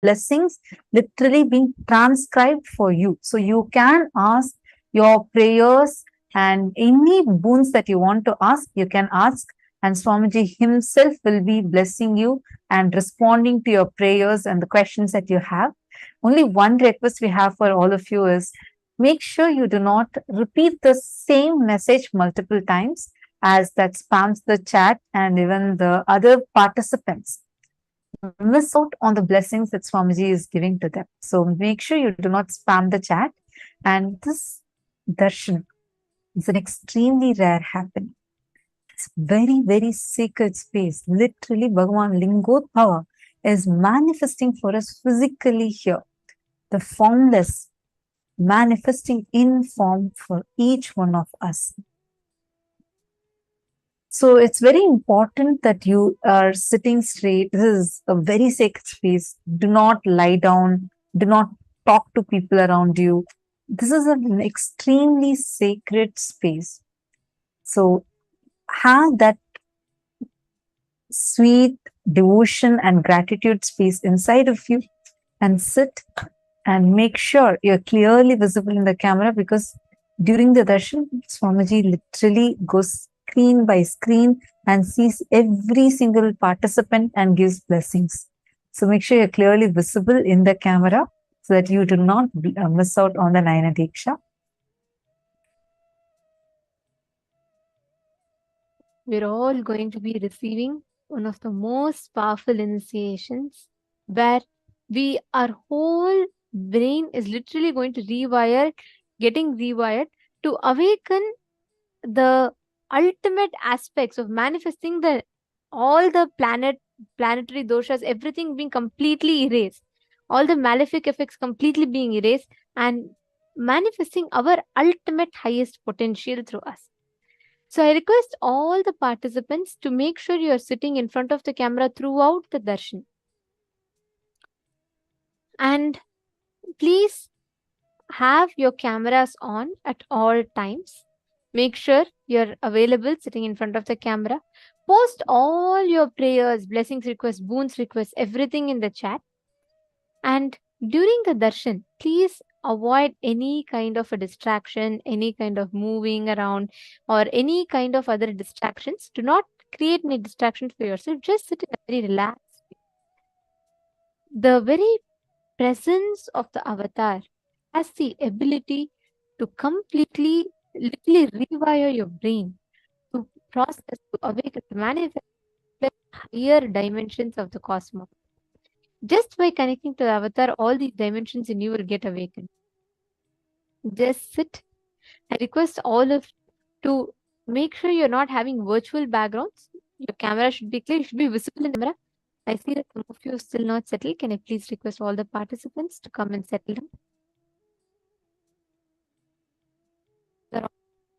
blessings literally being transcribed for you. So you can ask your prayers and any boons that you want to ask, you can ask, and Swamiji himself will be blessing you and responding to your prayers and the questions that you have. Only one request we have for all of you is make sure you do not repeat the same message multiple times, as that spams the chat and even the other participants miss out on the blessings that Swamiji is giving to them. So make sure you do not spam the chat. And this darshan is an extremely rare happening. It's very, very sacred space. Literally, Bhagavan Lingodbhava is manifesting for us physically here. The formless manifesting in form for each one of us. So it's very important that you are sitting straight. This is a very sacred space. Do not lie down. Do not talk to people around you. This is an extremely sacred space. So have that sweet devotion and gratitude space inside of you and sit and make sure you're clearly visible in the camera, because during the darshan, Swamiji literally goes screen by screen and sees every single participant and gives blessings. So make sure you're clearly visible in the camera so that you do not miss out on the Nayana Diksha. We're all going to be receiving one of the most powerful initiations where our whole brain is literally going to getting rewired to awaken the ultimate aspects of manifesting all the planetary doshas, everything being completely erased, all the malefic effects completely being erased, and manifesting our ultimate highest potential through us. So I request all the participants to make sure you are sitting in front of the camera throughout the darshan. And please have your cameras on at all times. Make sure you're available sitting in front of the camera. Post all your prayers, blessings requests, boons requests, everything in the chat. And during the darshan, please avoid any kind of a distraction, any kind of moving around, or any kind of other distractions. Do not create any distractions for yourself. Just sit in a very relaxed. The very presence of the avatar has the ability to completely, literally rewire your brain, to process, to awaken, to manifest higher dimensions of the cosmos. Just by connecting to the avatar, all these dimensions in you will get awakened. Just sit. I request all of to make sure you're not having virtual backgrounds. Your camera should be clear, you should be visible in the camera. I see that some of you are still not settled. Can I please request all the participants to come and settle down?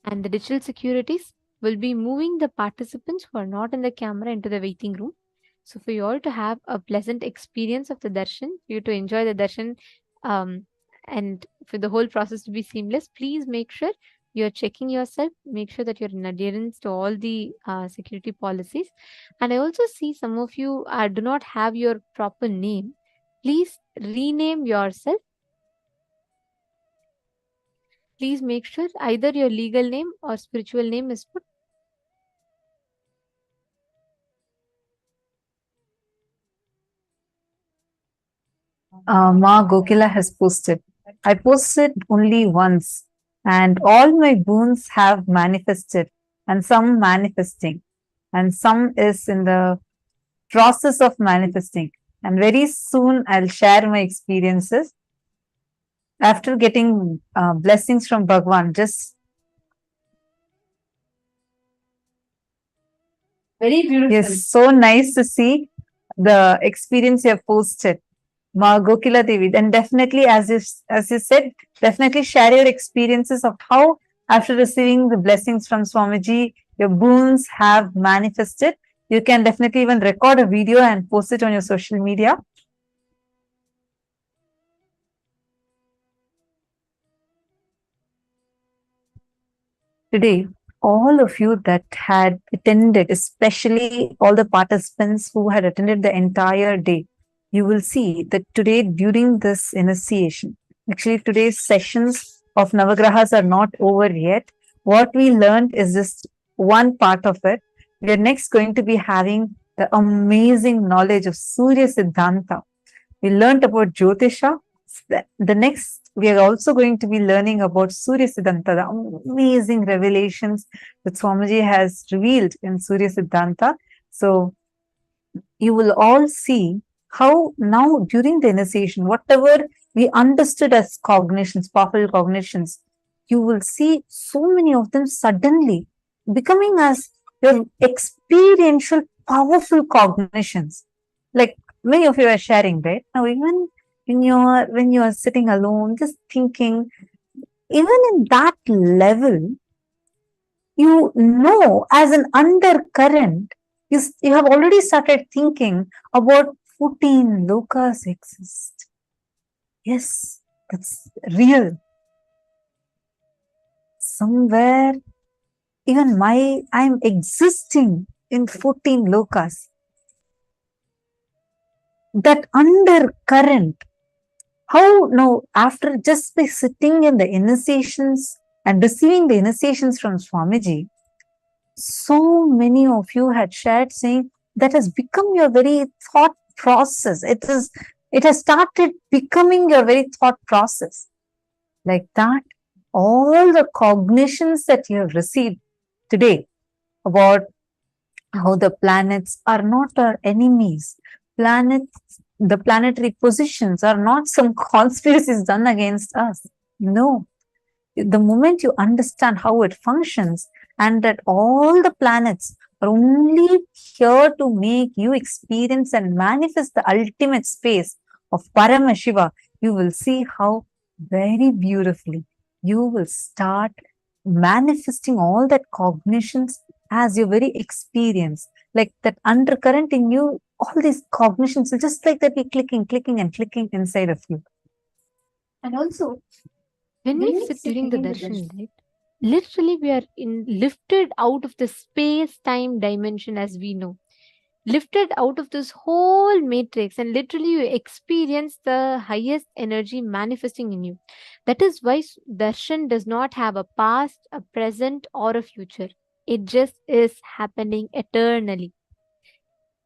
And the digital securities will be moving the participants who are not in the camera into the waiting room. So for you all to have a pleasant experience of the darshan, for you to enjoy the darshan, and for the whole process to be seamless, please make sure you're checking yourself. Make sure that you're in adherence to all the security policies. And I also see some of you do not have your proper name. Please rename yourself. Please make sure either your legal name or spiritual name is put. Ma Gokila has posted. I posted only once, and all my boons have manifested, and some manifesting, and some is in the process of manifesting. And very soon I'll share my experiences after getting blessings from Bhagwan. Just very beautiful. Yes, so nice to see the experience you have posted, Ma Gokila Devi. And definitely, as you said, definitely share your experiences of how, after receiving the blessings from Swamiji, your boons have manifested. You can definitely even record a video and post it on your social media. Today, all of you that had attended, especially all the participants who had attended the entire day, you will see that today during this initiation, actually today's sessions of Navagrahas are not over yet. What we learned is just one part of it. We are next going to be having the amazing knowledge of Surya Siddhanta. We learned about Jyotisha. The next, we are also going to be learning about Surya Siddhanta, the amazing revelations that Swamiji has revealed in Surya Siddhanta. So, you will all see how now during the initiation, whatever we understood as cognitions, powerful cognitions, you will see so many of them suddenly becoming as your experiential, powerful cognitions. Like many of you are sharing, right? Now, even when you are sitting alone, just thinking, even in that level, you know as an undercurrent, you have already started thinking about 14 lokas exist. Yes, that's real. Somewhere, even I'm existing in 14 lokas. That undercurrent, how now, after just by sitting in the initiations and receiving the initiations from Swamiji, so many of you had shared saying that has become your very thought process. It has started becoming your very thought process. Like that, all the cognitions that you have received today about how the planets are not our enemies. The planetary positions are not some conspiracies done against us. No, the moment you understand how it functions and that all the planets are only here to make you experience and manifest the ultimate space of Paramashiva, you will see how very beautifully you will start manifesting all that cognitions as your very experience. Like that undercurrent in you, all these cognitions will just like that be clicking, clicking, and clicking inside of you. And also, When we sit during the darshan, right, literally we are lifted out of the space time dimension as we know, lifted out of this whole matrix, and literally you experience the highest energy manifesting in you. That is why darshan does not have a past, a present, or a future. It just is happening eternally.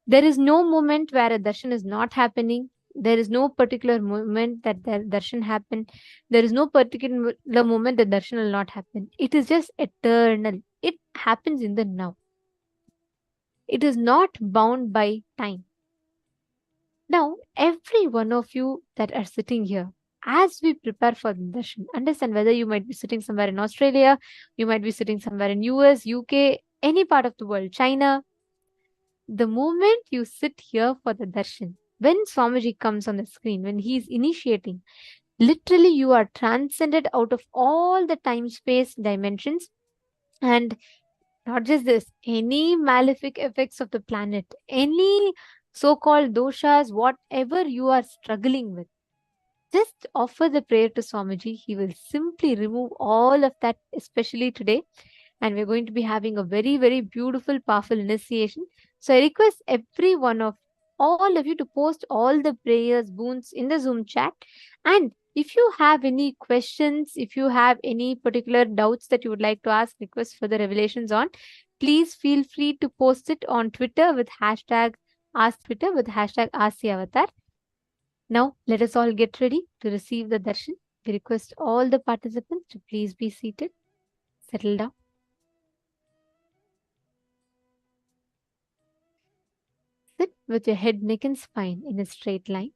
There is no moment where a darshan is not happening. There is no particular moment that the darshan happened. There is no particular moment that darshan will not happen. It is just eternal. It happens in the now. It is not bound by time. Now, every one of you that are sitting here, as we prepare for the darshan, understand whether you might be sitting somewhere in Australia, you might be sitting somewhere in US, UK, any part of the world, China. The moment you sit here for the darshan, when Swamiji comes on the screen, when he is initiating, literally you are transcended out of all the time space dimensions. And not just this, any malefic effects of the planet, any so called doshas, whatever you are struggling with, just offer the prayer to Swamiji. He will simply remove all of that, especially today. And we're going to be having a very, very beautiful, powerful initiation. So I request every one of all of you to post all the prayers, boons in the Zoom chat. And if you have any questions, if you have any particular doubts that you would like to ask, request for the revelations on, please feel free to post it on Twitter with hashtag Ask Twitter with hashtag Ask the Avatar. Now, let us all get ready to receive the darshan. We request all the participants to please be seated, settle down. Sit with your head, neck, and spine in a straight line.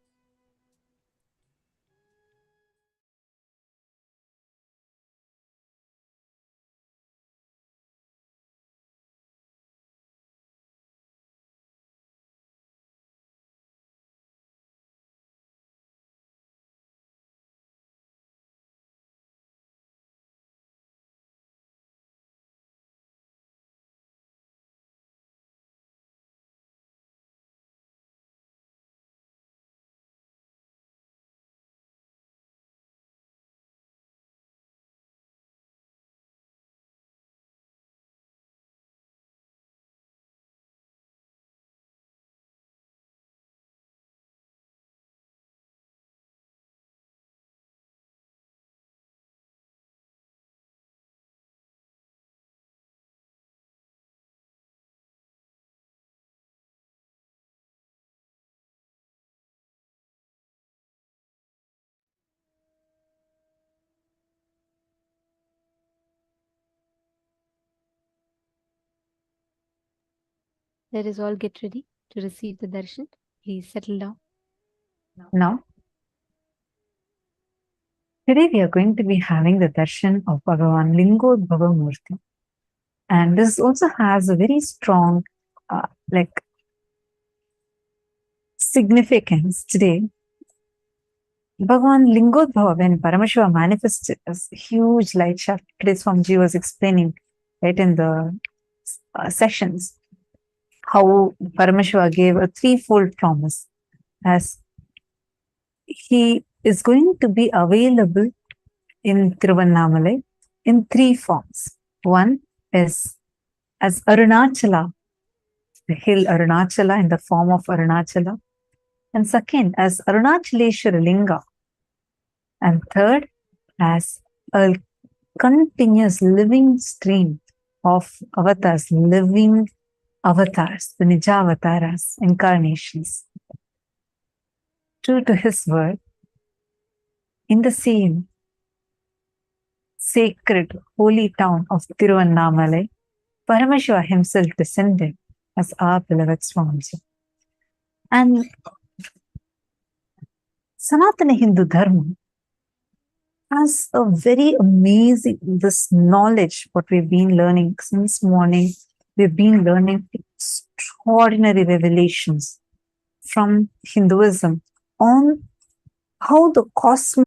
Let us all get ready to receive the darshan. Please settle down. Now, today we are going to be having the darshan of Bhagavan Lingodbhava Murty. And this also has a very strong like significance today. Bhagavan Lingodbhava, when Paramashiva manifested as a huge light shaft, today Swamiji was explaining right in the sessions how Paramashiva gave a threefold promise as he is going to be available in Tiruvannamalai in three forms. One is as Arunachala, the hill Arunachala in the form of Arunachala. And second, as Arunachaleshwara Linga. And third, as a continuous living stream of avatars, living avatars, the Nija avatars, incarnations. True to his word, in the same sacred, holy town of Tiruvannamalai, Paramashiva himself descended as our beloved Swamiji. And Sanatana Hindu Dharma has a very amazing, this knowledge, what we've been learning since morning. We've been learning extraordinary revelations from Hinduism on how the cosmos,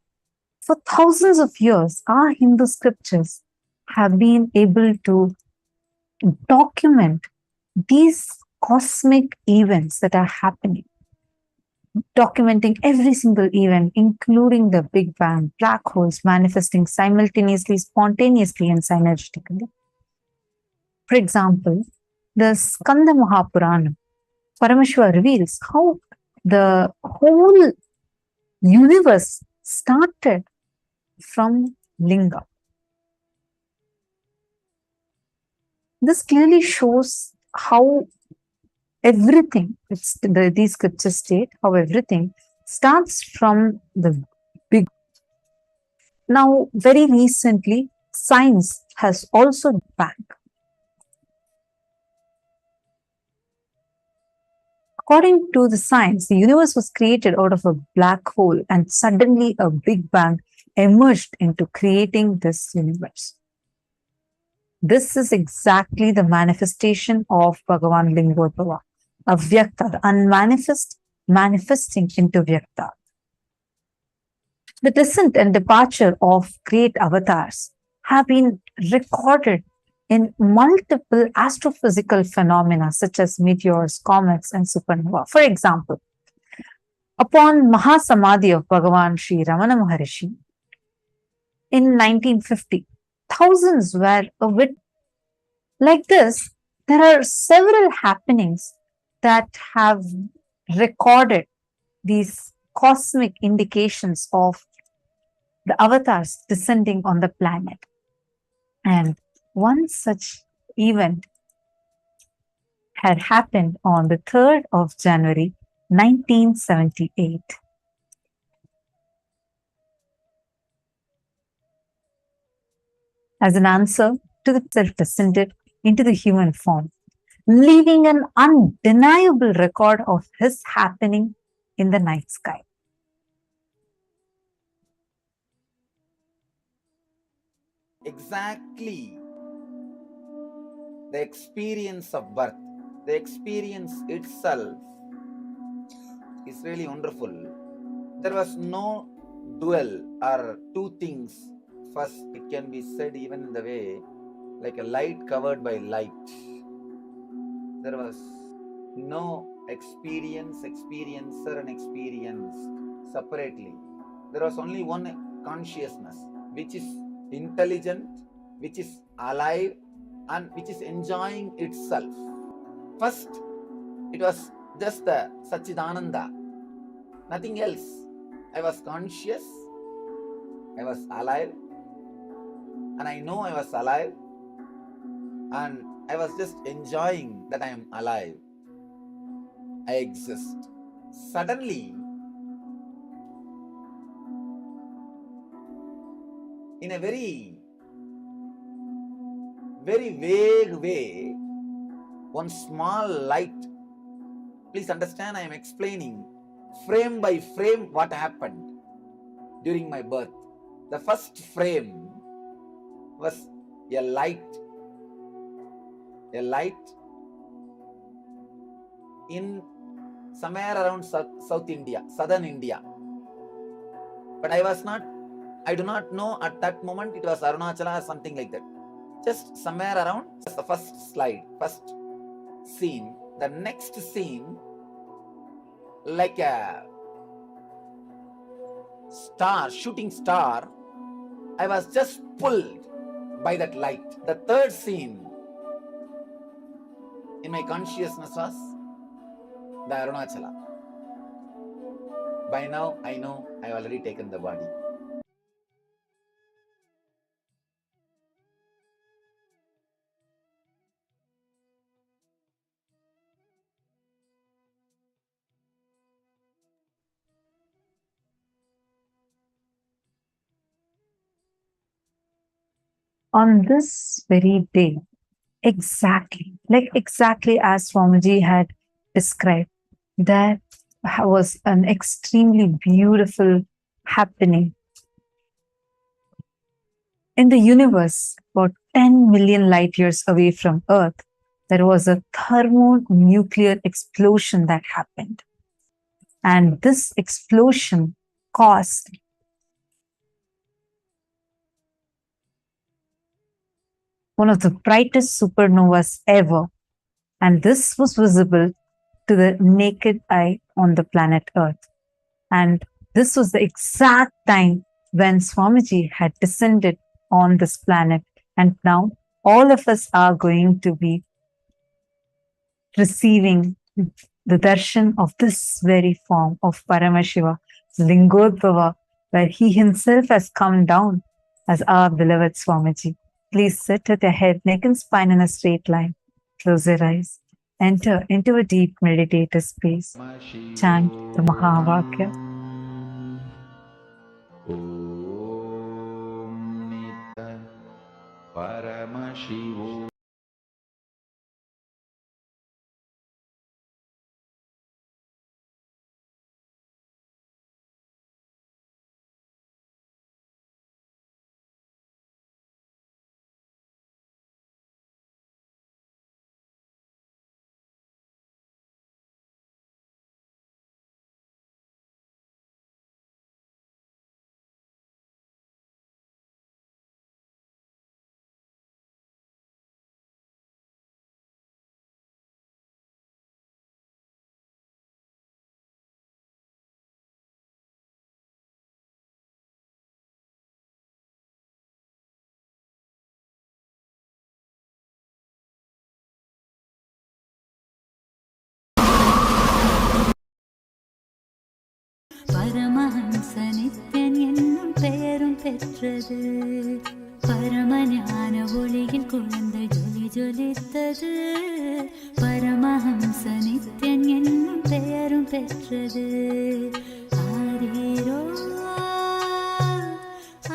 for thousands of years, our Hindu scriptures have been able to document these cosmic events that are happening, documenting every single event, including the Big Bang, black holes manifesting simultaneously, spontaneously, and synergistically. For example, the Skanda Mahapurana, Paramashiva reveals how the whole universe started from Linga. This clearly shows how everything, these scriptures state how everything starts from the big. Now, very recently, science has also back. According to the science, the universe was created out of a black hole and suddenly a big bang emerged into creating this universe. This is exactly the manifestation of Bhagavan Lingodbhava, Avyakta, the unmanifest manifesting into Vyakta. The descent and departure of great avatars have been recorded in multiple astrophysical phenomena such as meteors, comets, and supernova. For example, upon Mahasamadhi of Bhagavan Sri Ramana Maharishi in 1950, thousands were a witness. Like this, there are several happenings that have recorded these cosmic indications of the avatars descending on the planet. And one such event had happened on the 3rd of January, 1978. As an answer to the self descended into the human form, leaving an undeniable record of his happening in the night sky. Exactly the experience of birth, the experience itself is really wonderful. There was no dual or two things. First, it can be said even in the way like a light covered by light. There was no experiencer and experienced separately. There was only one consciousness, which is intelligent, which is alive, and which is enjoying itself. First, it was just the Sachidananda, nothing else. I was conscious, I was alive, and I know I was alive, and I was just enjoying that I am alive. I exist. Suddenly, in a very, very vague way, one small light. Please understand, I am explaining frame by frame what happened during my birth. The first frame was a light in somewhere around South India, southern India. But I do not know at that moment it was Arunachala or something like that. Just somewhere around the first slide, first scene. The next scene, like a star, shooting star, I was just pulled by that light. The third scene in my consciousness was the Arunachala. By now, I know I have already taken the body. On this very day, exactly as Swamiji had described, there was an extremely beautiful happening. In the universe, about 10 million light years away from Earth, there was a thermonuclear explosion that happened. And this explosion caused one of the brightest supernovas ever. And this was visible to the naked eye on the planet Earth. And this was the exact time when Swamiji had descended on this planet. And now all of us are going to be receiving the darshan of this very form of Paramashiva, Lingodbhava, where he himself has come down as our beloved Swamiji. Please sit with your head, neck and spine in a straight line. Close your eyes. Enter into a deep meditative space. Chant the Mahavakya. Paramashivo. Paramahamsa Nithyan என்னும் பெயரும் பெற்றது. பரமஞான ஒளியில் குழந்தை ஜொலி ஜொலித்தது. பரமஹம்ச நித்யன் என்னும் பெயரும் பெற்றது. ஆரீரோ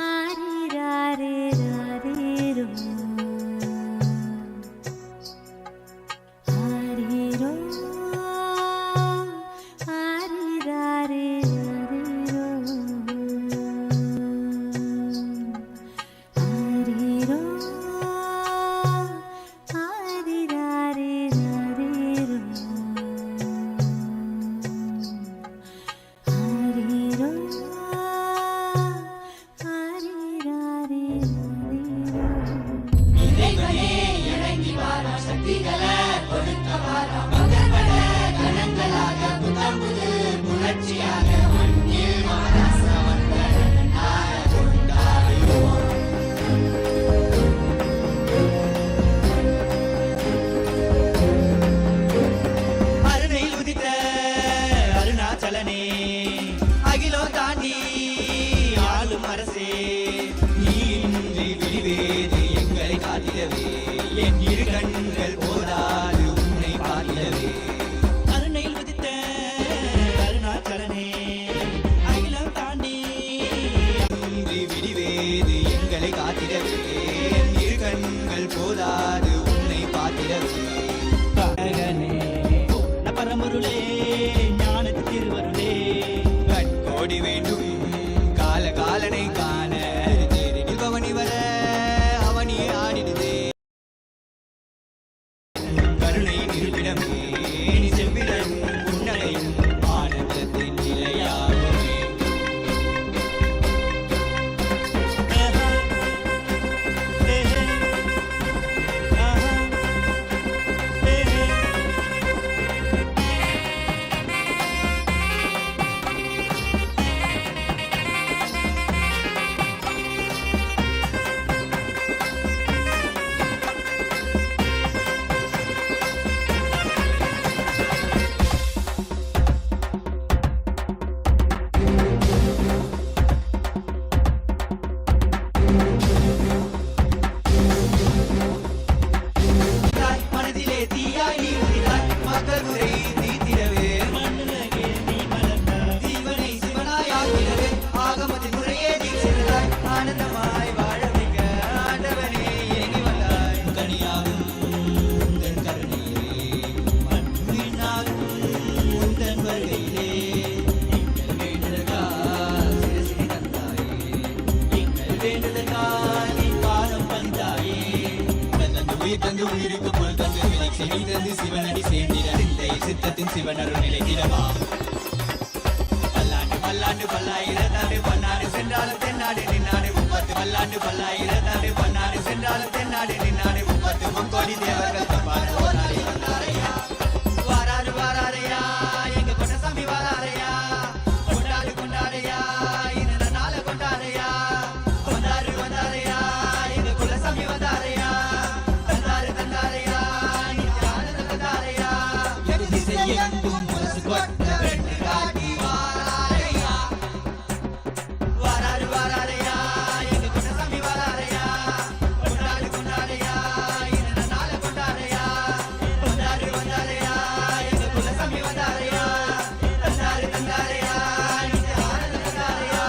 ஆரீராரீராரீரோ ஆரீரோ என் இரு கண்கள் போதாது உன்னை பார்த்திடவே. அருணையில் உதித்த அருணாச்சலனே அகிலம் தாண்டி இன்றி விடிவேது எங்களை காத்திடவே. என் இரு கண்கள் போதாது உன்னை பார்த்திடவே. காலனை காண தேரில் பவனி வர அவனியே ஆடிடுதே கருணை இருப்பிடமே நீ செவ்விடன் புன்னகையும் ஆனந்தத்தின் நிலையாகுமே மனதிலே தீயாய் நீ உதிராய் மக்கள் உரை தீத்திடவே தீவனை சிவனாய் ஆகிறவே ஆகமத்தின் முறையே தீர்ச்சிருந்தாய் ஆனந்தமாய் வாழ வைக்க ஆண்டவனே ஏங்கி வந்தாய் கனியாகும் உந்தன் கருணையிலே மண்ணினாகும் உந்தன் வருகையிலே எங்கள் வேண்டுதற்கா சிரசினை தந்தாயே எங்கள் வேண்டுதற்கா நீ பாதம் பந்தாயே உயிர் தந்து உயிருக்கு பொருள் தந்து வினை செவி தந்து சிவனடி சேர்ந்திட சிந்தை சித்தத்தின் சிவன் அருள் நிலைத்திடவா பல்லாண்டு பல்லாண்டு பல்லாயிரத்தாண்டு பன்னாடு சென்றாலும் தென்னாடு நின்னாடு 30 பல்லாண்டு பல்லாயிரத்தாண்டு பன்னாடு சென்றாலும் தென்னாடு நின்னாடு 30 முக்கோடி தேவர்கள் தப்பான ஓராடி வந்தாரையா வாராரு வாராரையா எங்க பொன்னசாமி வாராரையா கொண்டாடு கொண்டாரையா இந்த நாள கொண்டாரையா வந்தாரு வந்தாரையா எங்க குலசாமி வந்தாரையா தந்தாரு தந்தாரையா நித்யானந்த தந்தாரையா எது திசையெங்கும் முரசு கொட்ட வெட்டு காட்டி வாராரையா வாராரு வாராரையா எங்க குலசாமி வாராரையா கொண்டாடு கொண்டாரையா இந்த நாள கொண்டாரையா வந்தாரு வந்தாரையா எங்க குலசாமி வந்தாரையா தந்தாரு தந்தாரையா நித்யானந்த தந்தாரையா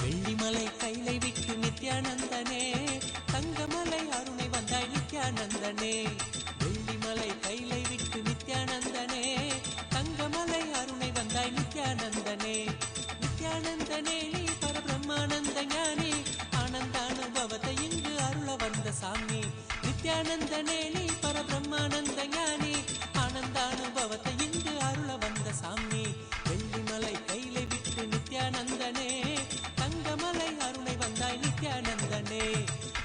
வெள்ளிமலை கைலை விட்டு நித்யானந்தனே தங்கமலை அருணை வந்தாய் நித்யானந்தனே வெள்ளிமலை கைலை விட்டு நித்யானந்தனே தங்கமலை அருணை வந்தாய் நித்யானந்தனே நித்யானந்தனே நீ பரபிரம்மானந்த ஞானி ஆனந்த அனுபவத்தை இங்கு அருள வந்த சாமி நித்யானந்தனே நீ பரபிரம்மானந்த ஞானி ஆனந்த அனுபவத்தை இங்கு அருள வந்த சாமி வெள்ளிமலை கைலை விட்டு நித்யானந்தனே தங்கமலை அருணை வந்தாய் நித்யானந்தனே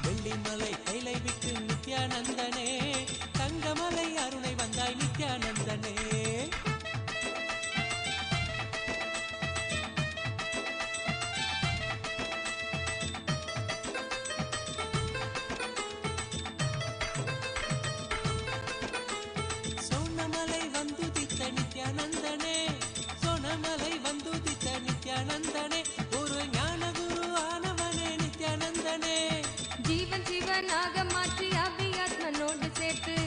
வெள்ளிமலை கைலை விட்டு நித்யானந்தனே தங்கமலை அருணை வந்தாய் நித்யானந்தனே சோனமலை வந்துதித்த நித்யானந்தனே சோனமலை வந்துதித்த நித்யானந்தனே ஒரு ஞான குரு ஆனவனே நித்யானந்தனே ஜீவன் சிவனாக மாற்றி அபியாத்மனோடு சேர்த்து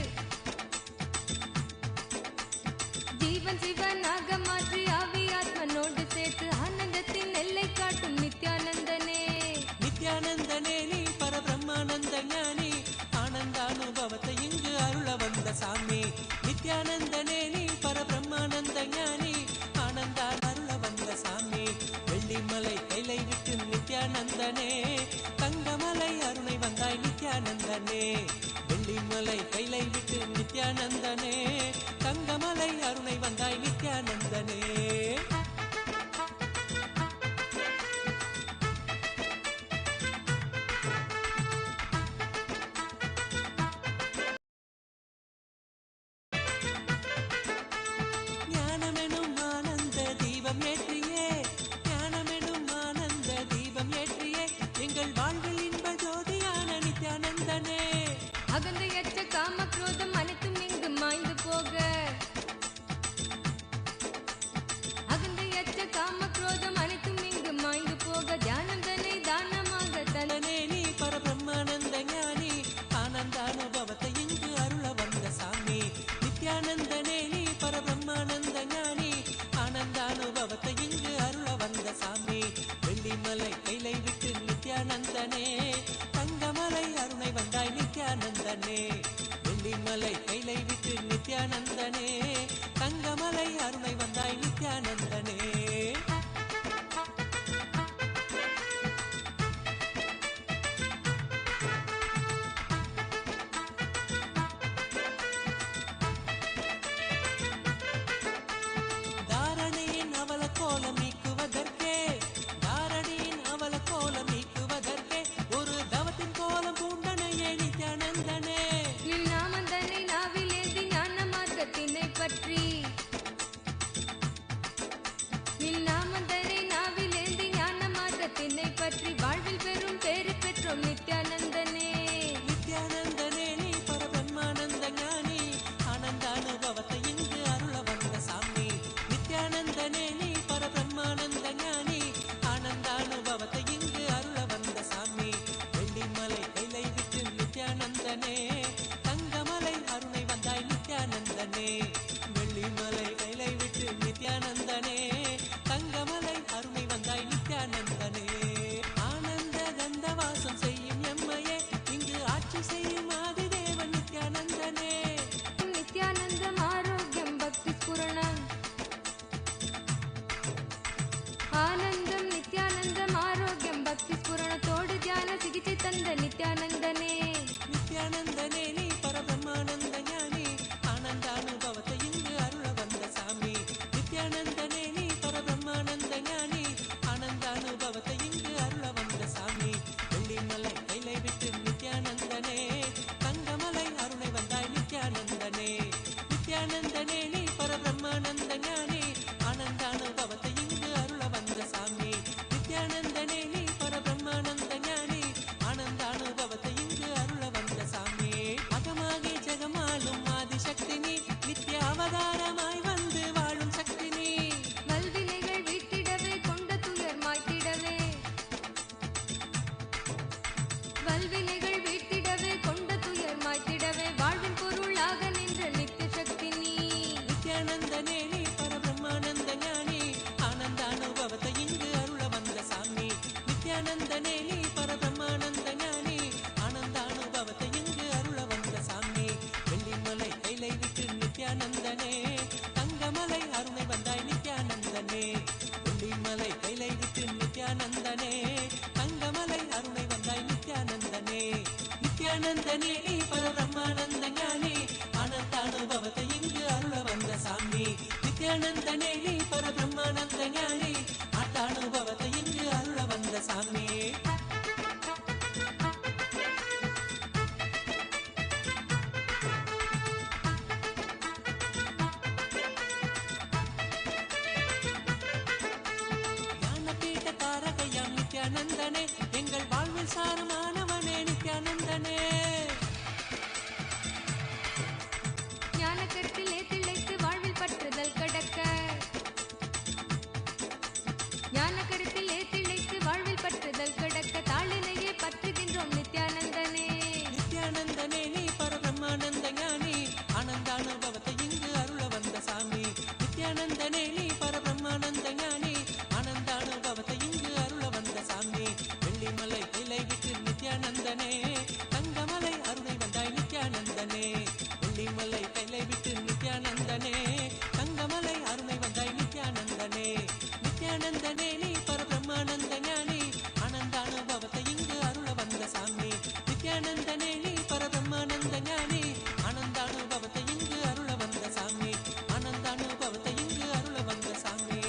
ஜீவன் சிவனாக மாற்றி அபியாத்மனோடு சேர்த்து ஆனந்தத்தின் எல்லை காட்டும் நித்யானந்தனே நித்யானந்தனே நீ பரபிரம்மானந்த ஞானி ஆனந்த அனுபவத்தை இங்கு அருள வந்த சாமி நித்யானந்தனே நீ பரபிரம்மானந்த ஞானி ஆனந்த அருள வந்த சாமி வெள்ளிமலை கைலை விட்டு நித்யானந்தனே தங்கமலை அருணை வந்தாய் நித்யானந்தனே வெள்ளிமலை கைலை விட்டு நித்யானந்தனே தங்கமலை அருணை வந்தாய் நித்யானந்தனே ஞானமெனும் ஆனந்த தீபம் ஏற்றியே ஞானமெனும் ஆனந்த தீபம் ஏற்றியே எங்கள் வாழ்வில் இன்ப ஜோதியான நித்யானந்தனே அகந்தையற்ற காம குரோதம் அனைத்தும் இங்கு மாய்ந்து போக பிரம்மானந்த ஞானி ஆனந்த அனுபவத்தை இங்கு அருள வந்த சாமி நித்யானந்தனே நீ பரபிரம்மானந்த ஞானி ஆனந்த அனுபவத்தை இங்கு அருள வந்த சாமி வெள்ளிமலை கைலை விட்டு நித்யானந்தனே தங்கமலை அருளை வந்தாய் நித்யானந்தனே நித்யானந்தனே நீ பரபிரம்மானந்த ஞானி ஆனந்த அனுபவத்தை இங்கு அருள வந்த சாமி நித்யானந்தனே நீ பரபிரம்மானந்த ஞானி ஆனந்த அனுபவத்தை இங்கு அருள வந்த சாமி அகமாகி ஜெகமாலும் ஆதிசக்தி நீ நித்ய அவதாரமாய் வந்து வாழும் சக்தி நீ வல்வினைகள் வீட்டிடவே கொண்ட துயர் மாய்த்திடவே வல்வினைகள் வீட்டிடவே கொண்ட துயர் மாய்த்திடவே வாழ்வின் பொருளாக நின்ற நித்திய சக்தி நீ நித்யானந்தனே நீ பரபிரம்மானந்த ஞானி ஆனந்த அனுபவத்தை இங்கு அருள வந்த சாமி நித்யானந்தனே நீ பரபிரம்மானந்த ஞானி ஆனந்த அனுபவத்தை இங்கு அருள வந்த சாமி வெள்ளிமலை கைலை விட்டு நித்யானந்தனே தங்கமலை அருணை வந்தாய் நித்யானந்தனே வெள்ளிமலை கைலை விட்டு நித்யானந்தனே தங்கமலை அருணை வந்தாய் நித்யானந்தனே நித்யானந்தனே நீ பரபிரம்மானந்த ஞானி ஆனந்த அனுபவத்தை இங்கு அருள வந்த சாமி நித்யானந்தனே நீ பரபிரம்மானந்த ஞானி ஆட்ட அனுபவத்தை இங்கு அருள வந்த சாமி ஞானபீட தாரகையாம் நித்யானந்தனே எங்கள் வாழ்வில் சாரமானவனே நித்யானந்தனே ஞானக்கருத்திலே திளைத்து வாழ்வில் பற்றுதல் கடக்க ஞானக்கருத்திலே திளைத்து வாழ்வில் பற்றுதல் கடக்க தாளினையே பற்றுகின்றோம் நித்யானந்தனே நித்யானந்தனே நீ பரபிரம்மானந்த ஞானி ஆனந்த அனுபவத்தை இங்கு அருள வந்த சாமி நித்யானந்தனே நீ பரபிரம்மானந்த ஞானி ஆனந்த அனுபவத்தை இங்கு அருள வந்த சாமி வெள்ளிமலை கைலை விட்டு நித்யானந்தனே தங்கமலை அருணை வந்தாய் நித்யானந்தனே வெள்ளிமலை கைலை விட்டு நித்யானந்தனே தங்கமலை அருணை வந்தாய் நித்யானந்தனே நித்யானந்தனே நீ பரபிரம்மானந்த ஞானி ஆனந்த அனுபவத்தை இங்கு அருள வந்த சாமி நித்யானந்தனே நீ பரபிரம்மானந்த ஞானி ஆனந்த அனுபவத்தை இங்கு அருள வந்த சாமி ஆனந்த அனுபவத்தை இங்கு அருள வந்த சாமி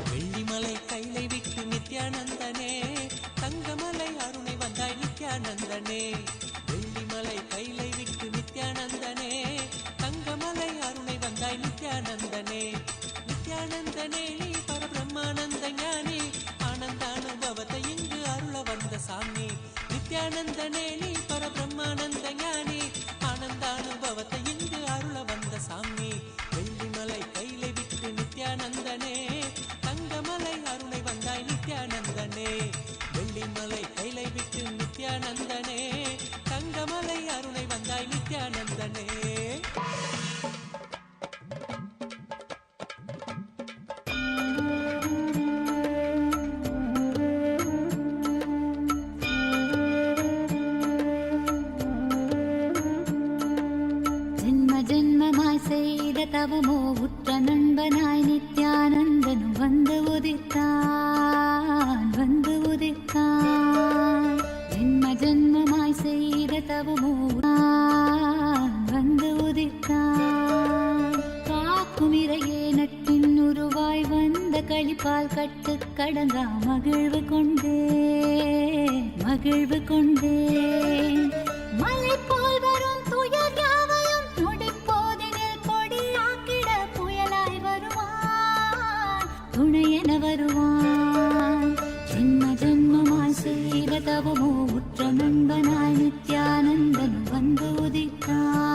வெள்ளிமலை கைலை விட்டு நித்யானந்தனே தங்கமலை அருணை வந்தாய் நித்யானந்தனே வெள்ளிமலை கைலை விட்டு நித்யானந்தனே தங்கமலை அருணை வந்தாய் நித்யானந்தனே நித்யானந்தனே நீ பரபிரம்மானந்த ஞானி ஆனந்த அனுபவத்தை இங்கு அருள வந்த சாமி நித்யானந்தனே நீ பரபிரம்மானந்த ஞானி ஆனந்த அனுபவத்தை இங்கு அருள வந்த சாமி வெள்ளிமலை கைலை விட்டு நித்யானந்தனே தங்கமலை அருணை வந்தாய் நித்யானந்தனே வெள்ளிமலை கைலை விட்டு நித்யானந்தனே தங்கமலை அருணை வந்தாய் நித்யானந்தனே ஜென்ம ஜென்மமாய் செய்த தவமோ உற்ற நண்பனாய் நித்யானந்தனும் வந்து உதித்தான் ஜென்ம ஜென்மமாய் செய்த தவமோ வந்து உதித்தான் காக்கும் இறையே நட்பின் உருவாய் வந்த களிப்பால் கட்டு கடங்கா மகிழ்வு கொண்டே மலை போல் வரும் துயர் யாவையும் நொடிப்போதினில் கொடியாக்கிட புயலாய் வருவான் துணையென வருவான் ஜென்ம ஜென்மமாய் செய்த தவமோ உற்ற நண்பனாய் நித்யானந்தன் வந்து உதித்தான்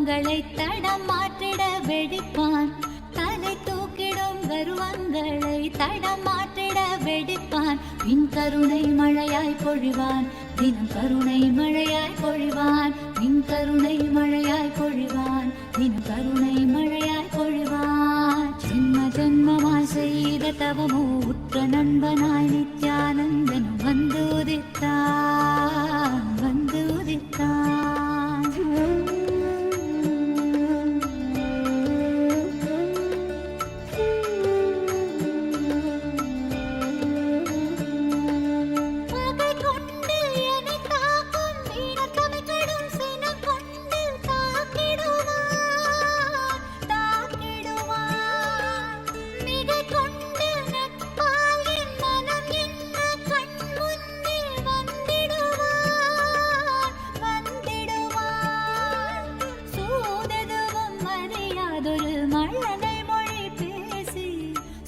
கர்வங்களை தடம் மாற்றிட வெடிப்பான். தலை தூக்கிடும் கர்வங்களை தடம் மாற்றிட வெடிப்பான். பின் கருணை மழையாய் பொழிவான், தினம் கருணை மழையாய் பொழிவான். பின் கருணை மழையாய் பொழிவான், தினம் கருணை மழையாய் பொழிவான். ஜென்ம ஜென்மமாய் செய்த தவமோ உற்ற நண்பனாய் நித்யானந்தன் வந்து உதித்தான், வந்து உதித்தான். பகை கொண்டு என்னை தாக்கும் வீணர்கமை கடும் சினம் கொண்டு தாக்கிடுவான், தாக்கிடுவான். மிகை கொண்டு நட்பால் என் மனம் என்ன கண் முன்னே வந்திடுவான், வந்திடுவான். சூததுவும் அறியாதொரு மழலை மொழி பேசி,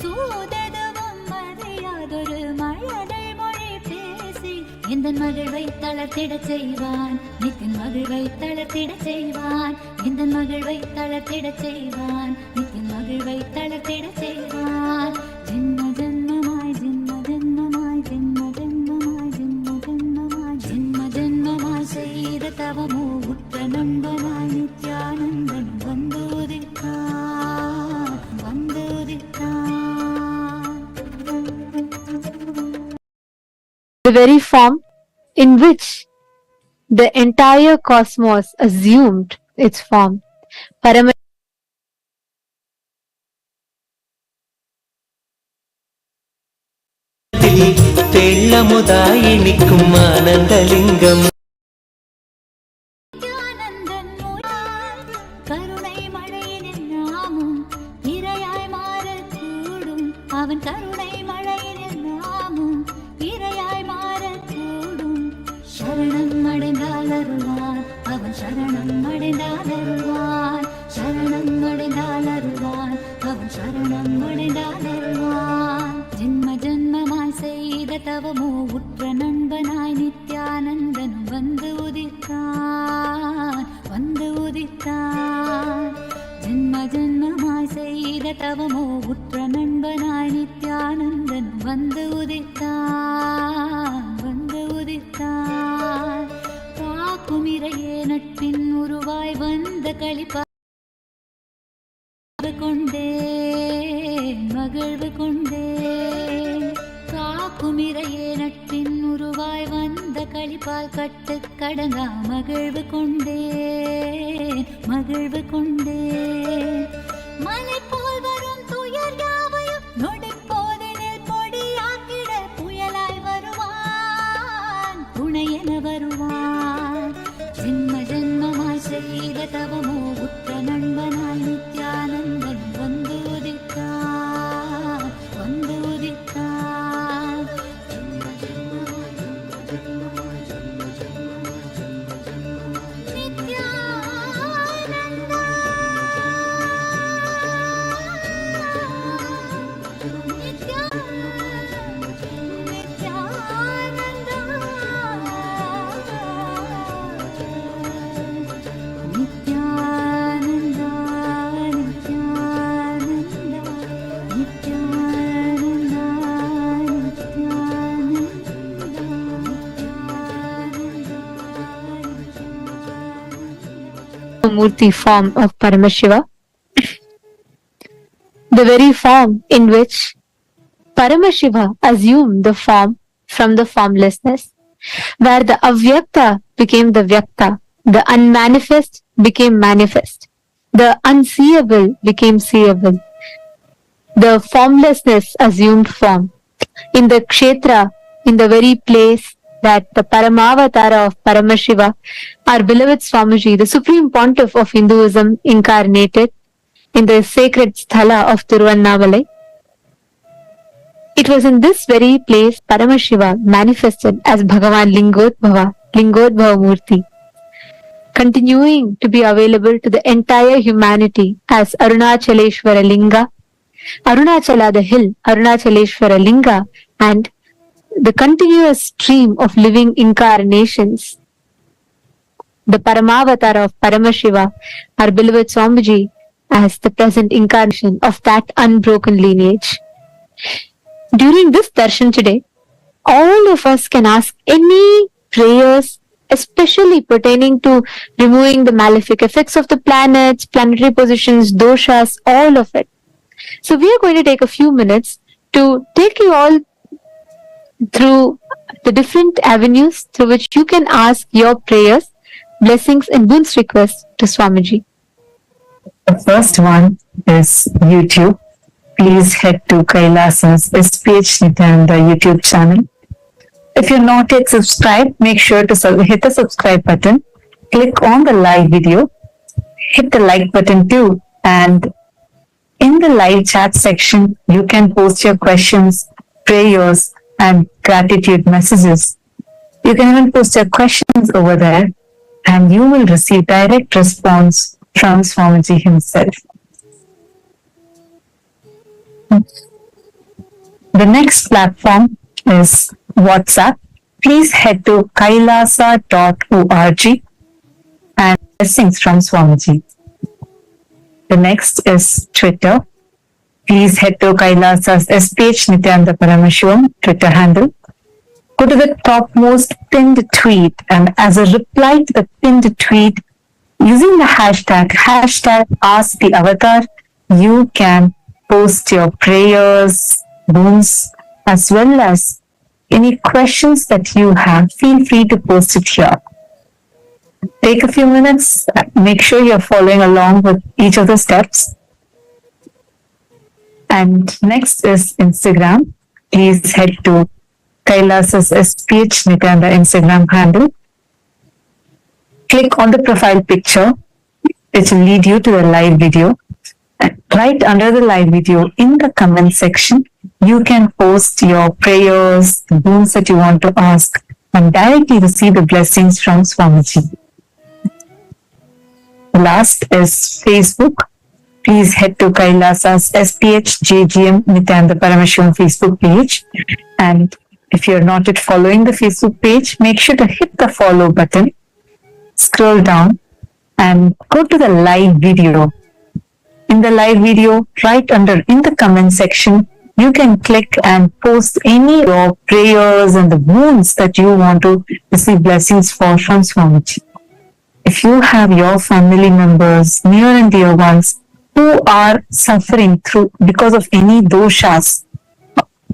சூததுவும் அறியாதொரு மழலை மொழி பேசி எந்த மகிழ்வை தளர்த்திடச் செய்வான், நித்தின் மகிழ்வை தளர்த்திடச் செய்வான். எந்த மகிழ்வை தளர்த்திடச் செய்வான், நித்தின் மகிழ்வை தளர்த்திடச் செய்வான். ஜென்ம ஜென்மமாய் ஜென்ம ஜென்மமாய் ஜென்ம ஜென்மமாய் ஜென்ம ஜென்மமாய் ஜென்ம ஜென்மமாய் செய்த தவமோ உற்ற நண்பனாய் நித்யானந்தன் வந்து உதித்தான், வந்து உதித்தான். The very form in which the entire cosmos assumed its form. தெள்ளமுதாய் நிற்கும் ஆனந்தலிங்கம். நித்யானந்தன் மூலால் கருணை மழையின் நாமும் இரையாய் மாறக்கூடும். அவன் கருணை மழையின் நாமும் இரையாய் மாறக்கூடும். சரணம் அடைந்தால் அருள்வான், அவன் சரணம் அடைந்தால் அருள்வான். சரணம் அடைந்தால் அருள்வான், அவன் சரணம் அடைந்தால் அருள்வான். ஜென்ம ஜென்மமாய் செய்த தவமோ உற்ற நண்பனாய் நித்யானந்தனும் வந்து உதித்தான், வந்து உதித்தான். ஜென்ம ஜென்மமாய் செய்த தவமோ உற்ற நண்பனாய் நித்யானந்தனும் வந்து உதித்தான், வந்து உதித்தான். காக்கும் இறையே நட்பின் உருவாய் வந்த களிப்பா கொண்டேன், மகிழ்வு கொண்டேன். காக்கும் இறையே நட்பின் உருவாய் வந்த களிப்பால் கட்டு கடங்கா மகிழ்வு கொண்டேன், மகிழ்வு கொண்டேன். மலை போல் வரும் துயர் யாவையும் நொடி போதினில் பொடியாக்கிட புயலாய் வருவான், துணையென வருவான். ஜென்ம ஜென்மமாய் செய்த தவமோ உற்ற நண்பனாய் நித்யானந்தன் வந்து உதித்தான், வந்து உதித்தான். Nithyananda, Nithyananda, Nithyananda, Murty form of Paramashiva, the very form in which Paramashiva assumed the form from the formlessness, where the avyakta became the vyakta, the unmanifest became manifest, the unseeable became seeable, the formlessness assumed form. In the kshetra, in the very place that the Paramavatara of Paramashiva, our beloved Swamiji, the supreme pontiff of Hinduism, incarnated in the sacred sthala of Tiruvannamalai. It was in this very place Paramashiva manifested as Bhagavan Lingodbhava Murty, continuing to be available to the entire humanity as Arunachaleshwara Linga, Arunachala the hill, Arunachaleshwara Linga, and the continuous stream of living incarnations the Paramavatar of Paramashiva, our beloved Swamiji, as the present incarnation of that unbroken lineage. During this darshan today, all of us can ask any prayers, especially pertaining to removing the malefic effects of the planets, planetary positions, doshas, all of it. So we are going to take a few minutes to take you all through the different avenues through which you can ask your prayers, blessings and boons requests to Swamiji. The first one is YouTube. Please head to Kailasa's SPH Nithyananda YouTube channel. If you're not yet subscribed, make sure to hit the subscribe button, click on the live video, hit the like button too, and in the live chat section, you can post your questions, prayers, and gratitude messages. You can even post your questions over there, and you will receive direct response from Swamiji himself. The next platform is WhatsApp. Please head to kailasa.org and blessings from Swamiji. The next is Twitter. Please head to Kailasa's SPH Nithyananda Paramashivam Twitter handle. Go to the topmost pinned tweet, and as a reply to the pinned tweet, using the hashtag Ask the Avatar, you can post your prayers, boons, as well as any questions that you have. Feel free to post it here. Take a few minutes, make sure you're following along with each of the steps. And next is Instagram. Please head to Kailasa's SPH Nithyananda Instagram handle. Click on the profile picture, which will lead you to the live video. And right under the live video, in the comment section, you can post your prayers, the boons that you want to ask, and directly receive the blessings from Swamiji. Last is Facebook. Please head to Kailasa's SPH JGM Nithyananda Paramashivam Facebook page. And if you're not yet following the Facebook page, make sure to hit the follow button, scroll down, and go to the live video. In the live video, right under in the comment section, you can click and post any of your prayers and the boons that you want to receive blessings for from Swamiji. If you have your family members, near and dear ones, who are suffering through because of any doshas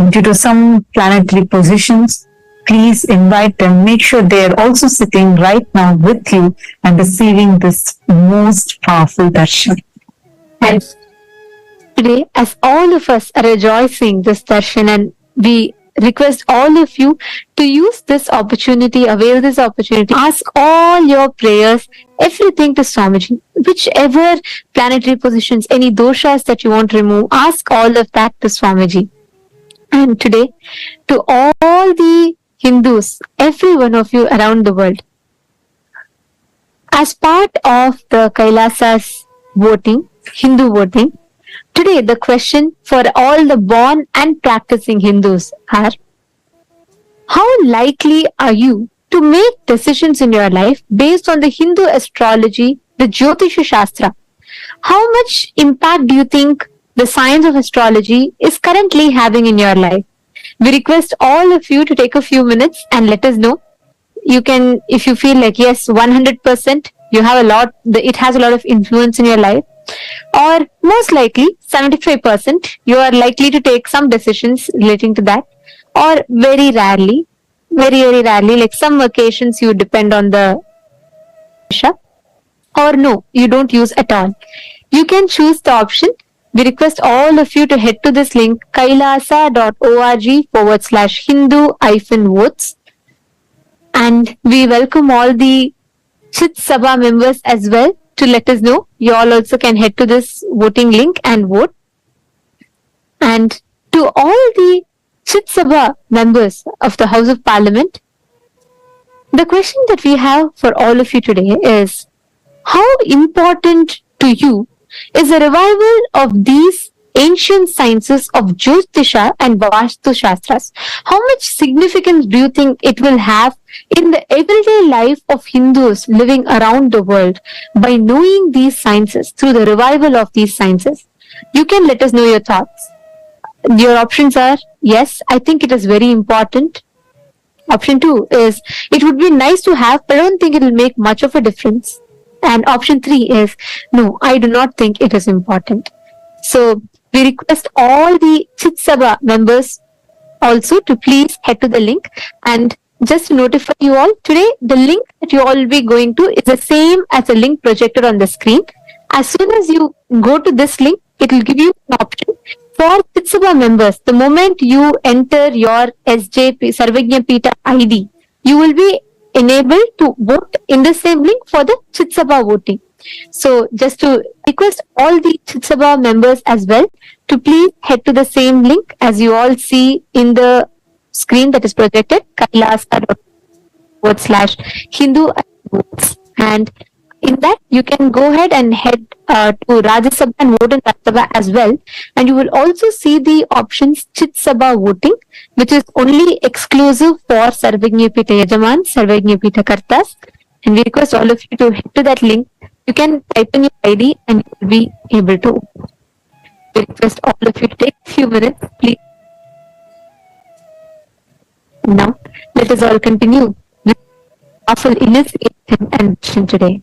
due to some planetary positions, please invite them. Make sure they are also sitting right now with you and receiving this most powerful darshan. And today, as all of us are rejoicing this darshan, and we request all of you to use this opportunity, avail this opportunity, ask all your prayers, everything to Swamiji, whichever planetary positions, any doshas that you want to remove, ask all of that to Swamiji. And today, to all the Hindus, every one of you around the world, as part of the Kailasa's voting, Hindu voting, today the question for all the born and practicing Hindus are: how likely are you to make decisions in your life based on the Hindu astrology, the Jyotisha Shastra? How much impact do you think the science of astrology is currently having in your life? We request all of you to take a few minutes and let us know. You can, if you feel like yes, 100%, you have a lot, it has a lot of influence in your life, or most likely 75%, you are likely to take some decisions relating to that, or very rarely, like some occasions you depend on the Isha, or no, you don't use at all. You can choose the option. We request all of you to head to this link, kailasa.org/Hindu-votes. And we welcome all the Chit Sabha members as well to let us know. You all also can head to this voting link and vote. And to all the Chit Sabha members of the House of Parliament, the question that we have for all of you today is: how important to you is the revival of these ancient sciences of Jyotisha and Vastu Shastras. How much significance do you think it will have in the everyday life of Hindus living around the world by knowing these sciences through the revival of these sciences? You can let us know your thoughts. Your options are yes, I think it is very important. Option 2 is it would be nice to have, but I don't think it will make much of a difference. And option 3 is no, I do not think it is important. So we request all the Chit Sabha members also to please head to the link. And just to notify you all, today the link that you all will be going to is the same as the link projected on the screen. As soon as you go to this link, it will give you an option for Chit Sabha members. The moment you enter your SJP Sarvagya Pita ID, you will be enabled to vote in the same link for the Chit Sabha voting. So just to request all the Chit Sabha members as well to please head to the same link as you all see in the screen that is projected, kailasa.com/Hindu votes. And in that, you can go ahead and head to Rajya Sabha and vote in Rajya Sabha as well. And you will also see the options Chit Sabha voting, which is only exclusive for Sarvagya Pita Yajaman, Sarvagya Pita Kartas. And we request all of you to head to that link. You can type in your ID and you will be able to. We request all of you to take a few minutes, please. Now, let us all continue with powerful initiation and mission today.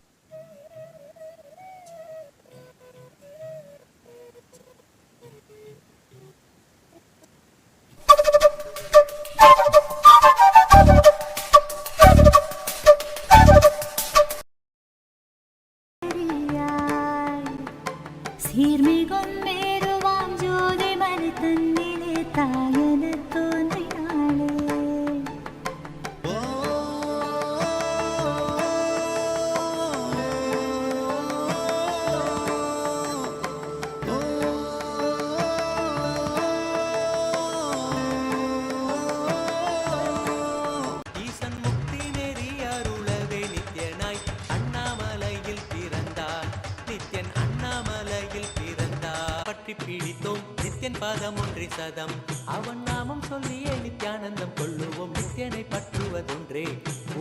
சீர்மிகும் மேருவாம் ஜோதி மணி தன்னிலே தாயன தோன்றினாளே ஈசன் முக்தி நெறி அருளவே நித்யனாய் அண்ணாமலையில் பிறந்தார். நித்யன் அண்ணாமலையில் பிறந்தார். பற்றி பிடித்தோம் நித்யன் பாதம் ஒன்றி சதம். அவன் நாமம் சொல்லியே நித்யானந்தம் கொள்ளுவோம். நித்யனை பற்றுவதொன்றே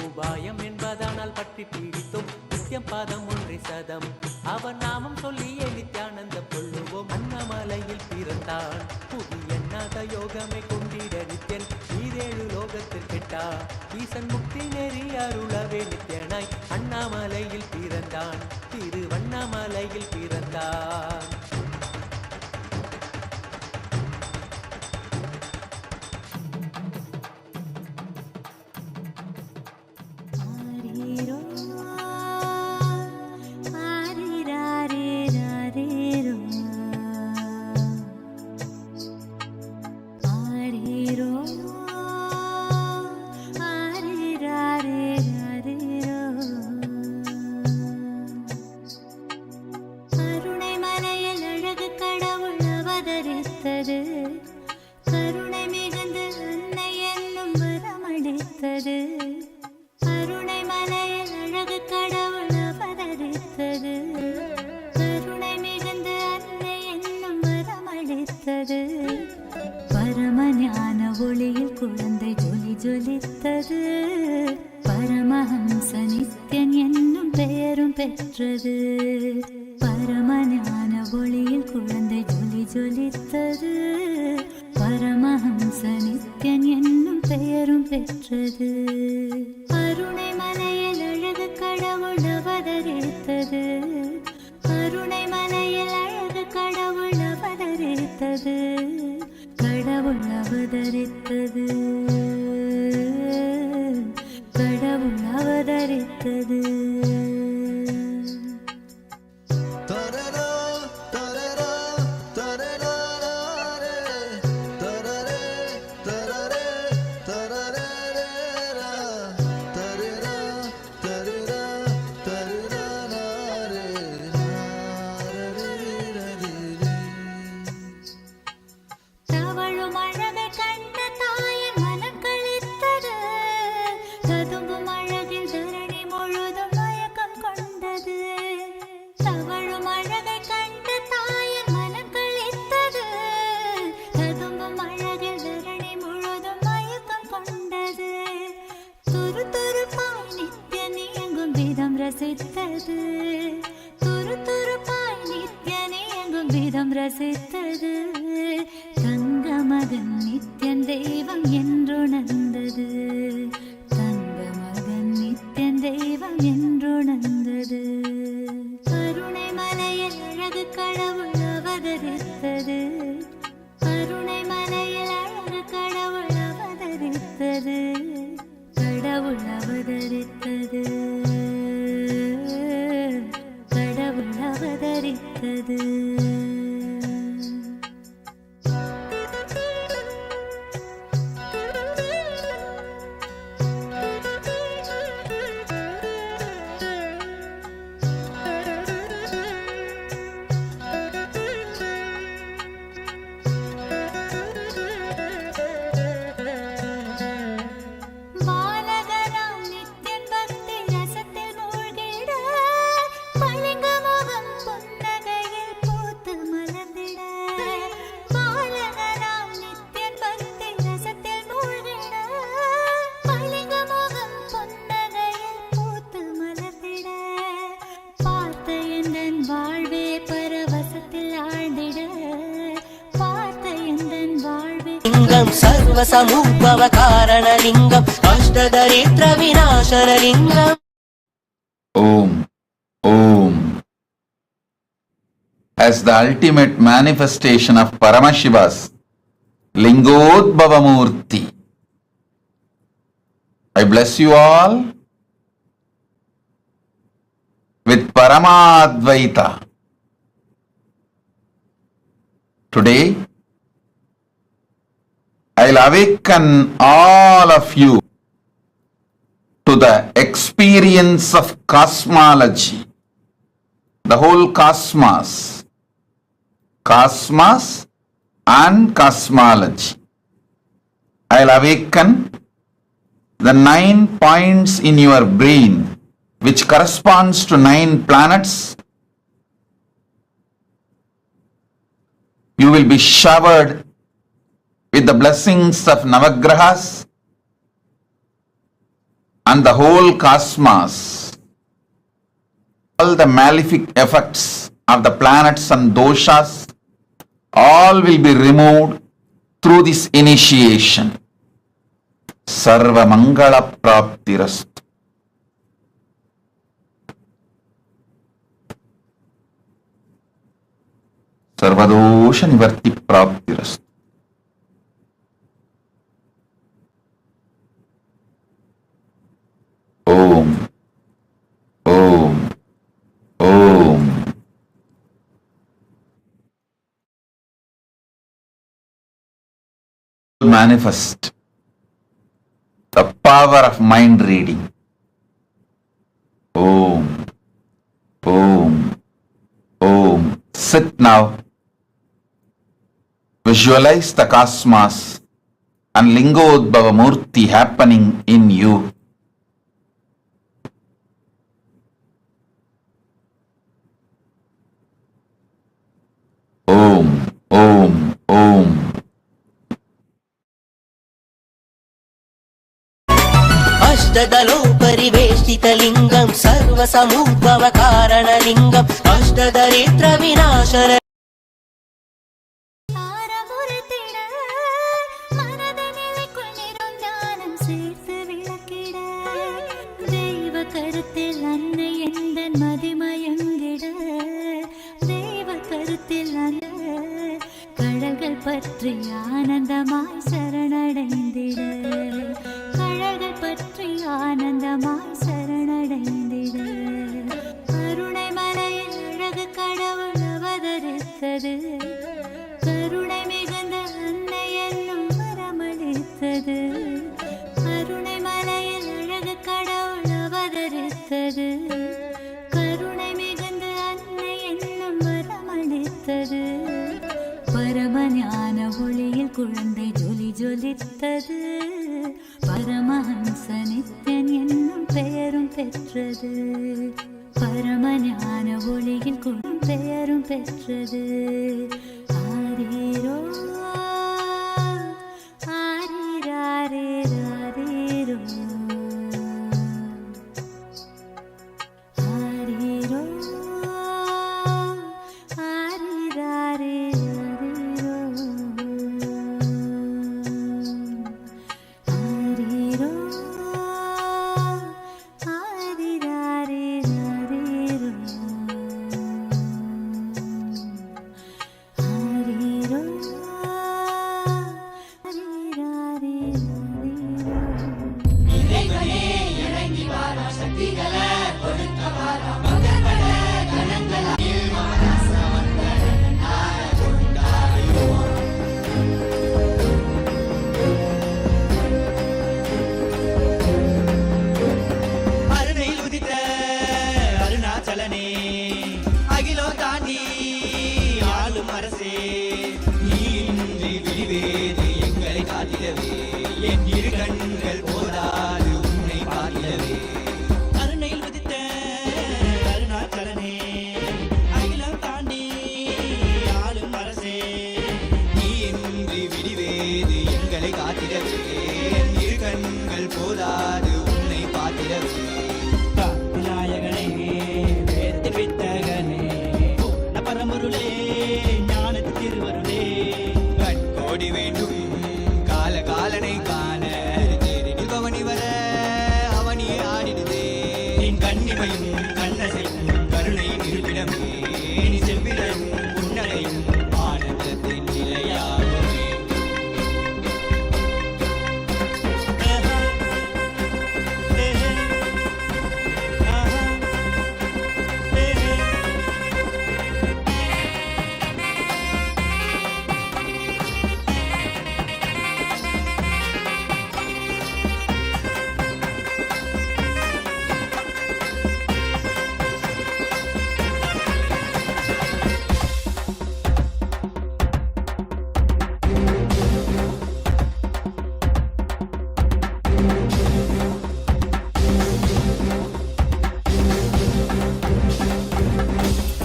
உபாயம் என்பதானால் பற்றி பிடித்தோம் நித்யம் பாதம் ஒன்றி சதம். அவன் நாமம் சொல்லியே நித்யானந்தம் கொள்ளுவோம். அண்ணாமலையில் பிறந்தான். புதிய நாத யோகமை கொண்டிட நித்யன் ஈரேழு லோகத்தில் கெட்டார். ஈசன் முக்தி நெறி அருளவே நித்யனாய் அண்ணாமலையில் பிறந்தான். திருவண்ணாமலையில் பிறந்தான். ஆரீரோ ஆரிராரே ராரேரோ ஆரீரோ ஆரிராரே ராரேரோ கருணை மலையில் அழகு கடவுள் அவதரித்தது. கருணை மிகுந்து அன்னை என்னும் வரமளித்தது. கருணை மலையில் அழகு கடவுள் அவதரித்தது. கருணை மிகுந்து அன்னை என்னும் வரமளித்தது. பரம ஞான ஒளியில் குழந்தை ஜொலி ஜொலித்தது. பரமஹம்ச நித்யன் என்னும் பெயரும் பெற்றது. பரம ஞான ஒளியில் குழந்தை ஜொலி ஜொலித்தது. பரமஹம்ச நித்யன் என்னும் பெயரும் பெற்றது. கருணை மலையில் அழகு கடவுள் அவதரித்தது. கருணை மலையில் அழகு கடவுள் அவதரித்தது. கடவுள் அவதரித்தது. கடவுள் அவதரித்தது. தவழும் அழகை கண்ட தாயின் மனம் களித்தது. ததும்பும் அழகில் தரணி முழுதும் எல்லாம் ரசித்தது. தங்க மகன் நித்யன் தெய்வம் என்றுணர்ந்தது. தங்க மகன் நித்யன் தெய்வம் என்றுணர்ந்தது. கருணை மலையில் அழகு கடவுள் அவதரித்தது. கருணை மலையில் அழகு கடவுள் அவதரித்தது. கடவுள் அவதரித்தது. கடவுள் அவதரித்தது. பாலகராம் நித்யன் பக்தி ரசத்தில் மூழ்கிட, பளிங்கு முகம் புன்னகையில் பூத்து மலர்ந்திட. பாலகராம் நித்யன் பக்தி ரசத்தில் மூழ்கிட, பளிங்கு முகம் புன்னகையில் பூத்து மலர்ந்திட. பார்த்த எந்தன் வாழ்வே பரவசத்தில் ஆழ்ந்திட. பார்த்த எந்தன் வாழ்வே லிங்கம் சர்வசமுத்பவ காரணலிங்கம் அஷ்டதரித்ர விநாசனலிங்கம். Om. Om. As the ultimate manifestation of Paramashiva's Lingodbhava Murty, I bless you all with Paramadvaita. Today, I'll awaken all of you to the experience of cosmology, the whole cosmos and cosmology. I'll awaken the 9 points in your brain which corresponds to 9 planets. You will be showered with the blessings of Navagrahas and the whole cosmos. All the malefic effects of the planets and doshas, all will be removed through this initiation. Sarva Mangala Praptirastu. Sarvadosha Nivarti Praptirastu. Om. Om. Om. Manifest the power of mind reading. Om. Om. Om. Sit now. Visualize the cosmos and Lingodbhava Murty happening in you. Om, Om, Om. अष्टदलो परिवेष्टितलिङ्गं सर्वसमुद्भव कारणलिङ्गम् अष्टदरिद्र Vinashan. ஆரமுறுத்திட, மனதனிலைக்குள் நிறஞானம் சேர்த்து விளக்கிட. தெய்வ கருத்தில் அன்னை எந்தன் மதிமயங்கிட. தெய்வ கருத்தில் அன்னை கழல்கள் பற்றி ஆனந்தமாய் சரணடைந்திட. கழல்கள் பற்றி ஆனந்தமாய் சரணடைந்திட. கருணை மலையில் அழகு கடவுள் அவதரித்தது. கருணை மிகுந்த அன்னை என்னும் வரமளித்தது. கருணை மலையில் அழகு கடவுள் அவதரித்தது. கருணை மிகுந்த அன்னை என்னும் வரமளித்தது. பரமஞான ஒளியில் குழந்தை ஜொலி ஜொலித்தது. பரமஹம்ச நித்யன் என்னும் பெயரும் பெற்றது. பரமஞான ஒளியில் பெயரும் பெற்றது. ஆரீரோ ஆரீராரீராரீரோ ஆரீரோ ஆரீராரீ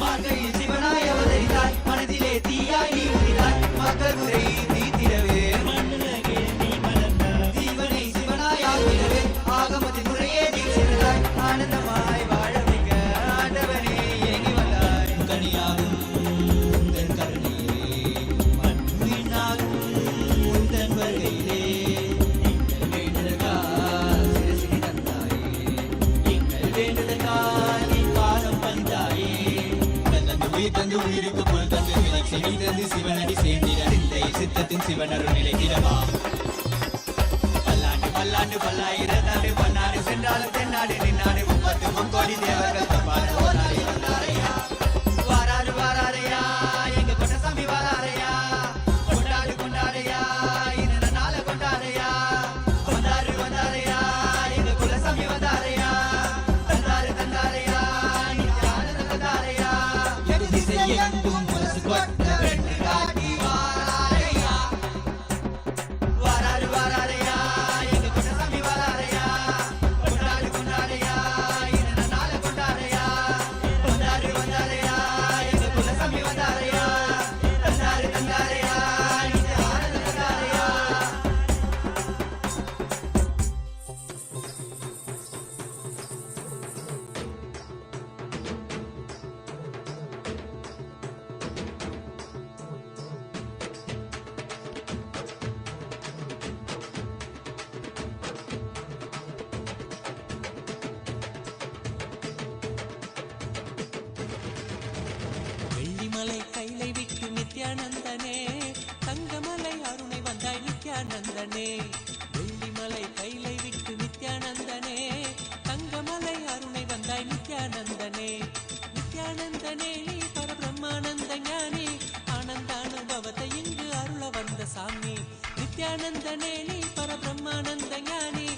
மார்கழியில் சிவனாய் அவதரித்தாய், மனதிலே தீயாய் நீ உதித்தாய், மக்கள் குறை தீர்த்திடவே மண்ணுலகே நீ மலர்ந்தாய். ஜீவனை சிவனாய் ஆக்கிடவே ஆகமத்தின் முறையே தீட்சித்தாய், ஆனந்தமாய் வாழ வைக்க ஆண்டவனே ஏங்கி வந்தாய். கனியாகும் உந்தன் கருணையிலே, மண்ணுயினாகும் உந்தன் வருகையிலே, எங்கள் வேண்டுதற்காய் சிரசினை தந்தாயே, எங்கள் வேண்டுதற்காய் நீ பாதம் வந்தாயே. தந்து உயிர் தந்து உயிருக்கு பொருள் தந்து வினை செவி தந்து சிவனடி சேர்ந்திட சிந்தை சித்தத்தின் சிவனருள் நிலைத்திடவா. பல்லாண்டு பல்லாண்டு பல்லாயிரத்தாண்டு பன்னாடு சென்றாலும் தென்னாடு நின்னாடு 30 கோடி தேவர்கள் தப்பாடு ஓராடி வந்தாரையா. வாராரு வாராரையா எங்க கொண்டசாமி வாராரையா. கொண்டாடு கொண்டாடையா இந்த நாள கொண்டாடையா. வந்தாரு வந்தாரையா எங்க குலசாமி வந்தாரையா. தந்தாரு தந்தாரையா நித்யானந்த தந்தாரையா. எது திசை எங்கும் முரசு கொட்ட வென்று காட்டி வாராரையா. வாராரு வாராரையா எங்க கொண்டசாமி வாராரையா. கொண்டாடு கொண்டாடையா இந்த நாள கொண்டாடையா. வந்தாரு வந்தாரையா எங்க குலசாமி வந்தாரையா. தந்தாரு தந்தாரையா நித்யானந்த தந்தாரையா. வெள்ளிமலை கைலை விட்டு நித்யானந்தனே, தங்கமலை அருணை வந்தாய் நித்யானந்தனே. வெள்ளிமலை கைலை விட்டு நித்யானந்தனே, தங்கமலை அருணை வந்தாய் நித்யானந்தனே. நித்யானந்தனே நீ பரபிரம்மானந்த ஞானி, ஆனந்தானுபவத்தை இங்கு அருள வந்த சாமி. நித்யானந்தனே நீ பரபிரம்மானந்த ஞானி,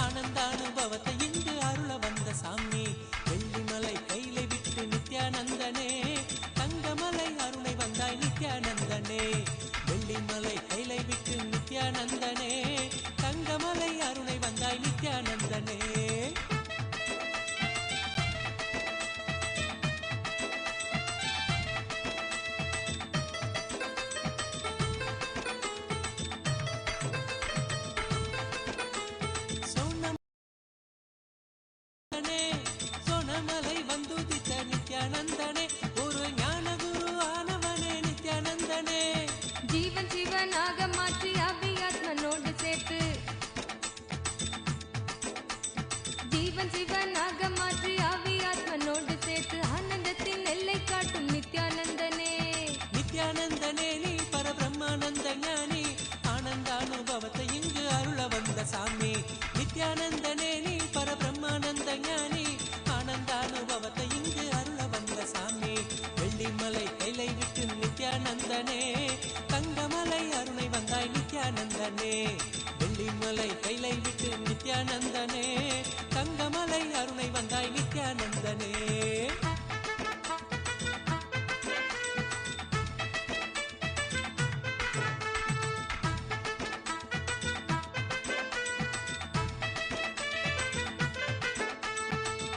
ஆனந்தானுபவத்தை இங்கு அருள வந்த சாமி. வெள்ளிமலை கைலை விட்டு நித்யானந்தனே, தங்கமலை அருணை வந்தாய் நித்யானந்தனே. வெள்ளிமலை கைலை விட்டு நித்யானந்தனே, தங்கமலை அருணை வந்தாய் நித்யானந்தனே. சோனமலை வந்துதித்த நித்யானந்தனே, ஒரு ஞான குரு ஆனவனே நித்யானந்தனே. ஜீவன் சிவனாக மாற்றி அபியாத்மனோடு சேர்த்து, ஜீவன் சிவனாக மாற்றி அபியாத்மனோடு சேர்த்து ஆனந்தத்தின் எல்லை காட்டும் நித்யானந்தனே. நித்யானந்தனே நீ பரபிரம்மானந்த ஞானி, ஆனந்தானுபவத்தை இங்கு அருள வந்த சாமி. நித்யானந்தனே நீ பரபிரம்மானந்த ஞானி, ஆனந்தானுபவத்தை இங்கு அருள வந்த சாமி. வெள்ளிமலை கைலை விட்டு நித்யானந்தனே, தங்கமலை அருணை வந்தாய் நித்யானந்தனே. வெள்ளிமலை கைலை விட்டு நித்யானந்தனே, தங்கமலை அருணை வந்தாய் நித்யானந்தனே.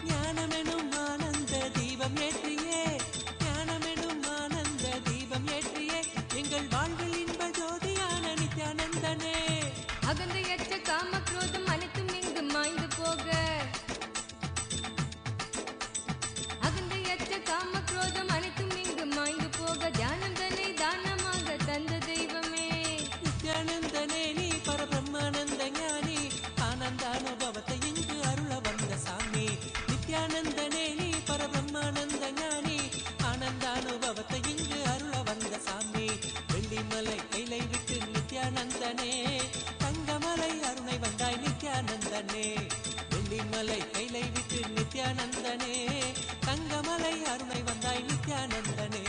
ஞானமெனும் ஆனந்த தீபம் ஏற்றியே, ஞானமெனும் ஆனந்த தீபம் ஏற்றியே, எங்கள் வாழ்வில் இன்ப ஜோதியான நித்யானந்தனே. அகந்தையற்ற காம குரோதம் அனைத்தும் இங்கு மாய்ந்து போக, அகந்தையற்ற காம குரோதம் அனைத்தும் இங்கு மாய்ந்து போக, தியானந்தனை தானமாக தந்த தெய்வமே. நித்யானந்தனே நீ பரபிரம்மானந்த ஞானி, ஆனந்தானுபவத்தை இங்கு அருள வந்த சாமி. நித்யானந்தனே நீ பரபிரம்மானந்த ஞானி, ஆனந்தானுபவத்தை இங்கு அருள வந்த சாமி. வெள்ளிமலை கைலை விட்டு நித்யானந்தனே, தங்கமலை அருணை வந்தாய் நித்யானந்தனே. வெள்ளிமலை கைலை விட்டு நித்யானந்தனே, தங்கமலை அருணை வந்தாய் நித்யானந்தனே.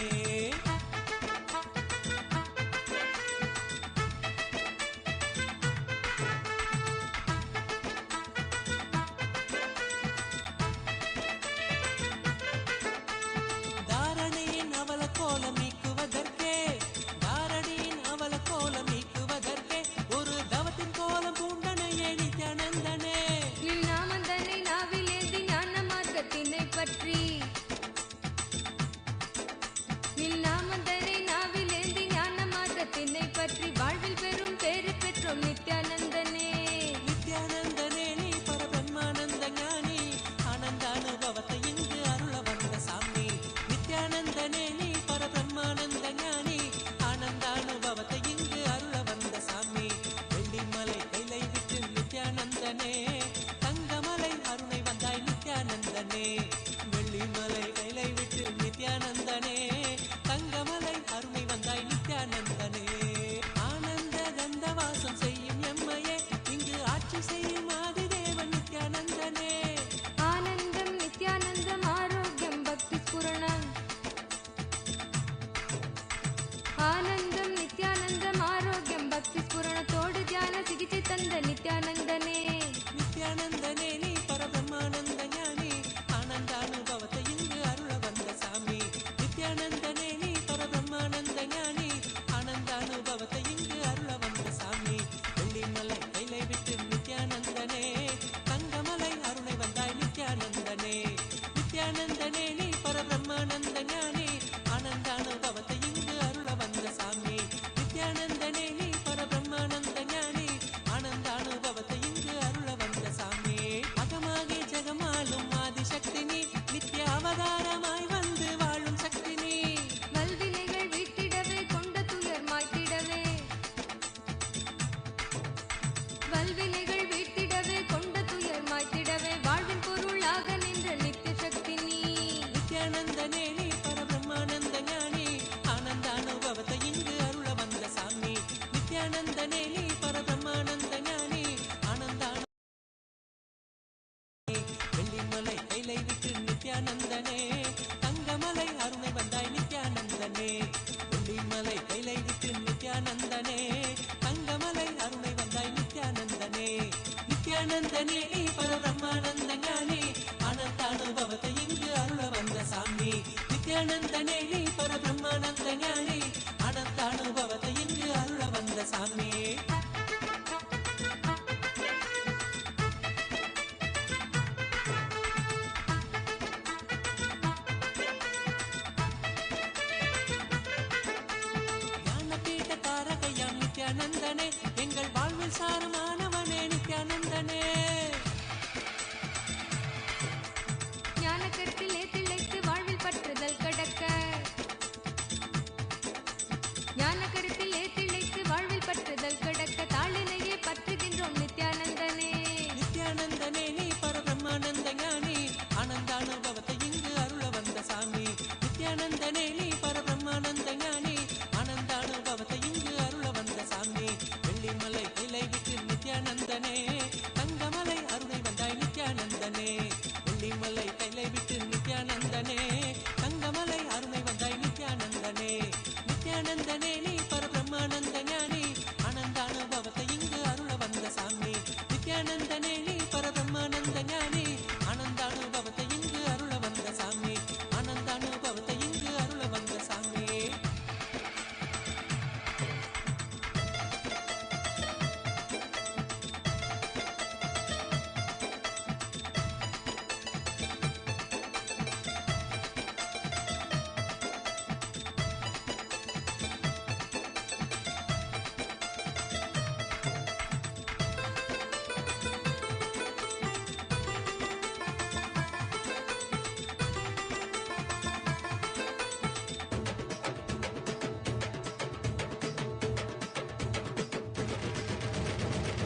தாரணியின் அவல கோலம் நீக்குவதற்கே, தாரணியின் அவல கோலம் நீக்குவதற்கே, ஒரு தவத்தின் கோலம் பூண்டனையே நித்யானந்தனே. நித்யானந்தனே தங்கமலை அருணை வந்தாய் நித்யானந்தனே வெள்ளிமலை கைலை விட்டு நித்யானந்தனே தங்கமலை அருணை வந்தாய் நித்யானந்தனே நித்யானந்தனே நீ பரபிரம்மானந்த ஞானி அனந்த அனுபவத்தை இங்கு அருள வந்த சாமி நித்யானந்தனே நீ பரபிரம்மானந்த ஞானி அனந்த அனுபவத்தை இங்கு அருள வந்த சாமி நித்யானந்தனே எங்கள் வாழ்வில் சாரமானவனே நித்யானந்தனே ஞான கருத்திலே திளைத்து வாழ்வில் பற்றுதல் கடக்க ஞான கருத்திலே திளைத்து வாழ்வில் பற்றுதல் கடக்க தாளினையே பற்றுகின்றோம் நித்யானந்தனே நித்யானந்தனே நீ பரபிரம்மானந்த ஞானி ஆனந்த அனுபவத்தை இங்கு அருள வந்த சாமி நித்யானந்தனே நீ பரபிரம்மானந்த ஞானி ஆனந்த அனுபவத்தை இங்கு அருள வந்த சாமி வெள்ளிமலை கைலை விட்டு நித்யானந்தனே தங்கமலை அருணை வந்தாய் நித்யானந்தனே வெள்ளிமலை கைலை விட்டு நித்யானந்தனே தங்கமலை அருணை வந்தாய் நித்யானந்தனே நித்யானந்தனே நீ பரபிரம்மானந்த ஞானி ஆனந்த அனுபவத்தை இங்கு அருள வந்த சாமி நித்யானந்தனே நீ பரபிரம்மானந்த ஞானி ஆனந்த அனுபவத்தை இங்கு அருள வந்த சாமி ஆனந்த அனுபவத்தை இங்கு அருள வந்த சாமி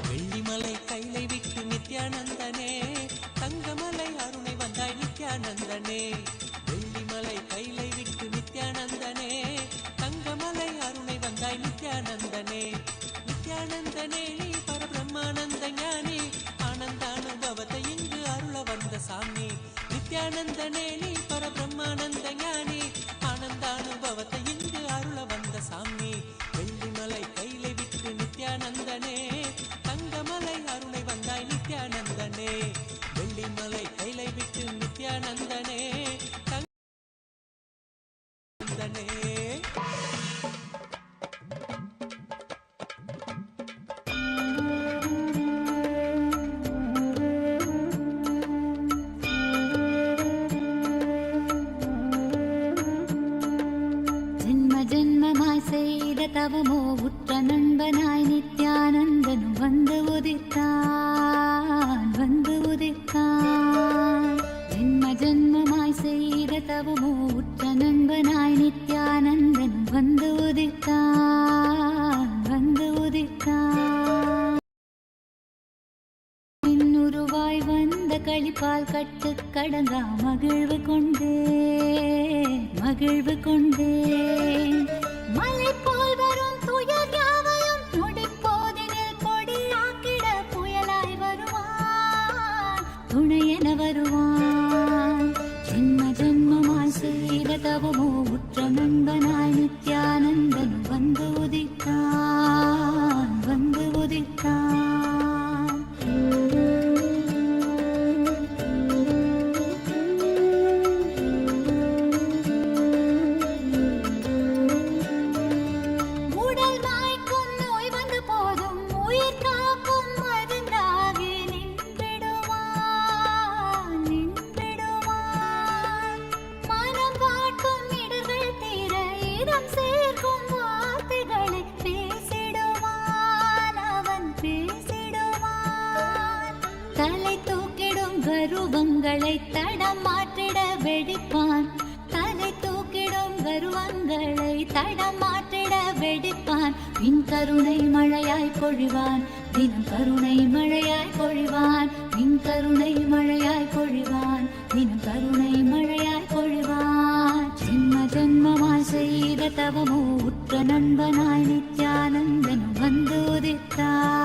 வெள்ளிமலை கைலை விட்டு நித்யானந்தனே தங்கமலை அருணை வந்தாய் நித்யானந்தனே வெள்ளிமலை கைலை விட்டு நித்யானந்தனே தங்கமலை அருணை வந்தாய் நித்யானந்தனே நித்யானந்தனே நீ பரபிரம்மானந்த ஞானி ஆனந்த அனுபவத்தை இங்கு அருள வந்த சாமி நித்யானந்தனே நீ பரபிரம்மானந்த ஞானி ஆனந்த அனுபவத்தை இங்கு அருள வந்த சாமி வெள்ளிமலை கைலை விட்டு நித்யானந்தனே தங்கமலை அருணை வந்தாய் நித்யானந்தனே வெள்ளிமலை கைலை விட்டு நித்யானந்தனே தங்கமலை செய்த தவமோ உற்ற நண்பனாய் நித்யானந்தனும் வந்து உதித்தான் ஜென்ம ஜென்மமாய் செய்த தவமோ உற்ற நண்பனாய் நித்யானந்தனும் வந்து உதித்தான் இன்னுருவாய் வந்த களிப்பால் கட்டு கடங்கா மகிழ்வு கொண்டேன் மலை போல் வரும் துயர் யாவையும் நொடிப்போதினில் கொடியாக்கிட புயலாய் வருவான் துணையென வருவான் ஜென்ம ஜென்மமாய் செய்த தவமோ உற்ற நண்பனாய் நித்யானந்தன் வந்து உதித்தான் கருவங்களை தடம் மாற்றிட வெடிப்பான் தலை தூக்கிடும் கருவங்களை தடம் மாற்றிட வெடிப்பான் பின் கருணை மழையாய் பொழிவான் தினம் கருணை மழையாய் பொழிவான் பின் கருணை மழையாய் பொழிவான் தினம் கருணை மழையாய் பொழிவான் ஜென்ம ஜென்மமாய் செய்த தவமோ உற்ற நண்பனாய் நித்யானந்தனும் வந்து உதித்தான்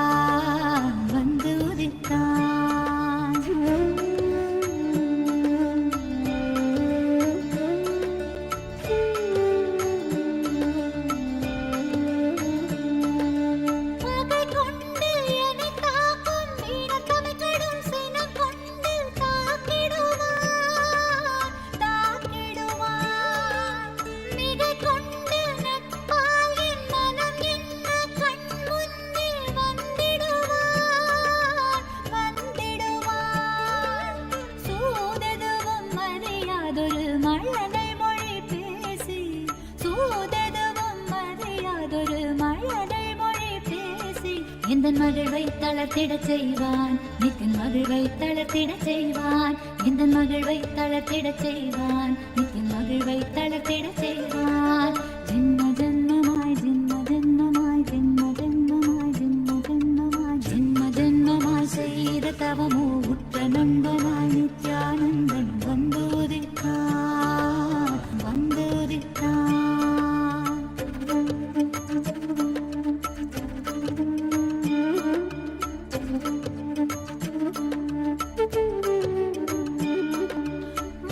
தளர்த்திடச் செய்வான், நித்தின் மகிழ்வை தளர்த்திடச் செய்வான், இந்த மகிழ்வை தளர்த்திடச் செய்வான், நித்தின் மகிழ்வை தளர்த்திடச் செய்வான். ஜென்ம ஜென்மமாய் ஜென்ம ஜென்மமாய் ஜென்ம ஜென்மமாய் ஜென்ம ஜென்மமாய் ஜென்ம ஜென்மமாய் செய்த தவமோ உற்ற நண்பனாய் நித்யானந்தன் வந்து உதித்தான், வந்து உதித்தான்.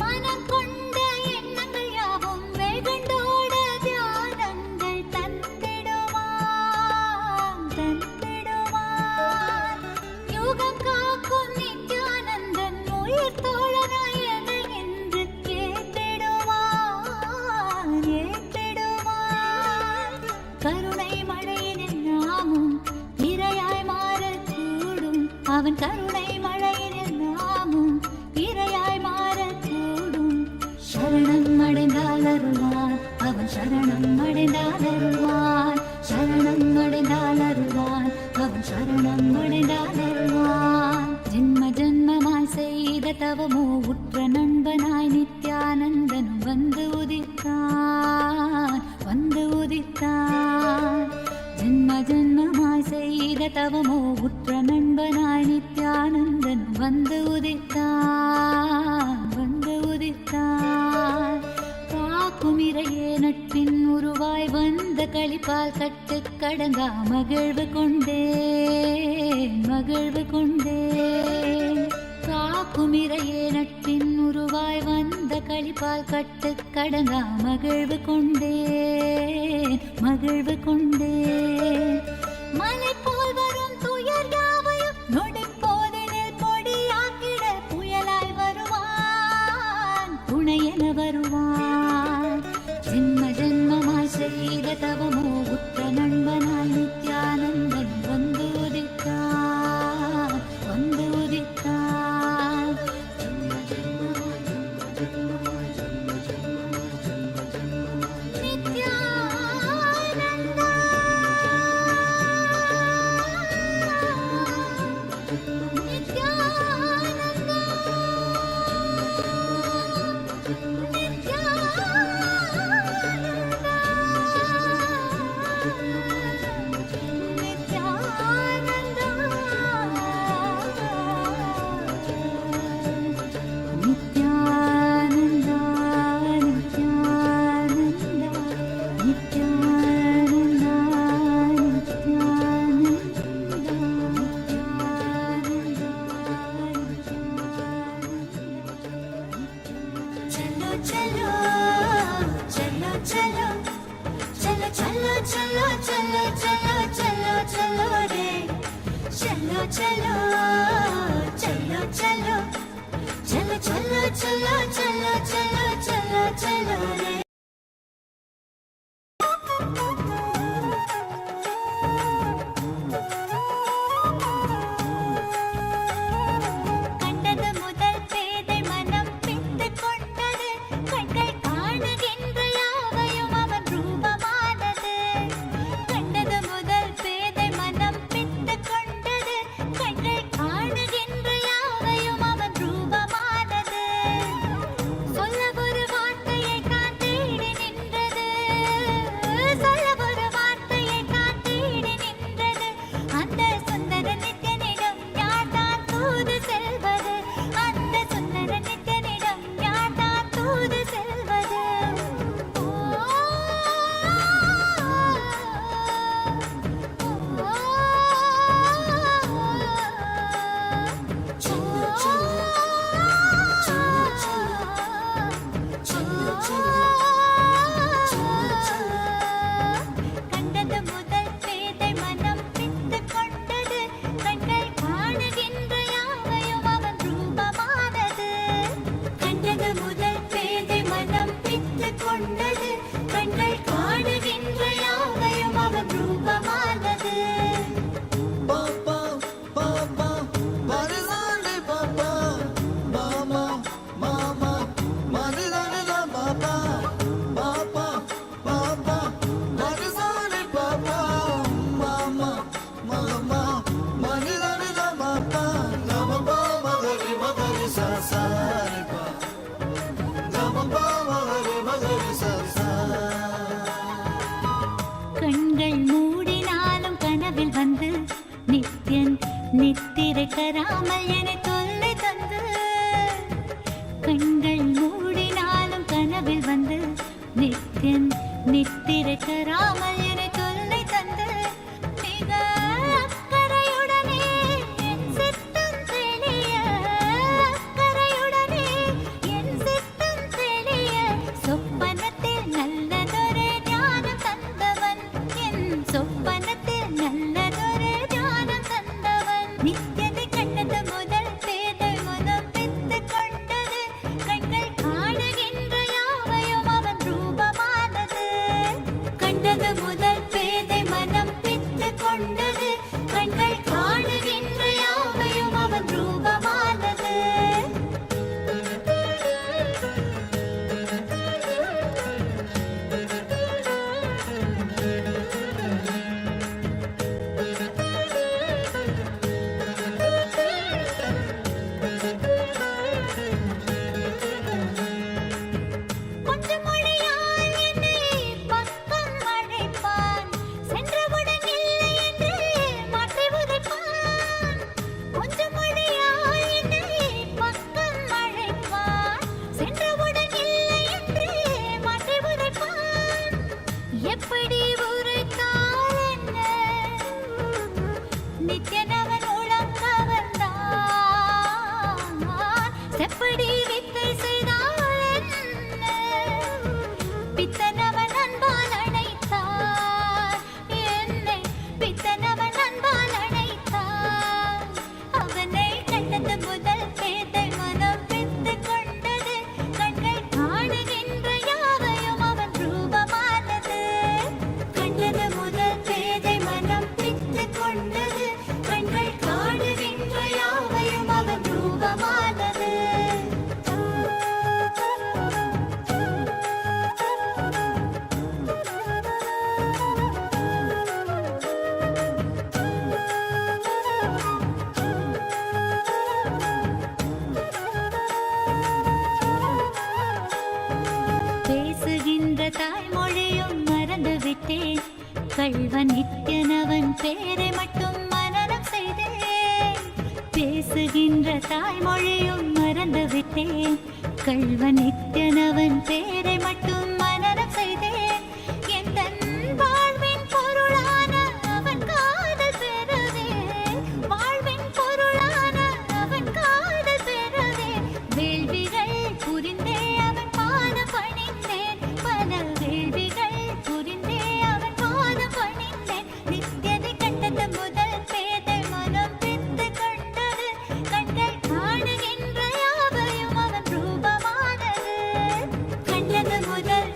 மனம் கொண்ட எண்ணங்கள் யாவும் வெகுண்டோட தியானங்கள் தந்திடுவான், தந்திடுவான். யுகம் காக்கும் நித்யானந்தன் உயிர் தோழனாய் என்னை என்று ஏற்றிடுவான், ஏற்றிடுவான். கருணை மழையினில் நாமும் இரையாய் மாறக்கூடும், அவன் கருணை மழையினில் நாமும் இரையாய் மாறக்கூடும். சரணம் அடைந்தால் அருள்வான், அவன் சரணம் அடைந்தால் அருள்வான், சரணம் அடைந்தால் அருள்வான், அவன் சரணம் அடைந்தால் அருள்வான். ஜென்ம ஜென்மமாய் செய்த தவமோ உற்ற நண்பனாய் நித்யானந்தனும் வந்து உதித்தான், வந்து உதித்தான். ஜென்ம ஜென்மமாய் செய்த தவமோ உற்ற நண்பனாய் நித்யானந்தனும் வந்து உதித்தான், வந்து உதித்தான். காக்கும் இறையே நட்பின் உருவாய் வந்த களிப்பால் கட்டு கடங்கா மகிழ்வு கொண்டேன், மகிழ்வு கொண்டேன். காக்கும் இறையே நட்பின் உருவாய் வந்த களிப்பால் கட்டு கடங்கா மகிழ்வு கொண்டேன், மகிழ்வு கொண்டேன். மலை போல் வரும் துயர் யாவையும் நொடி போதினில் பொடியாக்கிட புயலாய் வருவான், துணையென வருவான். ஜென்ம ஜென்மமாய் செய்த தவமோ உற்ற நண்பனாய் நித்யானந்தன் வந்து உதித்தான், வந்து உதித்தான். நித்யானந்தா, நித்யானந்தா, கண்டது முதல் பேதை மனம் பித்து கொண்டது, கண்கள் காணுகின்ற யாவையும் அவன் ரூபமானது. கண்டது முதல் பேதை மனம் பித்து கொண்டது, கண்கள் காணுகின்ற யாவையும் அவன் ரூபமானது. சொல்ல ஒரு வார்த்தையை காட்ட திறக்கராமல் என தொல்லை தந்து கண்கள் மூடினாலும் கனவில் வந்து நித்தியன் நித்திரை தராமல் என தொல்லை தந்து மிக அக்கறையுடனே என் சித்தம் தெளிய அக்கறையுடனே என் சித்தம் தெளிய சொப்பனத்தில் நல்லதொரு ஞானம் தந்தவன் என் சொப்பனத்தில் நல்லதொரு ஞானம் தந்தவன் நித்தியதை கண்டது முதல் பேதை மனம் பித்து கொண்டது கண்கள் காணுகின்ற யாவையும் அவன் ரூபமானது கண்டது முதல் பேதை மனம் பித்து கொண்டது கண்கள் காணுகின்ற யாவையும் அவன் ரூபமானது கொஞ்சம் மொழியால் என்னை பக்கம் அழைப்பான் சென்றவுடன் இல்லை என்று மாற்றி உதைப்பான் கொஞ்சம் மொழியால் என்னை பக்கம் அழைப்பான் சென்றவுடன் இல்லை என்று மாற்றி உதைப்பான் எப்படி உரைத்தால் என்ன நித்யனவன் உளம் கவர்ந்தான் செப்படி வித்தை செய்தால் என்ன பித்தனவன் அன்பால் அணைத்தான் என்னை பித்தனவன் அன்பால் அணைத்தான் அவனை கண்டது முதல் பேதை மனம் பித்து கொண்டது கண்கள் காணுகின்ற யாவையும் அவன் ரூபமானது கண்டது முதல் பேதை மனம் பித்து கொண்டது கண்கள் காணுகின்ற யாவையும் அவன் ரூபமானது பேசுகின்ற தாய்மொழியும் மறந்து விட்டேன் கள்வன் நித்யனவன் பேரை மட்டும் மனனம் செய்தேன் பேசுகின்ற தாய்மொழியும் மறந்து விட்டேன் கள்வன் நித்யனவன் பேரை மட்டும் மனனம் செய்தேன் என் தன் வாழ்வின் பொருளான அவன் காதல் பெறவே வாழ்வின் பொருளான அவன் காதல் பெறவே வேள்விகள் புரிந்தே அவன் பாதம் பணிந்தேன் பல வேள்விகள் புரிந்தே அவன் பாதம் பணிந்தேன் நித்தியதை கண்டது முதல் பேதை மனம் பித்து கொண்டது கண்கள் காணுகின்ற யாவையும் அவன் ரூபமானது கண்டது முதல்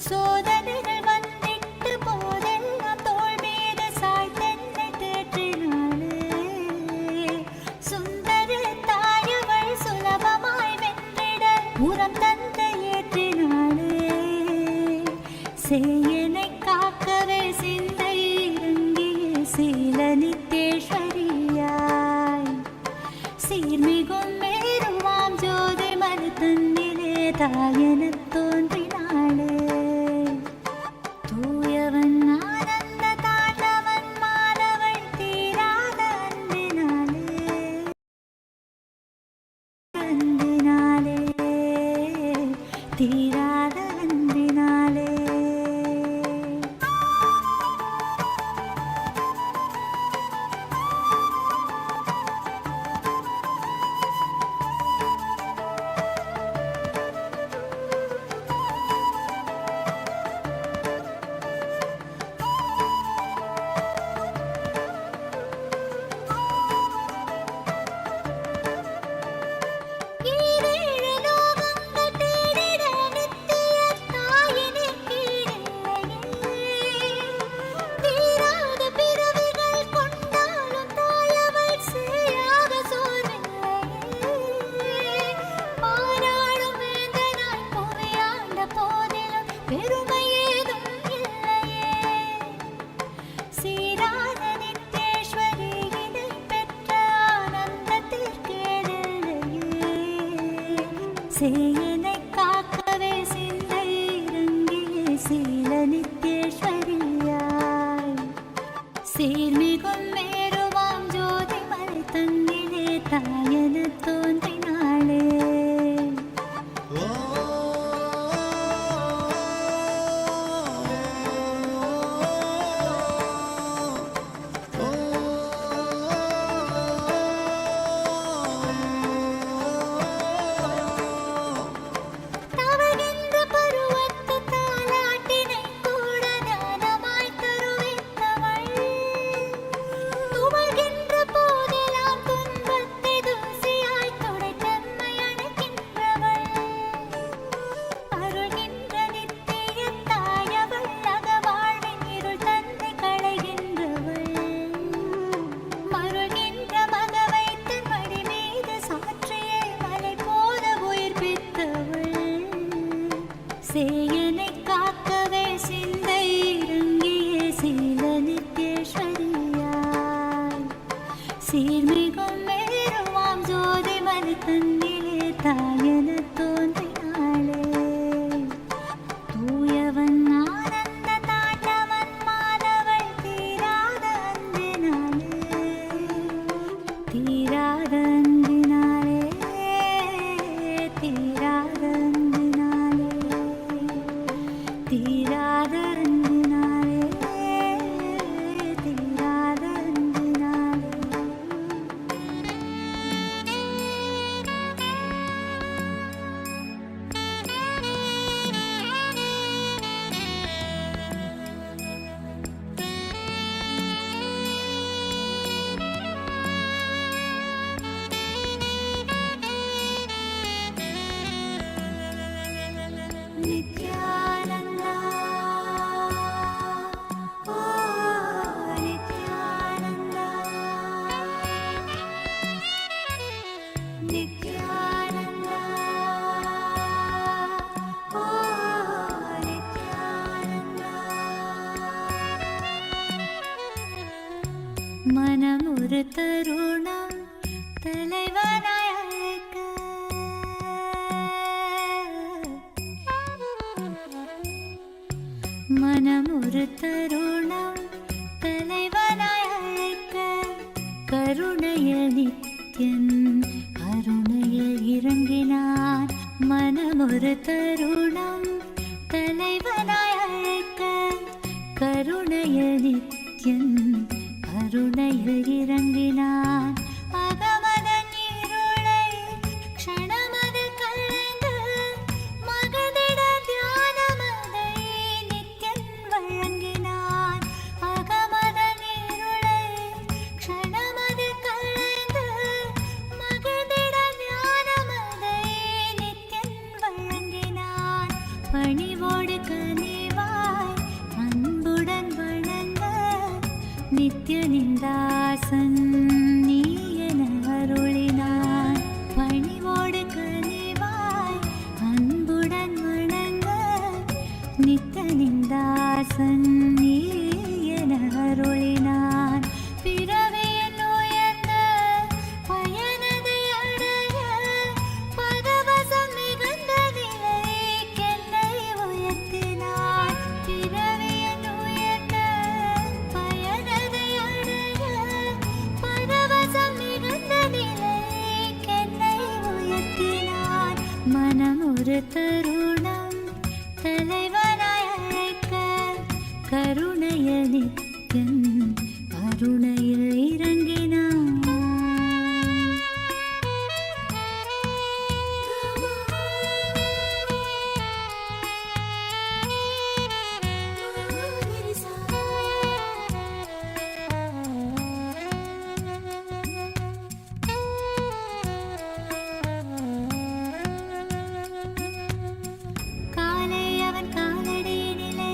சோதனைகள் வந்திட்டு போதெல்லாம் தோள் மீது சாய்த்தென்னை தேற்றினாளே. சுந்தர தாயவள் சுலபமாய் வென்றிட புறம் தந்த ஏற்றினாளே. சேயனை காக்கவே சிந்தை இறங்கிய சீல நித்தேஸ்வரியாய் சீர்மிகும் மேருவாம் ஜோதி மனு தன்னிலே தாயெனத் தோன்றினாளே. தூயவன் ஆனந்த தாண்டவன் மாதவள் தீராத அன்பினாலே அன்பினாலே தீராத அன்பினாலே. ஈரேழு லோகங்கள் தேடிட நித்திய தாயினை கீழில்லையே. தீராத பிறவிகள் கொண்டாலும் தாயவள் சேயாக சோர்வில்லையே. பாராளும் வேந்தனாய் புவியாண்ட போதிலும் பெருமை ஏதும் இல்லையே. சீராத நித்தேஸ்வரி இதை பெற்ற ஆனந்தத்திற்கேதில்லையே. சேயனை காக்கவே சிந்தை இறங்கிய சீல நித்தேஸ்வரியாய் சீர்மிகும் மேருவாம் ஜோதி மலை தன்னிலே தாயென தோன்றினாளே. தவழ்கின்ற பருவத்து தாலாட்டினை கூட ஞானமாய் தருவித்தவள். துவழ்கின்ற போதெல்லாம் துன்பத்தை தூசியாய் துடைத்தம்மை அணைக்கின்றவள். அருள்கின்ற நித்திய தாயவள் அகவாழ்வின் இருள் தன்னை களைகின்றவள். மருள்கின்ற மகவை தன் மடி மீது சாற்றியே மலை போல உயிர்ப்பித்தவள். சேயனை காக்கவே சிந்தை இறங்கிய சீல நித்தேஸ்வரியாய் சீர்மிகும் மேருவாம் ஜோதி மனு தன்னிலே தாயென தோன்றினாளே. தூயவன் ஆனந்த தாண்டவன் மாதவள் தீராத அன்பினாலே தீராத அன்பினாலே தீராத அன்பினாலே தீராத அன்பினாலே தீராத அன்பினாலே. நித்யானந்தா ஓ நித்யானந்தா நித்யானந்தா ஓ நித்யானந்தா. மனம் ஒரு தருணம் தலைவனாய் அழைக்க மனம் ஒரு தருணம் தலைவனாய் அழைக்க கருணையில் நித்யன் அருணையில் இறங்கினான். மனம் ஒரு தருணம் தலைவனாய் அழைக்க கருணையில் நித்யன் அருணையில் இறங்கினான். அகமதன் இருளை க்ஷணமதில் களைந்து மகதிட தியானமதை நித்யன் வழங்கினான். அகமதன் இருளை க்ஷணமதில் களைந்து மகதிட தியானமதை நித்யன் வழங்கினான். பணிவோடு கனி நித்தனிந்தாசன் நீ என அருளினான். பிறவியின் உயர்ந்த பயனதை அடைய பரவசம் மிகுந்த நிலைக்கென்னை உயர்த்தினான். பிறவியின் உயர்ந்த பயனதை அடைய பரவசம் மிகுந்த நிலைக்கென்னை உயர்த்தினான். மனம் ஒரு தருணம் தலைவனாய் அழைக்க கருணைய நித்யன் அருணையில் இறங்கினான். காலை அவன் காலடியினிலே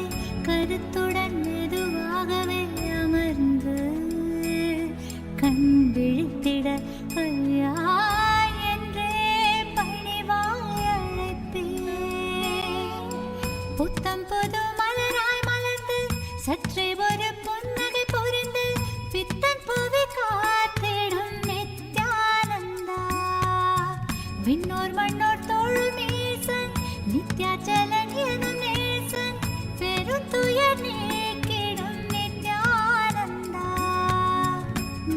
கருத்துடன் மெதுவாகவே அமர்ந்து கண் விழித்திட ஐயா என்றே பணிவாய் அழைப்பேன். புத்தம் புது மலராய் மலர்ந்து சற்றே ஒரு புன்னகை பொறிந்து பித்தன் புவி காத்திடும் நித்யானந்தா. விண்ணோர் மண்ணோர் தோழும் ஈசன் நித்யாச்சலன் எனும் நேசன் பெருந்துயர் நீக்கிடும் நித்யானந்தா.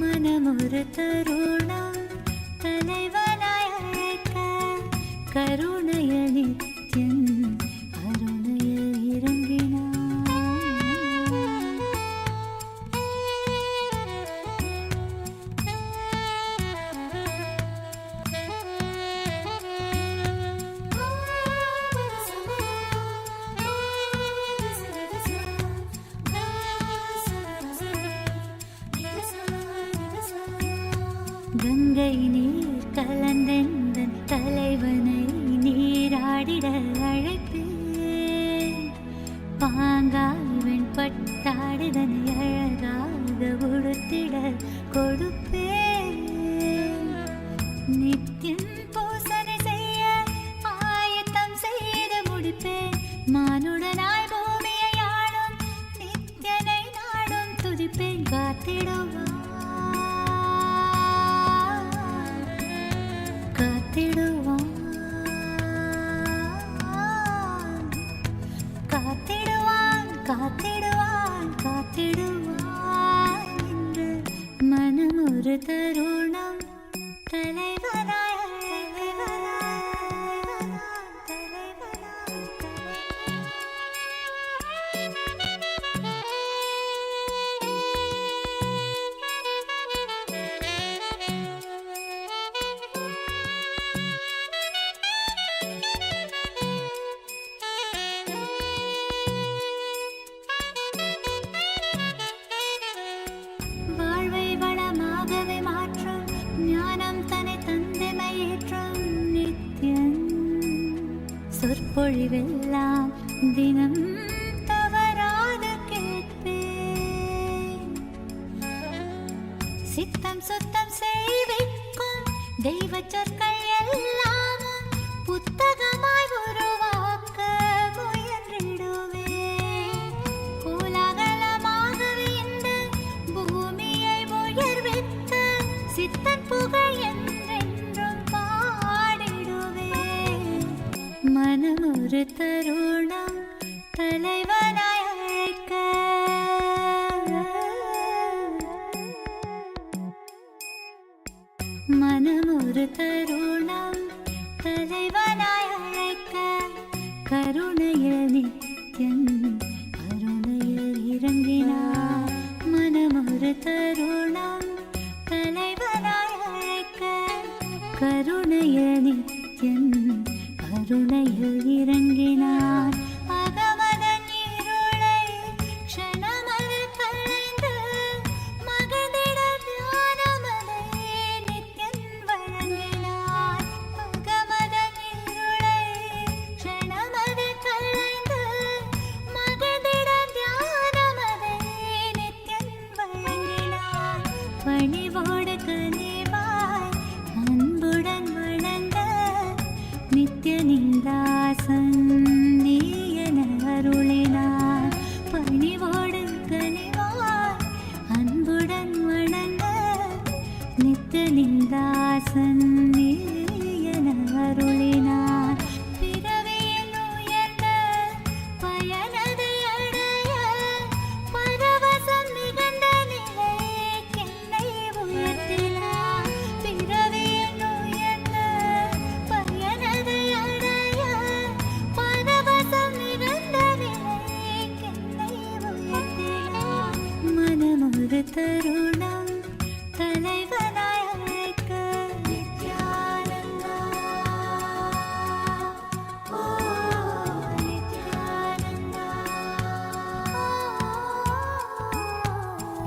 மனமொரு தருணம் தலைவனாய் அழைக்க கருணைய நித்யன் அருணையில் இறங்கினான். கங்கை நீர் கலந்தெந்தன் தலைவனை நீராடிட அழைப்பேன். பாங்காய் வெண்பட்டாடுதனை அழகாக உடுத்திட கொடுப்பேன். நித்தியம் பூசனை செய்ய ஆயத்தம் செய்து முடிப்பேன். மானுடனாய் பூமியை ஆளும் நித்யனை நாடும் துதிப்பேன். காத்திடுவான் காத்திடுவான் காத்திடுவான் காத்திடுவான் காத்திடுவான் என்று மனம் ஒரு தருணம் தலைவனாய் வாழ்வை வளமாகவே மாற்றும் ஞானம் தன்னை தந்தைமையேற்றும் நித்யன் சொற்பொழிவெல்லாம் தினம் தவறாது கேட்பேன். சித்தம் சுத்தம் செய்விக்கும் தெய்வ சொற்கள் எல்லாமும் புத்தகமாய் உருவாக்க முயன்றிடுவேன். கோலாகலமாகவே இந்த பூமியை உயர்வித்த சித்தன் புகழ் என்றென்றும் பாடிடுவேன். மனம் ஒரு தருணம் தலைவனாய் அழைக்க மனம் ஒரு தருணம் தலைவனாய் அழைக்க கருணையில் நித்யன் அருணையில் இறங்கினார். மனம் ஒரு தருணம் தலைவனாய் அழைக்க கருணையில் நித்யன் அருணையில் இறங்கினார். அகமதன் இருளை க்ஷணமது களைந்து மகிழ்ந்திட தியானமதை நித்யன் வழங்கினார். அகமதன் இருளை க்ஷணமது களைந்து மகிழ்ந்திட தியானமதை நித்யன் வழங்கினார். பணிவோடு கனிவாய் அன்புடன் வணங்க நித்யனிந்தாசன் நீ பணிவோடு கனிவாய் அன்புடன் வணங்க நித்தனிந்தாசன் என அருளினார். பிறவியில் உயர்ந்த பயனது அடைய பரவசம் மிகுந்த நிலைக்கென்னை உயர்த்தினார். பிறவியில் உயர்ந்த பயனது அடைய பரவசம் மிகுந்த நிலைக்கென்னை உயர்த்தினார். மனமொரு தருணம் தலைவனாய் அழைக்க நித்யானந்தா, ஓ நித்யானந்தா,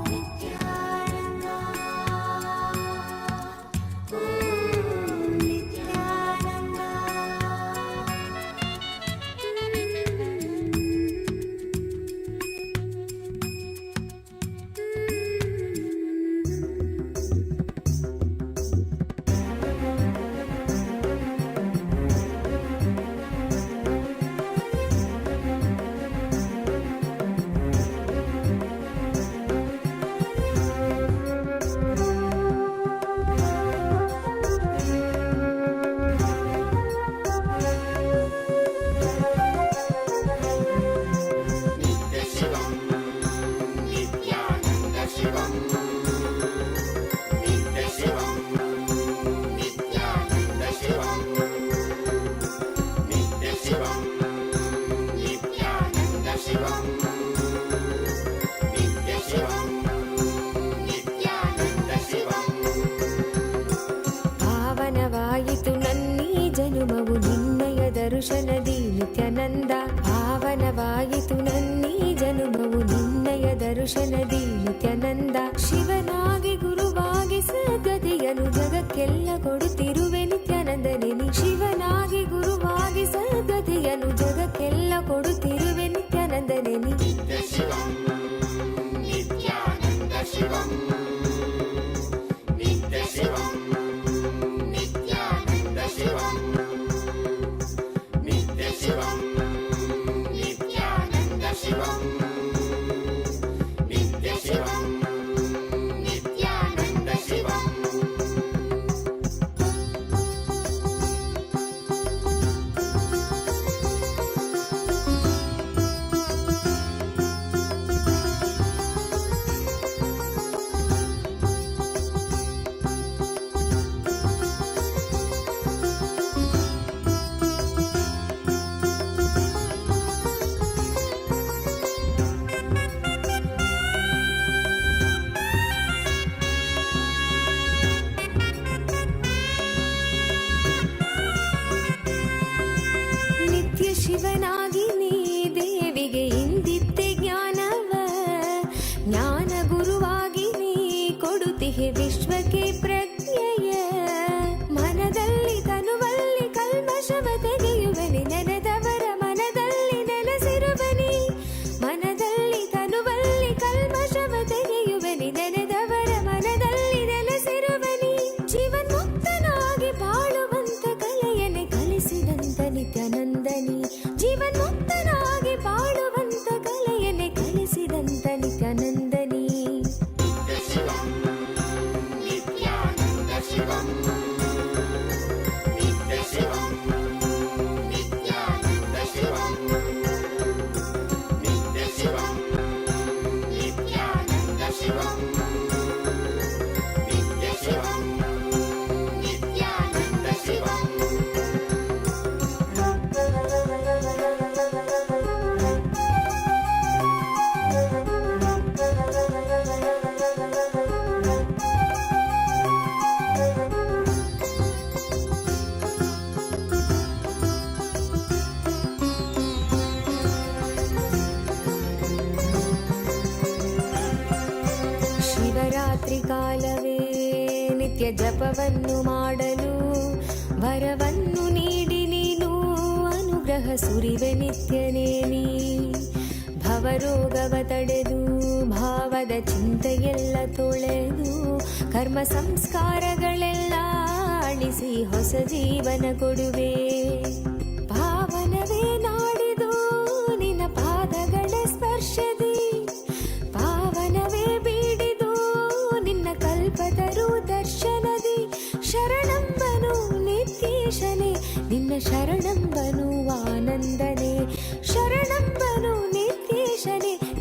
நித்யானந்தா, நித்யானந்தா. ಪಾವನವಾಯಿತು ನನ್ನೀ ಜನುಮವು ನಿನ್ನಯ ದರ್ಶನದಿ ನಿತ್ಯಾನಂದ. ಪಾವನವಾಯಿತು ನನ್ನೀ ಜನುಮವು ನಿನ್ನಯ ದರ್ಶನದಿ ನಿತ್ಯಾನಂದ. ಶಿವನಾಗಿ ಗುರುವಾಗಿ ಸದ್ಗತಿಯನ್ನು ಜಗಕ್ಕೆಲ್ಲ ಕೊಡುತ್ತಿರುವೆ ನಿತ್ಯಾನಂದನೇ ನೀ. ಶಿವನಾಗಿ ಗುರುವಾಗಿ ಸದ್ಗತಿಯನ್ನು ಜಗಕ್ಕೆಲ್ಲ ಕೊಡುತ್ತಿರುವೆ ನಿತ್ಯಾನಂದನೇ ನೀ. ಶಿವನಾಗಿ ನೀ ದೇವಿಗೆ ಇಂದಿತ್ತೆ ಜ್ಞಾನವ. ಜ್ಞಾನ ಗುರುವಾಗಿ ನೀ ಕೊಡುತ್ತಿಹೆ ವಿಶ್ವಕ್ಕೆ ಪ್ರಜ್ಞೆಯ. ಮನದಲ್ಲಿ ತನುವಲ್ಲಿ ಕಲ್ಮಶವ ತೆಗೆಯುವನಿ ನೆನೆದವರ ಮನದಲ್ಲಿ ನೆಲೆಸಿರುವನಿ. ಮನದಲ್ಲಿ ತನುವಲ್ಲಿ ಕಲ್ಮಶವ ತೆಗೆಯುವನಿ ನೆನೆದವರ ಮನದಲ್ಲಿ ನೆಲೆಸಿರುವನಿ. ಜೀವನ್ಮುಕ್ತನಾಗಿ ಬಾಳುವಂತ ಕಲೆಯನ್ನೇ ಕಲಿಸಿದಂತ ನಿತ್ಯಾನಂದನಿ. ಜೀವನ್ಮುಕ್ತನಾಗಿ ಬಾಳುವಂತ ಕಲೆಯನ್ನೇ ಕಲಿಸಿದಂತ ನಿತ್ಯಾನಂದನಿ. ಶಿವರಾತ್ರಿ ಕಾಲವೇ ನಿತ್ಯ ಜಪವನ್ನು ಮಾಡಲು ವರವನ್ನು ನೀಡಿ ನೀನು ಅನುಗ್ರಹ ಸುರಿವೆ ನಿತ್ಯನೇ ನೀ. ಭವರೋಗವ ತಡೆದು ಭಾವದ ಚಿಂತೆಯೆಲ್ಲ ತೊಳೆದು ಕರ್ಮ ಸಂಸ್ಕಾರಗಳೆಲ್ಲ ಅಳಿಸಿ ಹೊಸ ಜೀವನ ಕೊಡುವೆ. ಪಾವನವೇ ನಾಡಿದು ನಿನ್ನ ಪಾದಗಳ ಸ್ಪರ್ಶದಿ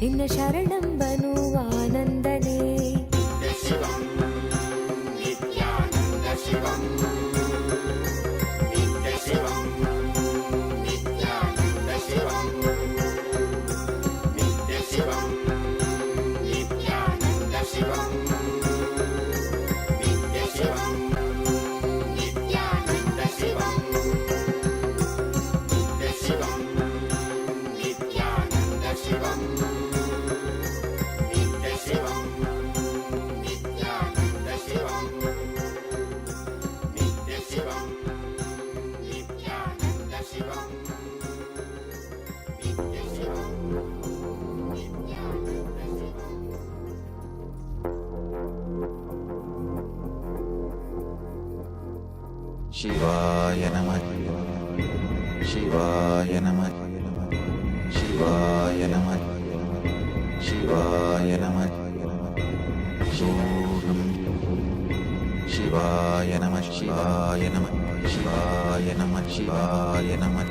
ನಿನ್ನ ಶರಣಂಬನುವಾನಂದನೇ शिवाय नमः शिवाय नमः शिवाय नमः शिवाय नमः शिवाय नमः शिवाय नमः शिवाय नमः शिवाय नमः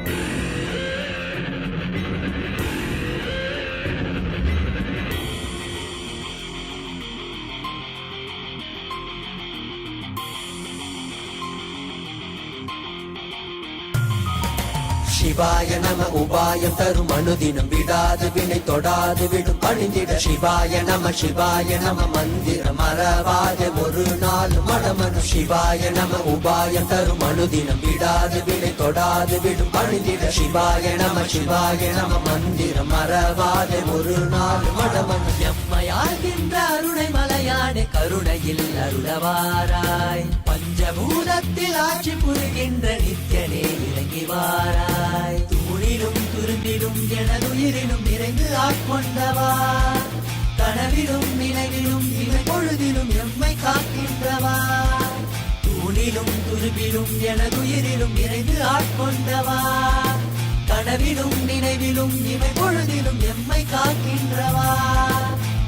சிவாய நம உபாயம் தரும் அனுதினம் விடாது வினை தொடாது விடும் பணிந்திட சிவாய நம மந்திரம் மறவாத ஒரு நாள் மடமனு சிவாய நம உபாயம் தரும் அனுதினம் விடாது வினை தொடாது விடும் பணிந்திட சிவாய நம மந்திரம் மறவாத ஒரு நாள் மடமனு எம்மையாகின்ற அருணை மலையானே கருணையில் அருளவாராய் பஞ்சபூதத்தில் ஆட்சி புரிகின்ற நித்யனே இறங்கி வாராய் தூணிலும் துரும்பிலும் எனதுயிரிலும் நிறைந்து ஆட்கொண்டவா கனவிலும் நினைவிலும் இவை பொழுதிலும் எம்மை காக்கின்றவா தூணிலும் துரும்பிலும் எனதுயிரிலும் நிறைந்து ஆட்கொண்டவா கனவிலும் நினைவிலும் இவை பொழுதிலும் எம்மை காக்கின்றவா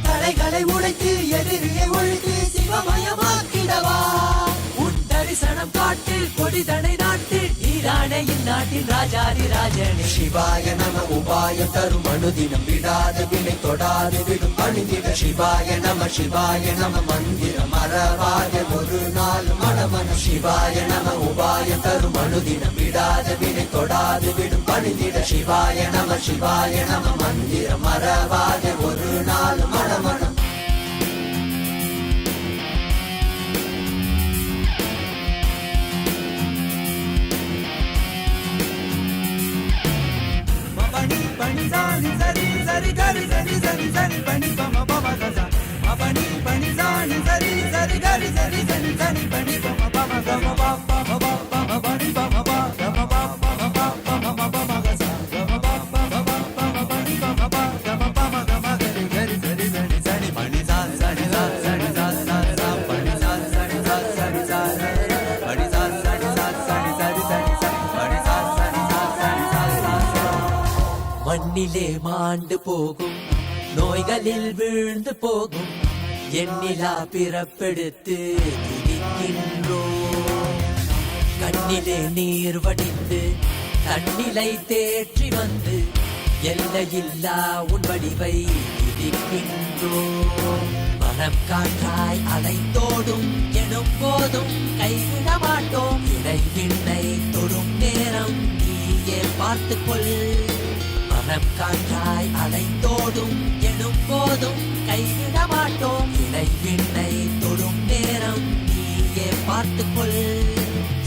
தடைகளை உடைத்து எதிரியை ஒழித்து சிவமயமாக்கிடவா தரிசனம் காட்டு கொடிதனை நாட்டு நீரானே இந்நாட்டின் ராஜாதி ராஜனே சிவாய நம உபாயம் தரும் அனுதினம் விடாது வினை தொடாது விடும் பணிந்திட சிவாய நம மந்திரம் மறவாத ஒரு நாள் மனமன சிவாய நம உபாயம் தரும் அனுதினம் விடாது வினை தொடாது விடும் பணிந்திட சிவாய நம மந்திரம் மறவாத ஒரு நாள் மனமனம் Pani zani zari zari gari zari zari zari pani pama pama gaza. Pani pani zani zari zari gari zari zari zari pani pama pama gama pama pama pama pani pama pama gama pama pama pama gaza. Gama pama pama pama pani pama pama gama pama gama gari gari zari zari zari pani zani zani zani zani zani zani pani zani zani zani zani zani pani zani zani zani zani zani zani pani zani zani zani zani zani மண்ணிலே மாண்டு போகும் நோய்களில் வீழ்ந்து போகும் எண்ணிலா பிறப்பெடுத்து துதிக்கின்றோம் கண்ணிலே நீர் வடிந்து தன்னிலை தேற்றி வந்து எல்லையில்லா உன் வடிவை துதிக்கின்றோம் மனம் காற்றாய் அலைந்தோடும் எனும் போதும் கைவிட மாட்டோம் இறைவிண்ணை தொடும் நேரம் நீயே பார்த்துக்கொள் மனம் காற்றாய் அலைந்தோடும் எனும் போதும் கைவிட மாட்டோம் இறைவிண்ணை தொடும் நேரம் நீயே பார்த்துக்கொள்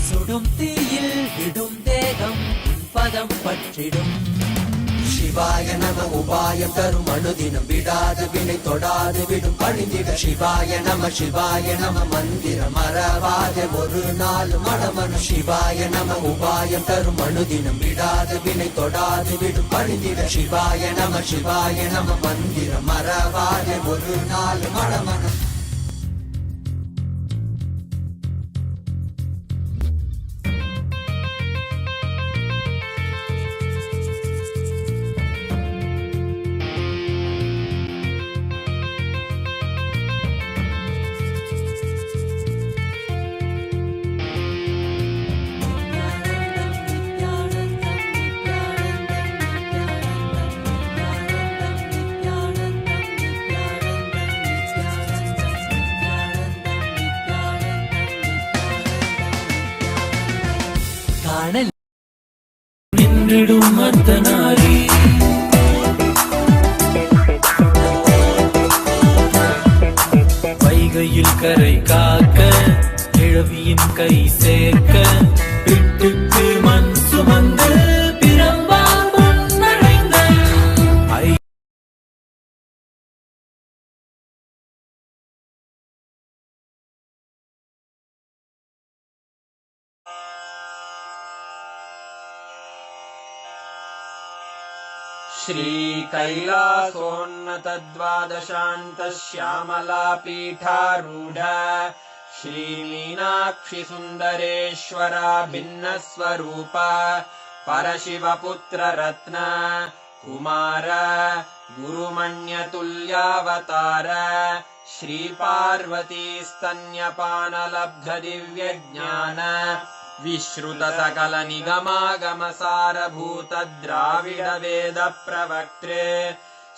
சுடும் தீயில் விடும் தேகம் பதம் பற்றிடும் சிவாய நம உபாயம் தரும் அனுதினம் விடாது வினை தொடாது விடும் பணிந்திட சிவாய நம மந்திரம் மறவாத ஒரு நாள் மடமனு சிவாய நம உபாயம் தரும் அனுதினம் விடாது வினை தொடாது விடும் பணிந்திட சிவாய நம மந்திரம் மறவாத ஒரு நாள் மடமனு வென்றிடும் அர்த்தநாரி. வைகையில் கரை காக்க கிழவியின் கை சேர்க்க பிட்டுக்கு மண் சுமந்து பிரம்பா முன்னடைந்த श्रीकैलासोन्नतद्वादशान्तः श्यामलापीठारूढ श्रीमीनाक्षि सुन्दरेश्वरा भिन्नस्वरूप परशिवपुत्ररत्न कुमार गुरुमण्यतुल्यावतार श्रीपार्वतीस्तन्यपानलब्धदिव्यज्ञान विश्रुत सकल निगमागमसारभूत द्राविड वेद प्रवक्त्रे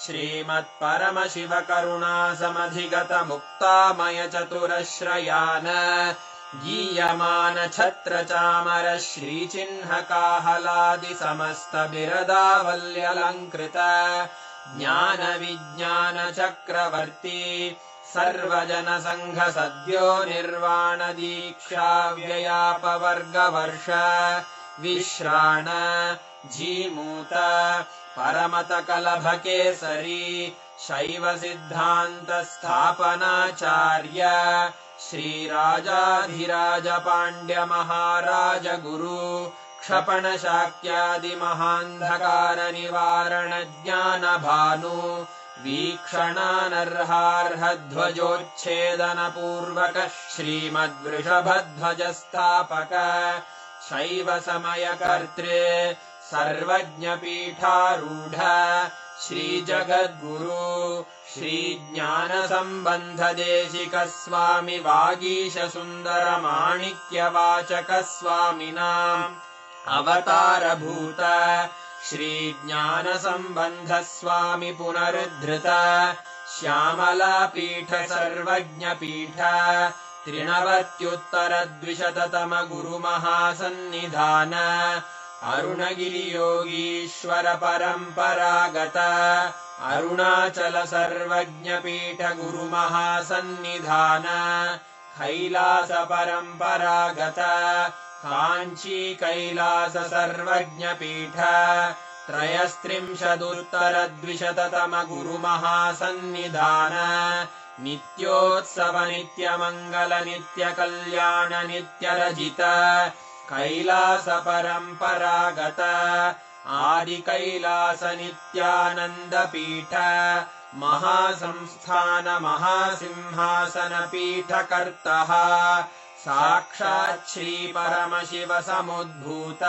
श्रीमत्परमशिव करुणा समधिगत मुक्तामय चतुरश्रयान गीयमान छत्र चामर श्रीचिह्न काहलादि समस्त बिरदावल्यलङ्कृत ज्ञान विज्ञान चक्रवर्ती सर्वजन संघ सद्यो निर्वाण दीक्षा व्ययापवर्गवर्ष विश्राण जीमूत परमत कलभ केसरी शैव सिद्धांत स्थापनाचार्य श्रीराजाधिराज पाण्ड्य महाराज गुरु क्षपण शाक्यादि महान्धकार निवारण ज्ञान भानु वीक्षणानर्हार्हध्वजोच्छेदन पूर्वक श्रीमद्वृषभध्वज स्थापक शैव समय कर्त्रे सर्वज्ञ पीठारूढ श्री जगद्गुरु श्री ज्ञान संबंध देशिक स्वामी वागीश सुंदर माणिक्य वाचक स्वामिनाम् अवतार भूत श्री ज्ञान संबंध स्वामी पुनरुद्धृत श्यामला पीठ सर्वज्ञ पीठ त्रिनवत्युत्तर द्विशततम गुरु महासन्निधान अरुणगिरि योगीश्वर परंपरागत अरुणाचल सर्वज्ञ पीठ गुरु महासन्निधान कैलास परंपरागत कांची कैलास सर्वज्ञ पीठ त्रयस्त्रिंशदुत्तर द्विशततम गुरु महासन्निधान नित्योत्सव नित्य मंगल नित्य कल्याण नित्य रजित कैलास परंपरागत आदि कैलास नित्यानंद पीठ महासंस्थान महासिंहासन पीठ कर्तः साक्षात् श्री परमशिव समुद्भूत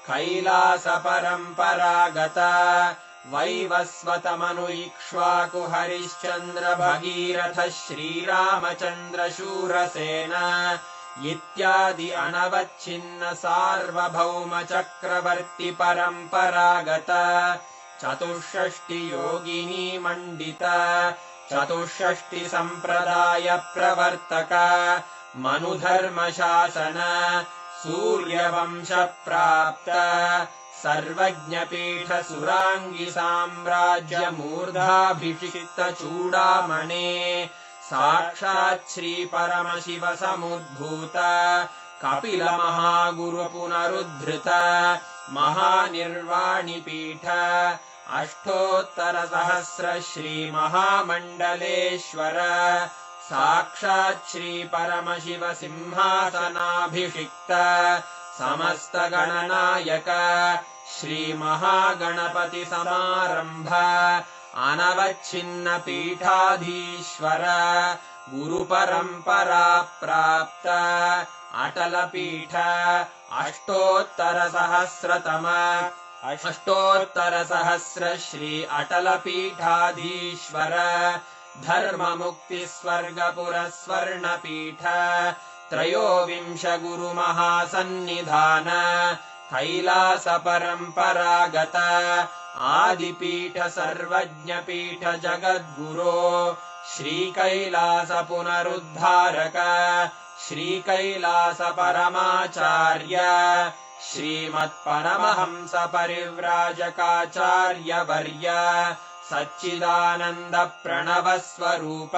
कैलास परंपरागत वैवस्वत मनु इक्ष्वाकु हरिश्चंद्र भगीरथ श्रीरामचंद्र शूरसेन इत्यादि अनवच्छिन्न सार्वभौम चक्रवर्ती परंपरागत चतुष्षष्टि योगिनी मंडित चतुष्षष्टि संप्रदाय प्रवर्तक मनुधर्म शासन सूर्यवंश प्राप्त सर्वज्ञ पीठ सुरांगी साम्राज्य मूर्धाभिषिक्त चूडामणे साक्षात् श्री परमशिव समुद्भूत कपिल महागुरु पुनरुद्धृत महानिर्वाणि पीठ अष्टोत्तर सहस्र श्री महामंडलेश्वर साक्षात् श्री परमशिव सिंहासनाभिषिक्त समस्त गणनायक श्री महागणपति समारंभ अनवच्छिन्न पीठाधीश्वर गुरु परंपरा प्राप्त अटल पीठ अष्टोत्तर सहस्र श्री अटल पीठाधीश्वर धर्म मुक्ति स्वर्गपुर स्वर्ण पीठ त्रयोविंश गुरु महासन्निधान कैलास परंपरागत आदिपीठ सर्वज्ञ पीठ जगद्गुरो श्री कैलास पुनरुद्धारक श्री कैलास परमाचार्य श्रीमत्परमहंसपरिव्राजकाचार्यवर्य सच्चिदानन्दप्रणवस्वरूप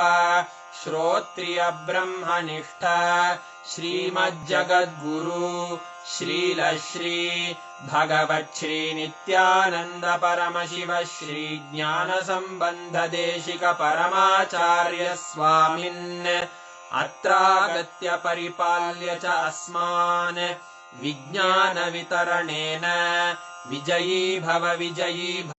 श्रोत्रियब्रह्मनिष्ठ श्रीमज्जगद्गुरु श्रीलश्री भगवच्छ्री नित्यानन्द परमशिव श्री ज्ञानसम्बन्धदेशिक परमाचार्य स्वामिन् अत्रागत्य परिपाल्य च अस्मान् विज्ञानवितरणेन विजयी भव विजयी भव।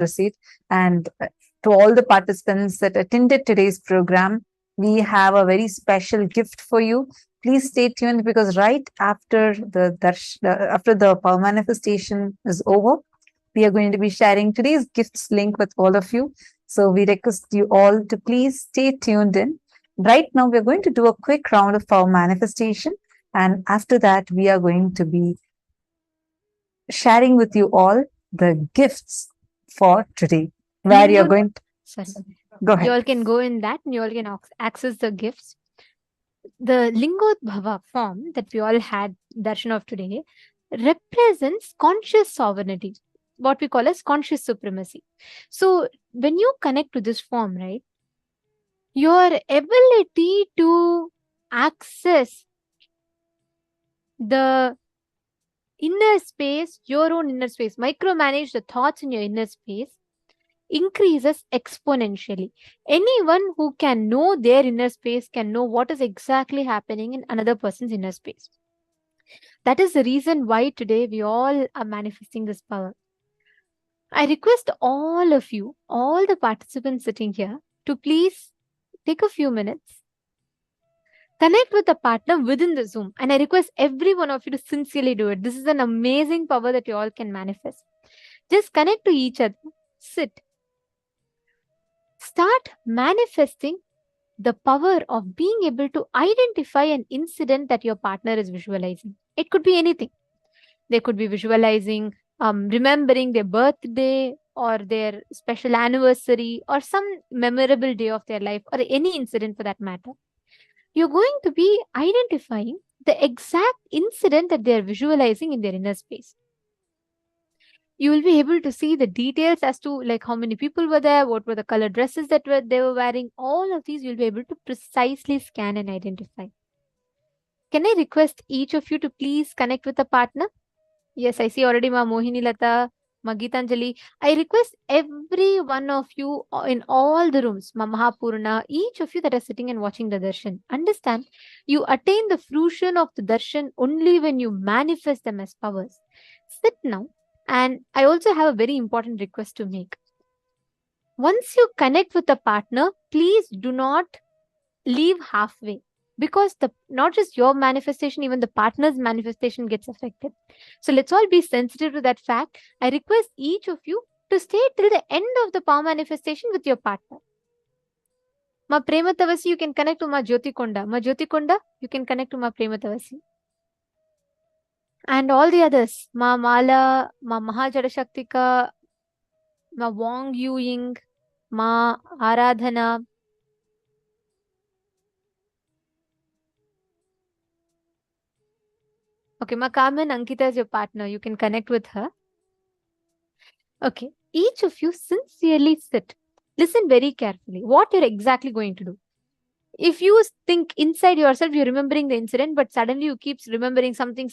Proceed. And to all the participants that attended today's program, we have a very special gift for you. Please stay tuned because right after after the power manifestation is over, we are going to be sharing today's gifts link with all of you. So we request you all to please stay tuned in. Right now, we're going to do a quick round of power manifestation. And after that, we are going to be sharing with you all the gifts for today, where you're going to go ahead. You all can go in that and you all can access the gifts. The Lingodbhava form that we all had darshan of today represents conscious sovereignty, what we call as conscious supremacy. So when you connect to this form, right, your ability to access the inner space, your own inner space, micromanage the thoughts in your inner space, increases exponentially. Anyone who can know their inner space can know what is exactly happening in another person's inner space. That is the reason why today we all are manifesting this power. I request all of you, all the participants sitting here, to please take a few minutes, connect with a partner within the Zoom. And I request every one of you to sincerely do it. This is an amazing power that you all can manifest. Just connect to each other, sit. Start manifesting the power of being able to identify an incident that your partner is visualizing. It could be anything. They could be visualizing, remembering their birthday or their special anniversary or some memorable day of their life or any incident for that matter. You're going to be identifying the exact incident that they're visualizing in their inner space. You will be able to see the details as to like how many people were there, what were the color dresses that they were wearing. All of these you'll be able to precisely scan and identify. Can I request each of you to please connect with a partner? Yes, I see already Ma Mohini Lata, Ma Geetanjali. I request every one of you in all the rooms, Ma Mahapurna, each of you that are sitting and watching the darshan, understand, you attain the fruition of the darshan only when you manifest them as powers. Sit now. And I also have a very important request to make. Once you connect with a partner, please do not leave halfway, because not just your manifestation, even the partner's manifestation gets affected. So let's all be sensitive to that fact. I request each of you to stay till the end of the power manifestation with your partner. Ma Prema Tavasi, you can connect to Ma Jyoti Konda. Ma Jyoti Konda, you can connect to Ma Prema Tavasi. And all the others, Ma Mala, Ma Mahajadashaktika, Ma Wong Yu Ying, Ma Aradhana. Okay, Ma Carmen Ankita is your partner. You can connect with her. Okay, each of you sincerely sit. Listen very carefully what you're exactly going to do. If you think inside yourself, you're remembering the incident, but suddenly you keep remembering something,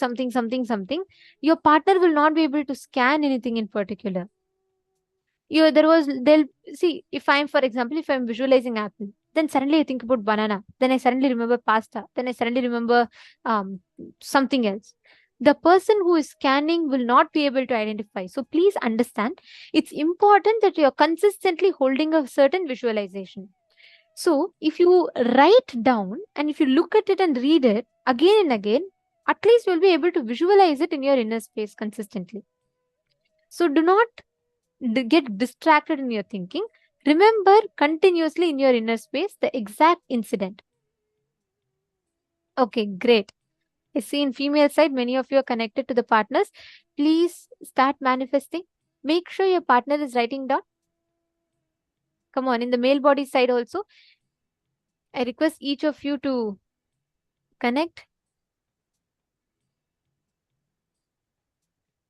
your partner will not be able to scan anything in particular. They'll see, if I'm, for example, if I'm visualizing apple, Then suddenly I think about banana. Then I suddenly remember pasta. Then I suddenly remember something else. The person who is scanning will not be able to identify. So please understand, it's important that you're consistently holding a certain visualization. So if you write down and if you look at it and read it again and again, at least you'll be able to visualize it in your inner space consistently. So do not get distracted in your thinking. Remember continuously in your inner space the exact incident. Okay, great. I see in female side, many of you are connected to the partners. Please start manifesting. Make sure your partner is writing down. Come on, in the male body side also, I request each of you to connect.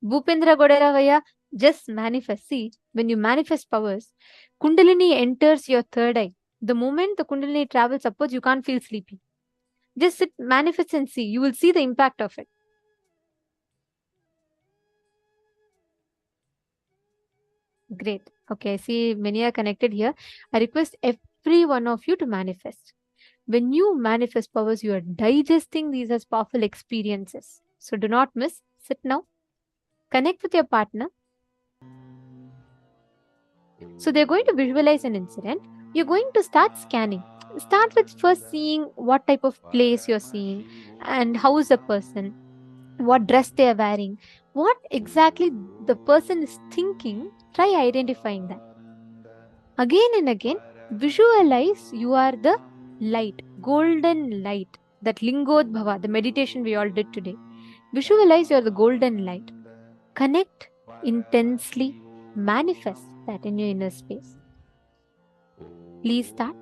Bhupendra Godaravaya, just manifest. See, when you manifest powers, Kundalini enters your third eye. The moment the Kundalini travels upwards, you can't feel sleepy. Just sit, manifest and see. You will see the impact of it. Great. Okay, I see many are connected here. I request every one of you to manifest. When you manifest powers, you are digesting these as powerful experiences. So do not miss. Sit now. Connect with your partner. So they're going to visualize an incident. You're going to start scanning. Start with first seeing what type of place you're seeing and how is the person, what dress they are wearing, what exactly the person is thinking. Try identifying that. Again and again, visualize you are the light, golden light, that Lingodbhava, the meditation we all did today. Visualize you're the golden light. Connect intensely, manifest that in your inner space. Please start.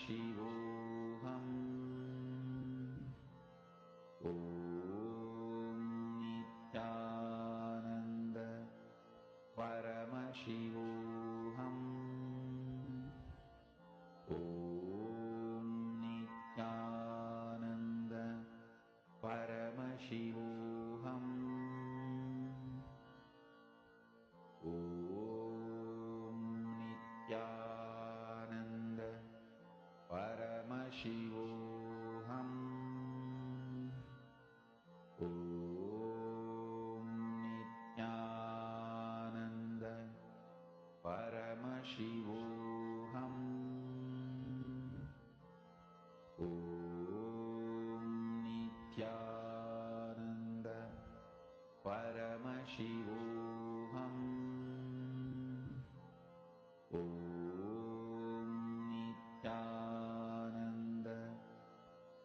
Shivoham. Om Nithyananda Paramashivoham. Om Nithyananda Paramashivoham. Om Nithyananda Paramashivoham. Om Nithyananda Paramashivoham. Om Nithyananda Paramashivoham. Om Nithyananda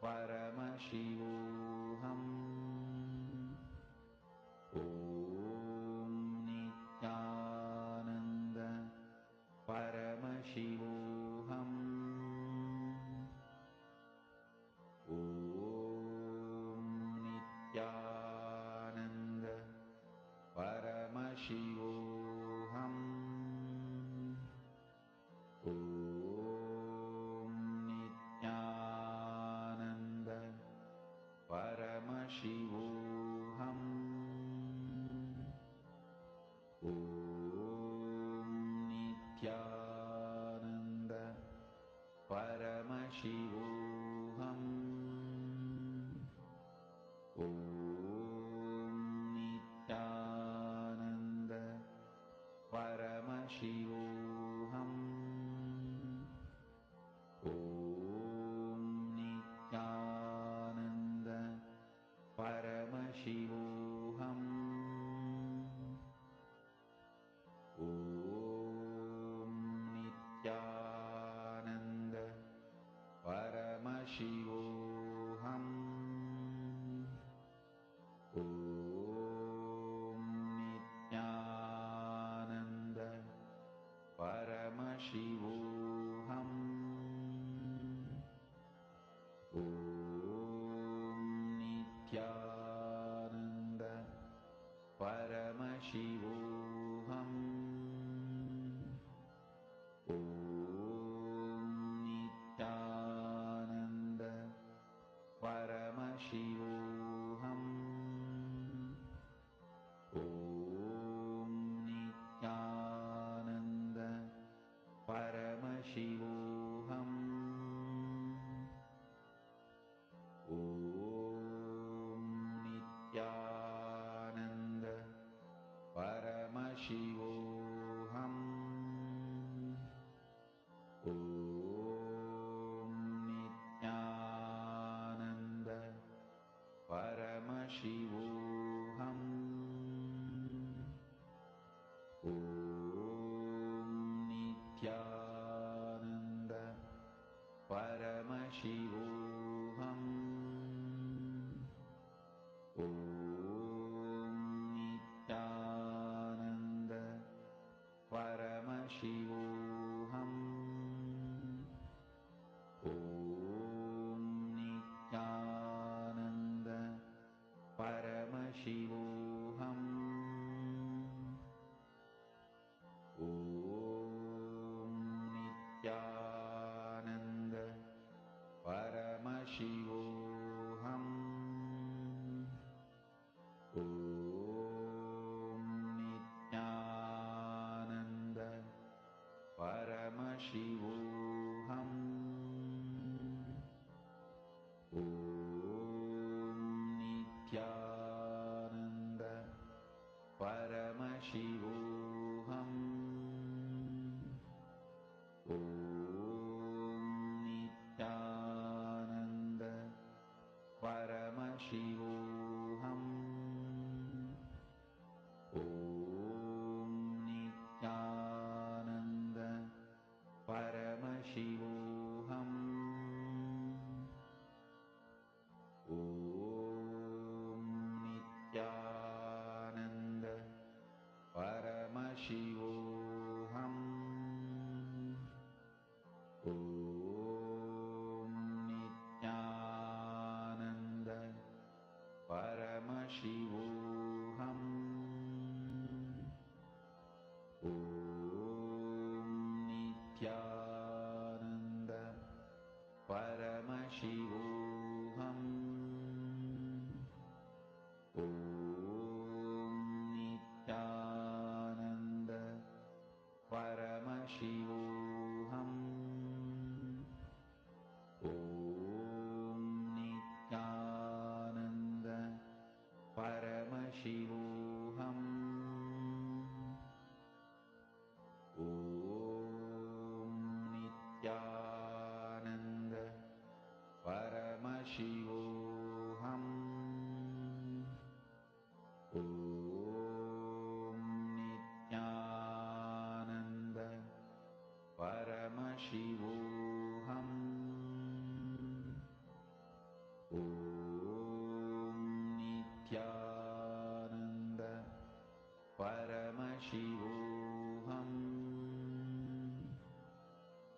Paramashivoham. Om Nithyananda Paramashivoham. Om Nithyananda Paramashivoham. Om Nithyananda Paramashivoham. Om Nithyananda Paramashivoham. Om Nithyananda Paramashivoham. Om Nithyananda Paramashivoham. Om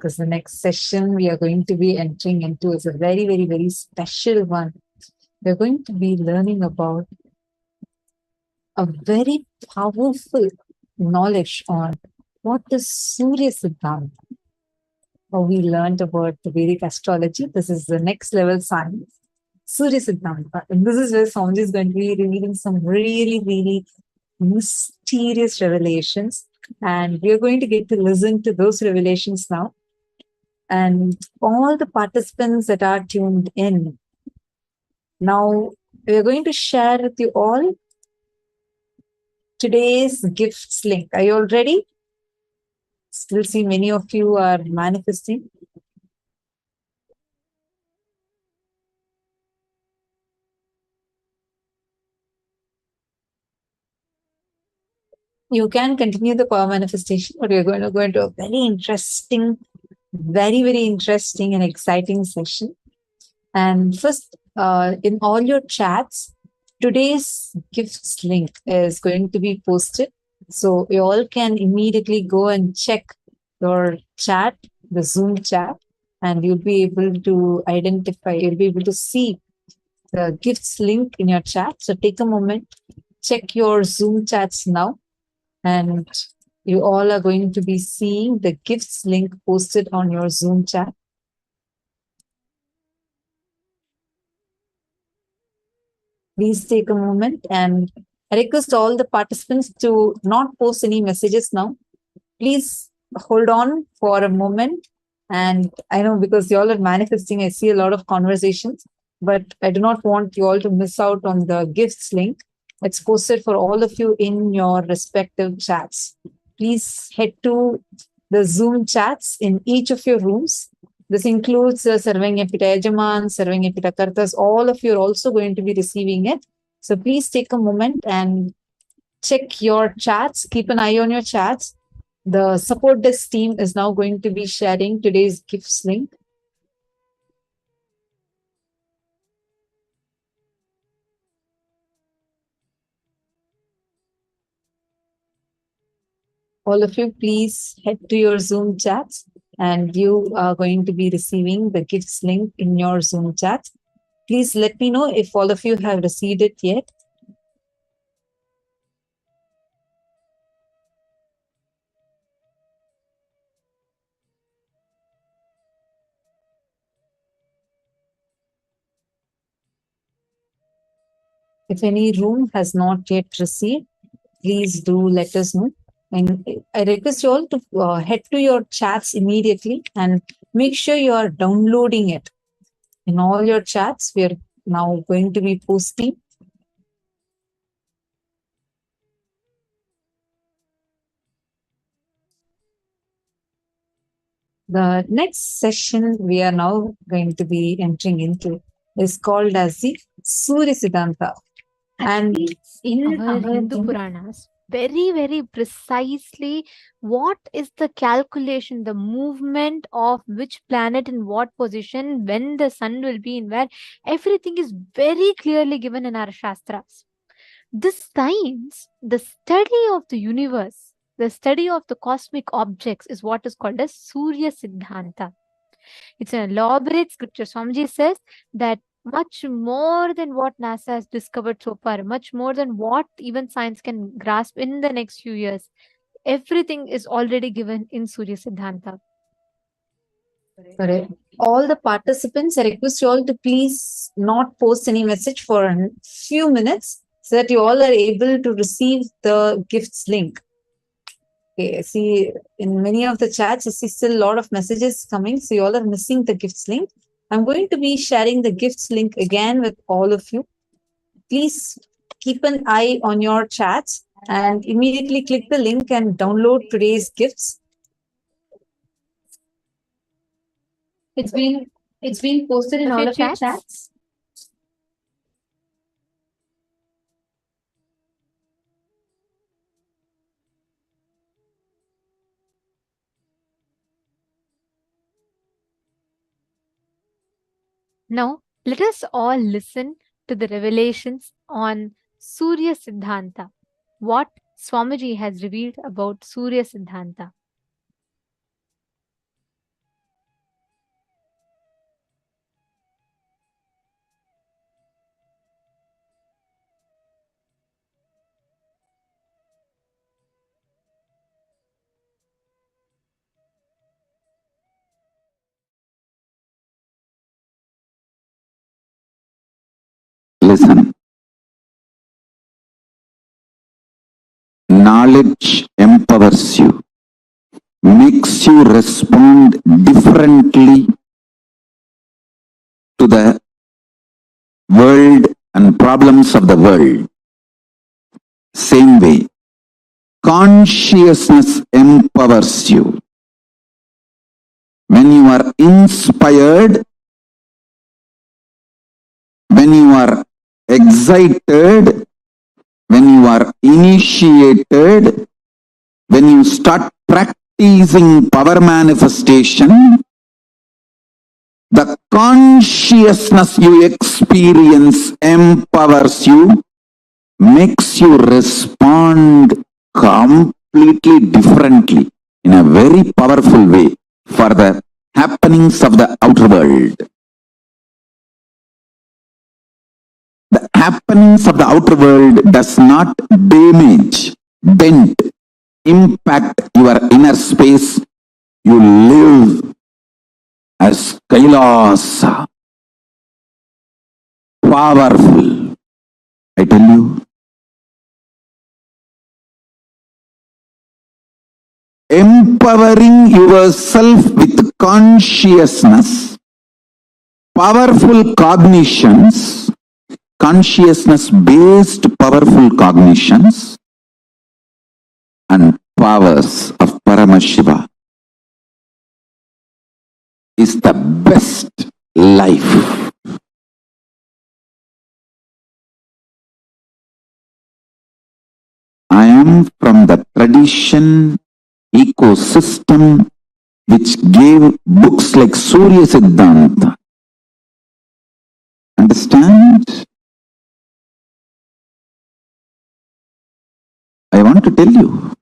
because the next session we are going to be entering into is a very, very, very special one. We're going to be learning about a very powerful knowledge on what is Surya Siddhanta. How we learned about the Vedic astrology. This is the next level science. Surya Siddhanta. And this is where Swamiji is going to be revealing some really, really mysterious revelations. And we are going to get to listen to those revelations now. And all the participants that are tuned in, now we are going to share with you all today's gifts link. Are you all ready? Still see many of you are manifesting. You can continue the power manifestation, but we're going to go into a very interesting, very, very interesting and exciting session. And first, in all your chats, today's gifts link is going to be posted. So you all can immediately go and check your chat, the Zoom chat, and you'll be able to identify, you'll be able to see the gifts link in your chat. So take a moment, check your Zoom chats now, and you all are going to be seeing the gifts link posted on your Zoom chat. Please take a moment, and I request all the participants to not post any messages now. Please hold on for a moment. And I know because you all are manifesting, I see a lot of conversations, but I do not want you all to miss out on the gifts link. It's posted for all of you in your respective chats. Please head to the Zoom chats in each of your rooms. This includes Sarvengapita Yajaman, Sarvengapita Kartas. All of you are also going to be receiving it. So please take a moment and check your chats. Keep an eye on your chats. The support desk team is now going to be sharing today's gifts link. All of you, please head to your Zoom chats, and you are going to be receiving the gifts link in your Zoom chats. Please let me know if all of you have received it yet. If any room has not yet received, please do let us know. And I request you all to head to your chats immediately and make sure you are downloading it. In all your chats, we are now going to be posting. The next session we are now going to be entering into is called as the Surya Siddhanta. And in Our Hindu Puranas, very, very precisely, what is the calculation, the movement of which planet in what position, when the sun will be in where, everything is very clearly given in our Shastras. This science, the study of the universe, the study of the cosmic objects is what is called as Surya Siddhanta. It's an elaborate scripture. Swamiji says that much more than what NASA has discovered so far, much more than what even science can grasp in the next few years, everything is already given in Surya Siddhanta. Correct. All the participants, I request you all to please not post any message for a few minutes so that you all are able to receive the gifts link. Okay, see, in many of the chats, I see still a lot of messages coming, so you all are missing the gifts link. I'm going to be sharing the gifts link again with all of you. Please keep an eye on your chats and immediately click the link and download today's gifts. It's been posted in Of all your of your chats? chats. Now, let us all listen to the revelations on Surya Siddhanta, what Swamiji has revealed about Surya Siddhanta. Listen. Knowledge empowers you, makes you respond differently to the world and problems of the world. Same way, consciousness empowers you. When you are inspired, when you are excited, when you are initiated, when you start practicing power manifestation, the consciousness you experience empowers you, makes you respond completely differently in a very powerful way for the happenings of the outer world. The happenings of the outer world does not damage, dent, impact your inner space. You live as Kailasa. Powerful. I tell you. Empowering yourself with consciousness, powerful cognitions, consciousness-based powerful cognitions, and powers of Paramashiva is the best life. I am from the tradition, ecosystem which gave books like Surya Siddhanta. Understand? I want to tell you.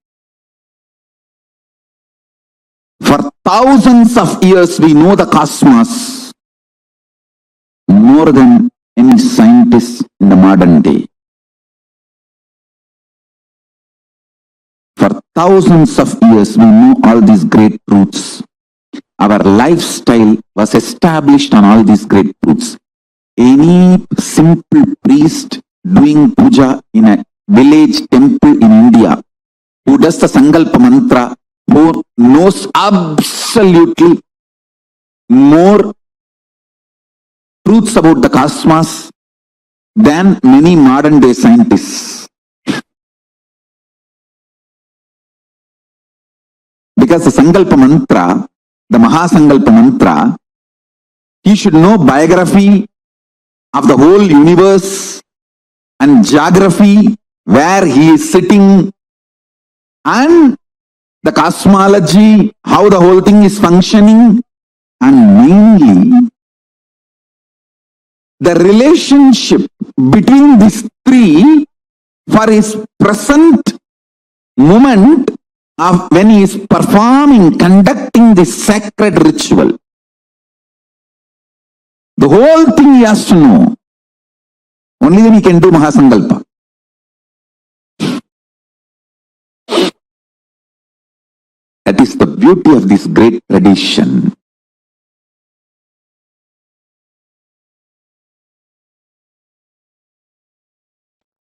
For thousands of years we know the cosmos more than any scientist in the modern day. For thousands of years we know all these great truths. Our lifestyle was established on all these great truths. Any simple priest doing puja in a village temple in India who does the Sankalpa mantra, who knows absolutely more truths about the cosmos than many modern day scientists. Because the Sankalpa mantra, the Mahasankalpa mantra, he should know biography of the whole universe and geography, where he is sitting, and the cosmology, how the whole thing is functioning, and mainly the relationship between these three for his present moment of when he is performing, conducting this sacred ritual. The whole thing he has to know. Only then he can do Mahasankalpa. That is the beauty of this great tradition.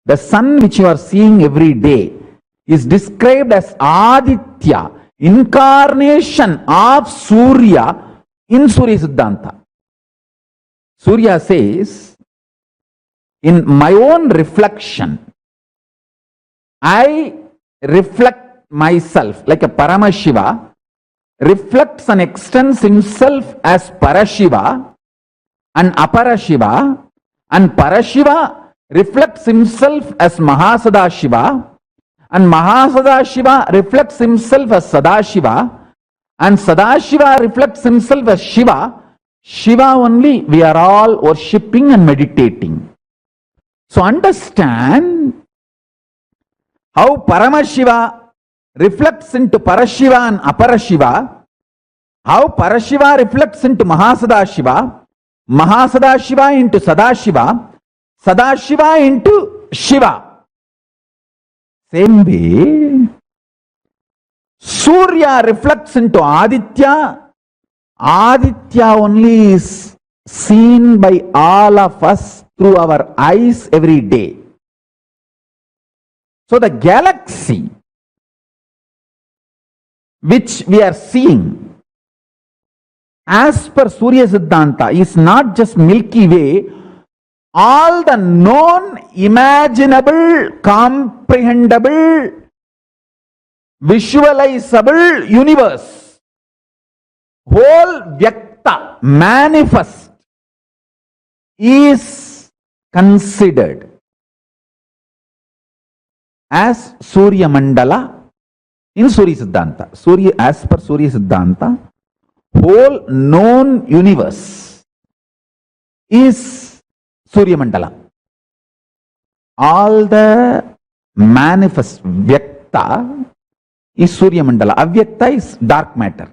The sun which you are seeing every day is described as Aditya, incarnation of Surya in Surya Siddhanta. Surya says, in my own reflection, I reflect myself like a Paramashiva reflects and extends himself as Parashiva and Aparashiva, and Parashiva reflects himself as Mahasadashiva, and Mahasadashiva reflects himself as Sadashiva, and Sadashiva reflects himself as Shiva. Shiva only we are all worshipping and meditating. So understand how Paramashiva reflects into Parashiva and Aparashiva, how Parashiva reflects into Mahasadashiva, Mahasadashiva into Sadashiva, Sadashiva into Shiva. Same way, Surya reflects into Aditya. Aditya only is seen by all of us through our eyes every day. So the galaxy which we are seeing as per Surya Siddhanta is not just Milky Way, all the known, imaginable, comprehensible, visualizable universe, whole Vyakta, manifest, is considered as Surya Mandala in Surya Siddhanta. As per Surya Siddhanta, whole known universe is Surya Mandala. All the manifest Vyakta is Surya Mandala. Avyakta is dark matter.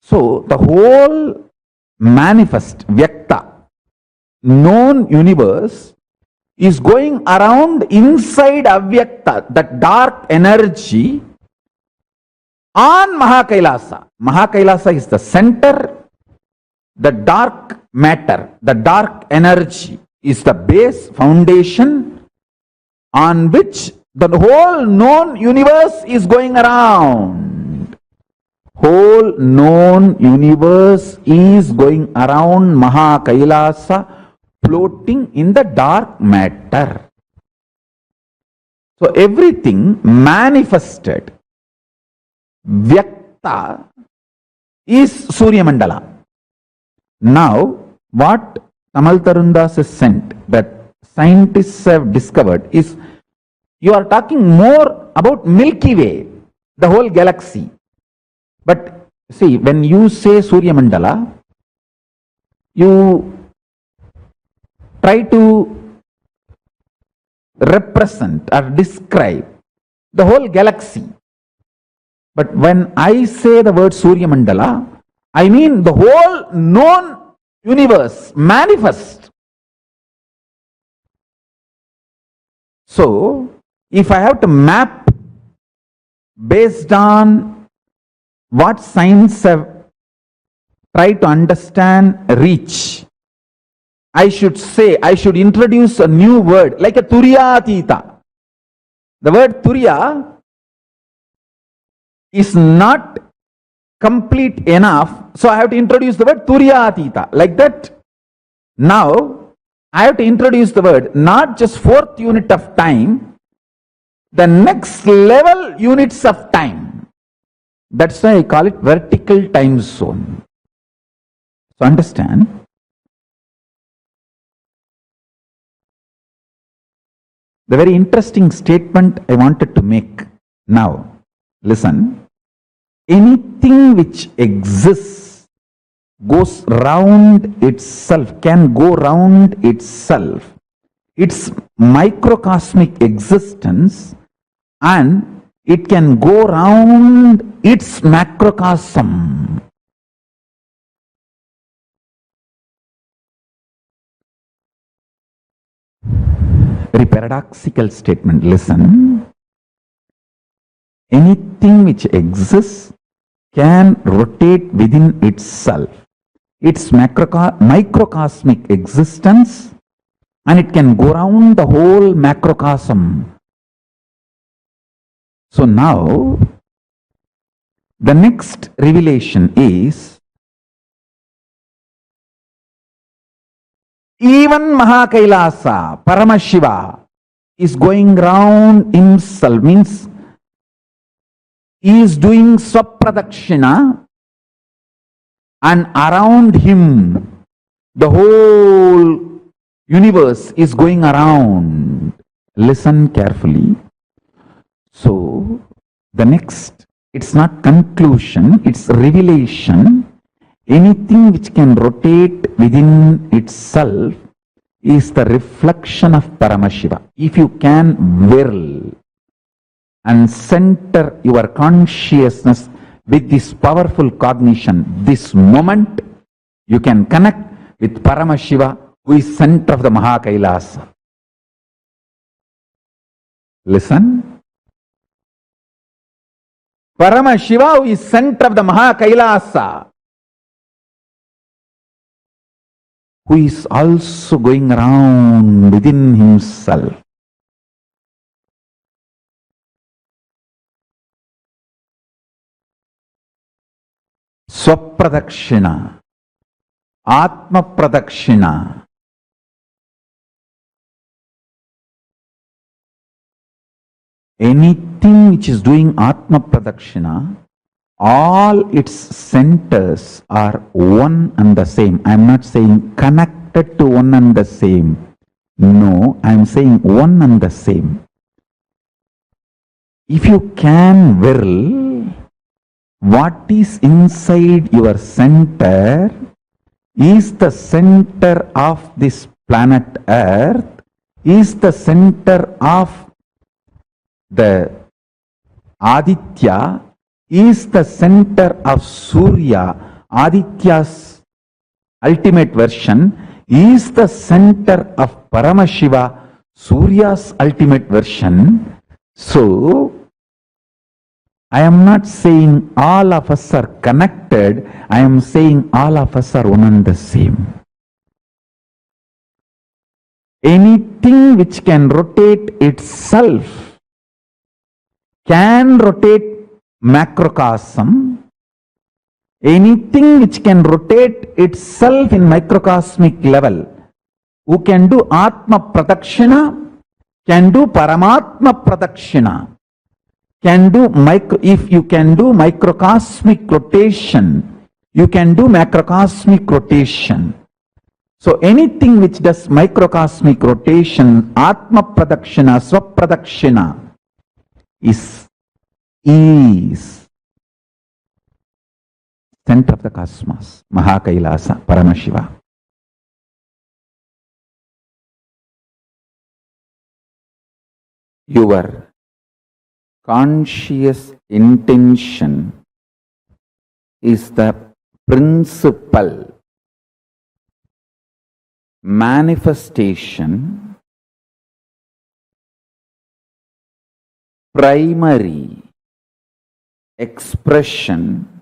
So the whole manifest Vyakta, known universe, is going around inside Avyakta, that dark energy, on Mahakailasa. Mahakailasa is the center, the dark matter, the dark energy is the base, foundation, on which the whole known universe is going around. Whole known universe is going around Mahakailasa, floating in the dark matter. So everything manifested, Vyakta, is Surya Mandala. Now, what Tamal Tarundas has sent, that scientists have discovered, is you are talking more about Milky Way, the whole galaxy. But see, when you say Surya Mandala, you try to represent or describe the whole galaxy. But when I say the word Surya Mandala, I mean the whole known universe, manifest. So, if I have to map based on what science have tried to understand, reach, I should introduce a new word, like a Turyatita. The word Turya is not complete enough, so I have to introduce the word Turyatita. Like that, now I have to introduce the word not just fourth unit of time, the next level units of time. That's why I call it vertical time zone. So understand, the very interesting statement I wanted to make now. Listen. Anything which exists goes round itself, can go round itself, its microcosmic existence, and it can go round its macrocosm. Very paradoxical statement. Listen. Anything which exists can rotate within itself, its microcosmic existence, and it can go around the whole macrocosm. So now, the next revelation is, even Mahakailasa, Paramashiva, is going round himself, means he is doing Swapradakshina, and around him the whole universe is going around. Listen carefully. So the next, it's not conclusion, it's revelation. Anything which can rotate within itself is the reflection of Paramashiva. If you can will and center your consciousness with this powerful cognition, this moment, you can connect with Paramashiva, who is center of the Mahakailasa. Listen. Paramashiva, who is center of the Mahakailasa. who is also going around within himself. Swapradakshina, Atma Pradakshina. Anything which is doing Atma Pradakshina, all its centers are one and the same. I am not saying connected to one and the same. No, I am saying one and the same. If you can will, what is inside your center is the center of this planet Earth, is the center of the Aditya, is the center of Surya. Aditya's ultimate version is the center of Paramashiva, Surya's ultimate version. So, I am not saying all of us are connected, I am saying all of us are one and the same. Anything which can rotate itself can rotate macrocosm. Anything which can rotate itself in microcosmic level, who can do Atma Pradakshina, can do Paramatma Pradakshina, can do if you can do microcosmic rotation, you can do macrocosmic rotation. So anything which does microcosmic rotation, Atma Pradakshina, Swapradakshina, is center of the cosmos, Mahakailasa, Paramashiva. Your conscious intention is the principal manifestation, primary expression,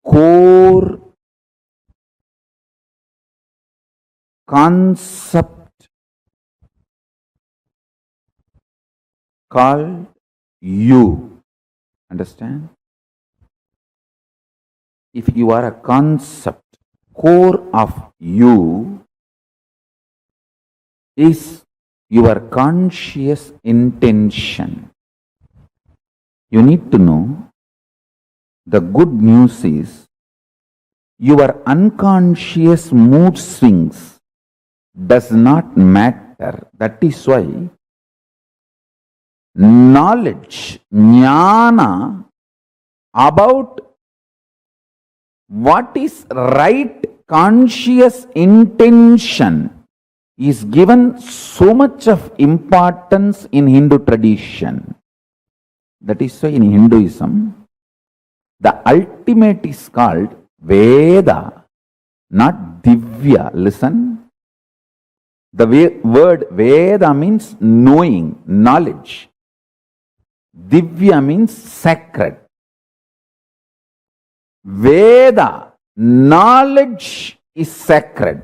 core concept called you. Understand? If you are a concept, core of you is your conscious intention. You need to know, the good news is your unconscious mood swings does not matter. That is why knowledge, jnana, about what is right conscious intention is given so much of importance in Hindu tradition. That is why in Hinduism, the ultimate is called Veda, not Divya. Listen. The word Veda means knowing, knowledge. Divya means sacred. Veda, knowledge is sacred.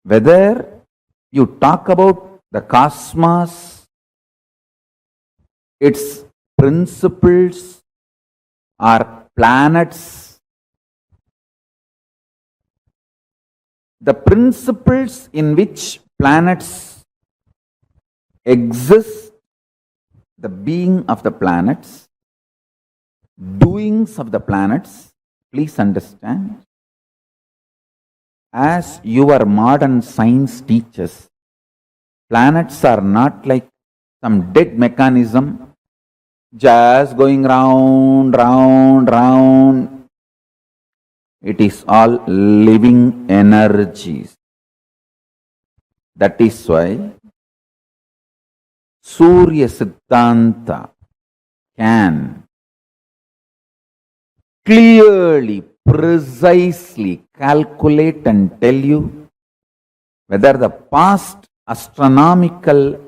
Whether you talk about the cosmos, its principles, or planets, the principles in which planets exist, the being of the planets, doings of the planets, please understand, as your modern science teaches, planets are not like some dead mechanism just going round, round, round. It is all living energies. That is why Surya Siddhanta can clearly, precisely calculate and tell you whether the past astronomical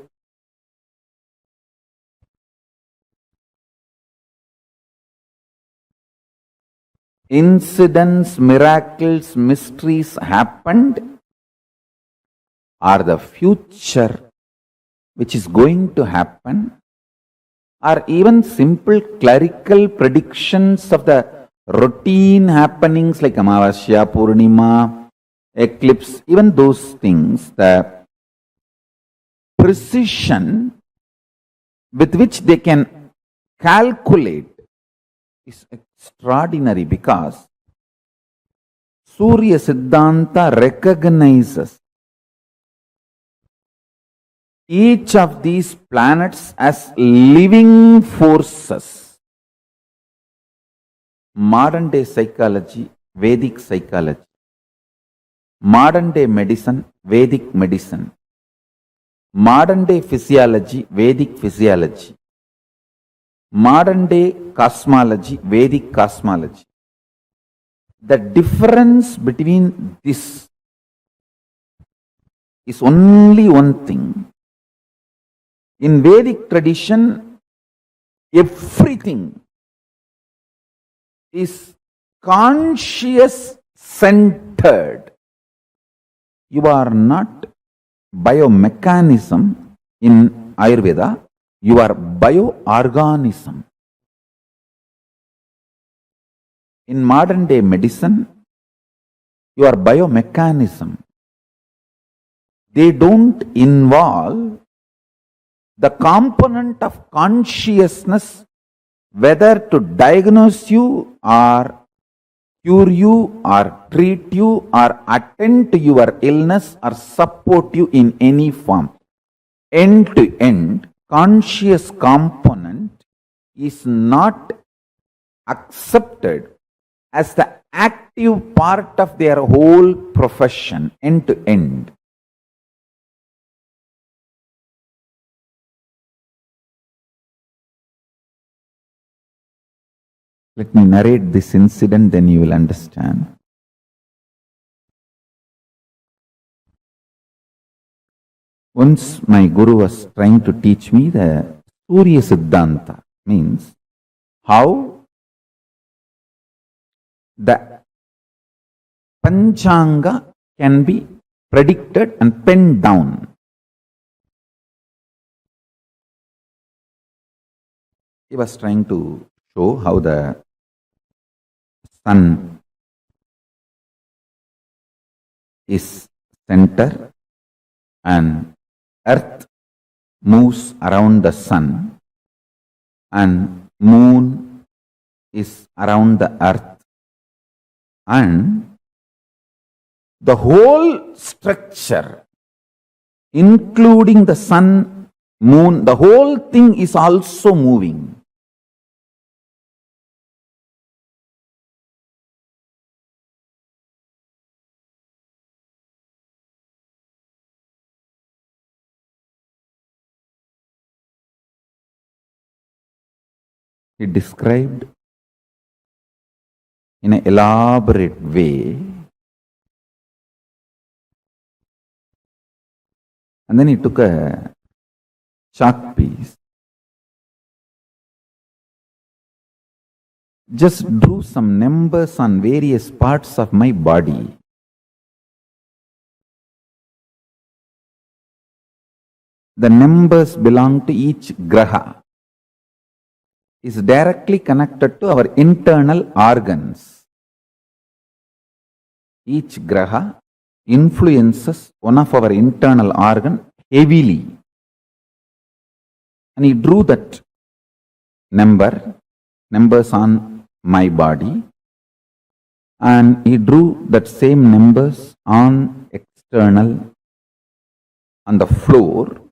incidents, miracles, mysteries happened, or the future which is going to happen, or even simple clerical predictions of the routine happenings like Amavasya, Purnima, eclipse, even those things, the precision with which they can calculate is extraordinary, because Surya Siddhanta recognizes each of these planets as living forces. Modern day psychology, Vedic psychology. Modern day medicine, Vedic medicine. Modern day physiology, Vedic physiology. Modern day cosmology, Vedic cosmology. The difference between this is only one thing. In Vedic tradition, everything is conscious centered. You are not biomechanism in Ayurveda, you are bioorganism. In modern day medicine, you are biomechanism. They don't involve the component of consciousness, whether to diagnose you or cure you or treat you or attend to your illness or support you in any form. End to end, conscious component is not accepted as the active part of their whole profession, end to end. Let me narrate this incident, then you will understand. Once my guru was trying to teach me the Surya Siddhanta, means how the Panchanga can be predicted and penned down. He was trying to show how the sun is center and earth moves around the sun and moon is around the earth, and the whole structure, including the sun, moon, the whole thing is also moving. He described in an elaborate way, and then he took a chalk piece, just drew some numbers on various parts of my body. The numbers belong to each graha, is directly connected to our internal organs. Each graha influences one of our internal organ heavily. And he drew that numbers on my body, and he drew that same numbers on external, on the floor.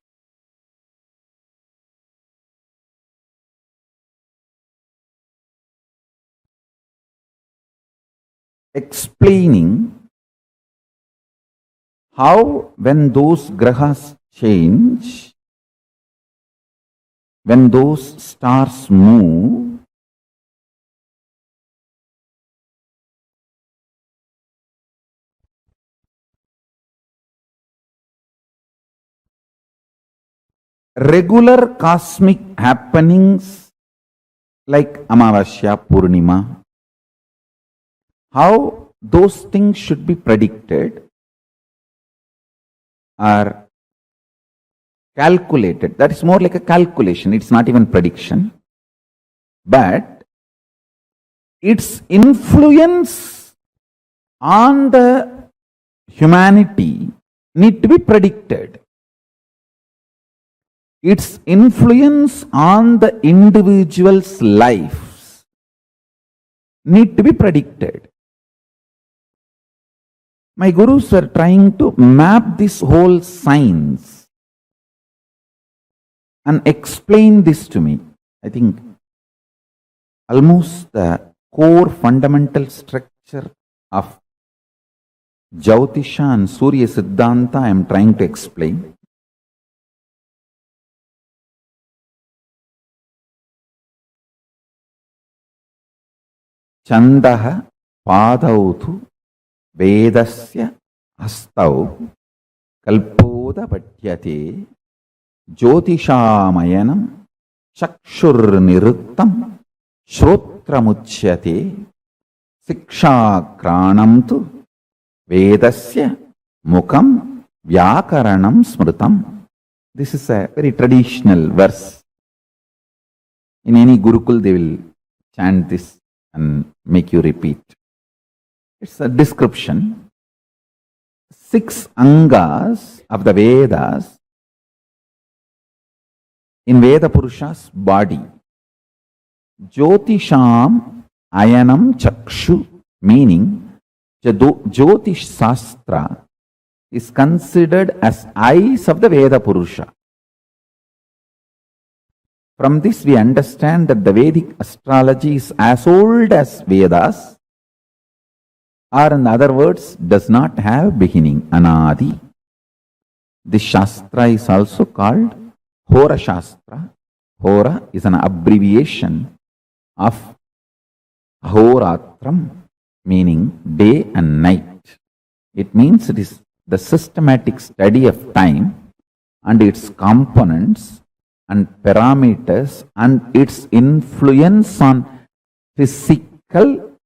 Explaining how when those grahas change, when those stars move, regular cosmic happenings like Amavasya, Purnima, how those things should be predicted or calculated. That is more like a calculation. It's not even prediction. But its influence on the humanity need to be predicted. Its influence on the individual's lives need to be predicted. My gurus are trying to map this whole science and explain this to me. I think almost the core fundamental structure of Jyotisha and Surya Siddhanta I am trying to explain. Chandaha padautu vedasya hastau kalpoda patyate jyotishaamayanam chakshur niruttam shrotramuchyate sikshakranam tu vedasya mukam vyakaranam smritam. This is a very traditional verse. In any Gurukul they will chant this and make you repeat. It's a description. 6 angas of the Vedas in Veda Purusha's body. Jyotisham ayanam chakshu, meaning Jyotish Sastra is considered as eyes of the Veda Purusha. From this we understand that the Vedic astrology is as old as Vedas, or in other words, does not have beginning, anadi. This Shastra is also called Hora Shastra. Hora is an abbreviation of Ahoratram, meaning day and night. It means it is the systematic study of time and its components and parameters and its influence on physical,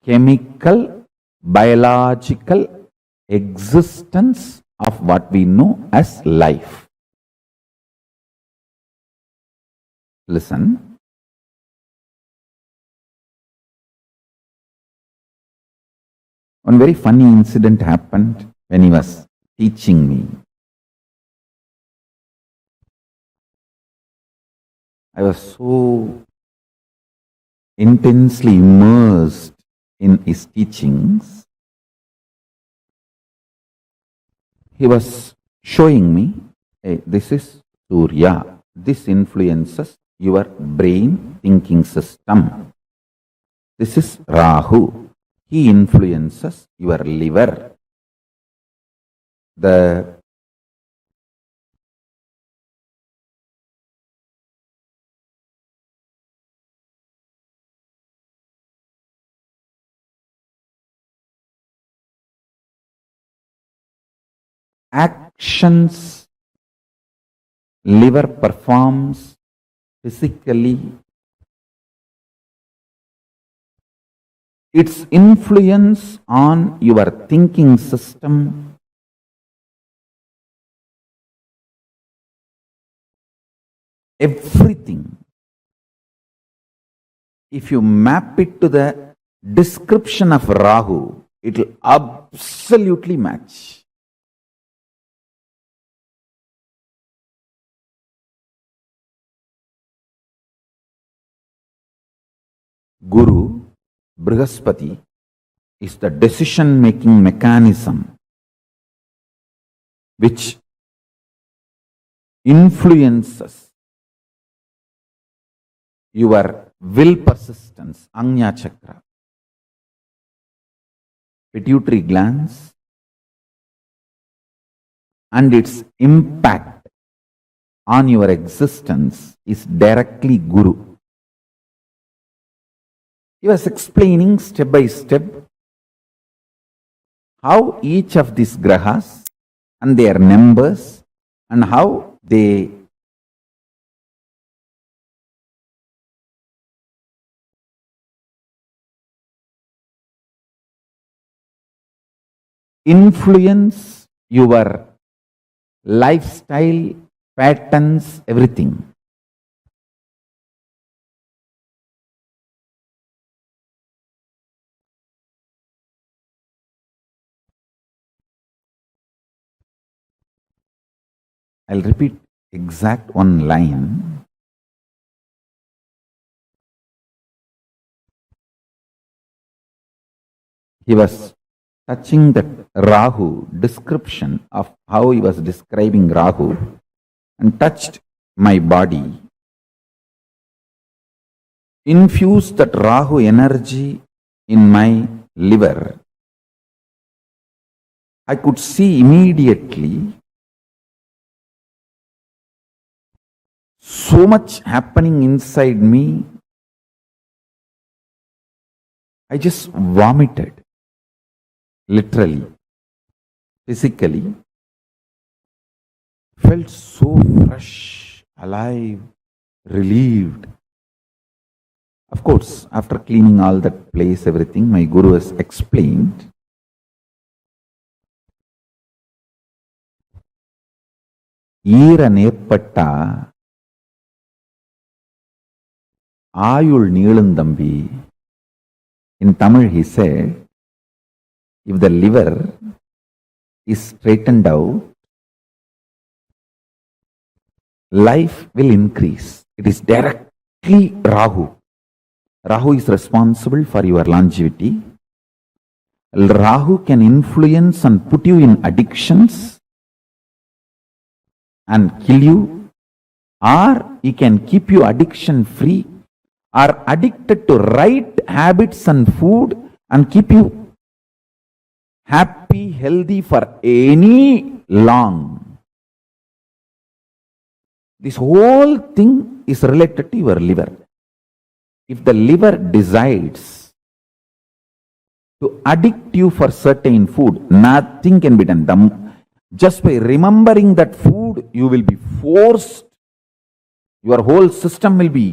chemical, biological existence of what we know as life. Listen. One very funny incident happened when he was teaching me. I was so intensely immersed in his teachings. He was showing me, hey, this is Surya. This influences your brain thinking system. This is Rahu. He influences your liver. The actions liver performs physically, its influence on your thinking system, everything, if you map it to the description of Rahu, it will absolutely match. Guru, Brihaspati, is the decision-making mechanism which influences your will persistence, Anya Chakra. Pituitary glands and its impact on your existence is directly Guru. He was explaining step by step how each of these grahas and their numbers and how they influence your lifestyle, patterns, everything. I'll repeat exact one line. He was touching that Rahu description of how he was describing Rahu and touched my body. Infused that Rahu energy in my liver. I could see immediately so much happening inside me. I just vomited, literally, physically. Felt so fresh, alive, relieved. Of course, after cleaning all that place, everything, my guru has explained. ஈரநேர்பட்டா ஆயுள் நீளுந்தம்பி. In Tamil he said, if the liver is straightened out, life will increase. It is directly Rahu. Rahu is responsible for your longevity. Rahu can influence and put you in addictions and kill you, or he can keep you addiction free, or addicted to right habits and food and keep you happy, healthy for any long. This whole thing is related to your liver. If the liver decides to addict you for certain food, nothing can be done. Just by remembering that food, you will be forced, your whole system will be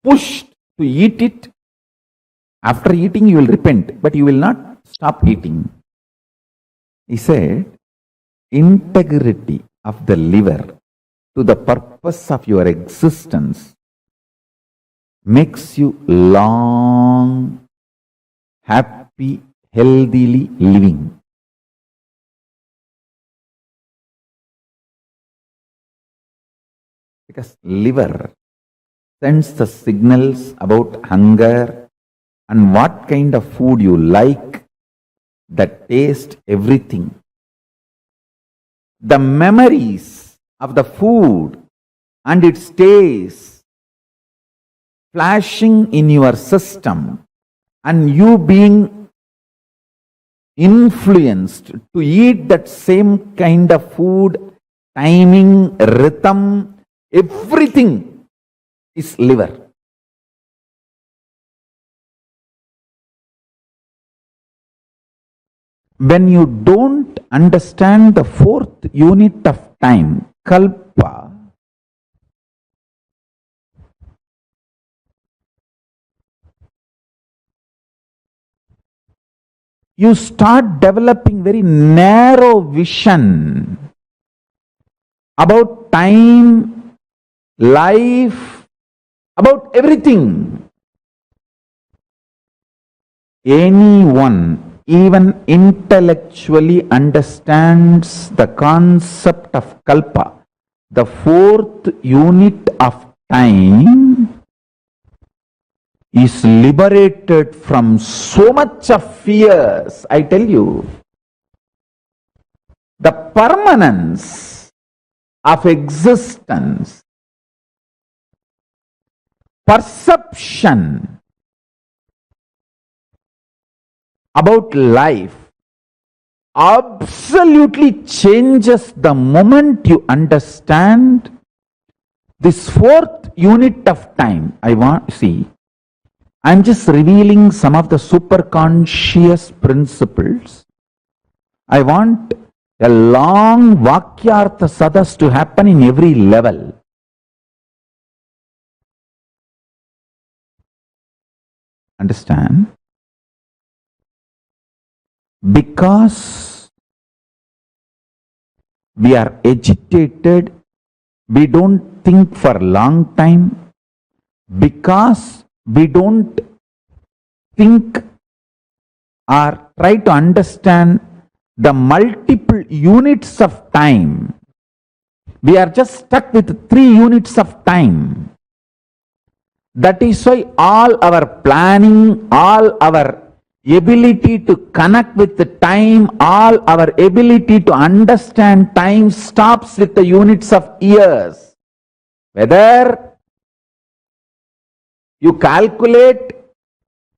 pushed to eat it. After eating, you will repent, but you will not stop eating. He said, integrity of the liver to the purpose of your existence makes you long, happy, healthily living. Because liver sends the signals about hunger and what kind of food you like, the taste, everything. The memories of the food and its taste flashing in your system and you being influenced to eat that same kind of food, timing, rhythm, everything is liver. When you don't understand the fourth unit of time, kalpa, you start developing very narrow vision about time, life, about everything. Anyone, even intellectually, understands the concept of kalpa, the fourth unit of time, is liberated from so much of fears. I tell you, the permanence of existence, perception about life absolutely changes the moment you understand this fourth unit of time. I'm just revealing some of the superconscious principles. I want a long Vakyartha Sadas to happen in every level. Understand? Because we are agitated, we don't think for a long time, because we don't think or try to understand the multiple units of time. We are just stuck with 3 units of time. That is why all our planning, all our ability to connect with the time, all our ability to understand time stops with the units of years. Whether you calculate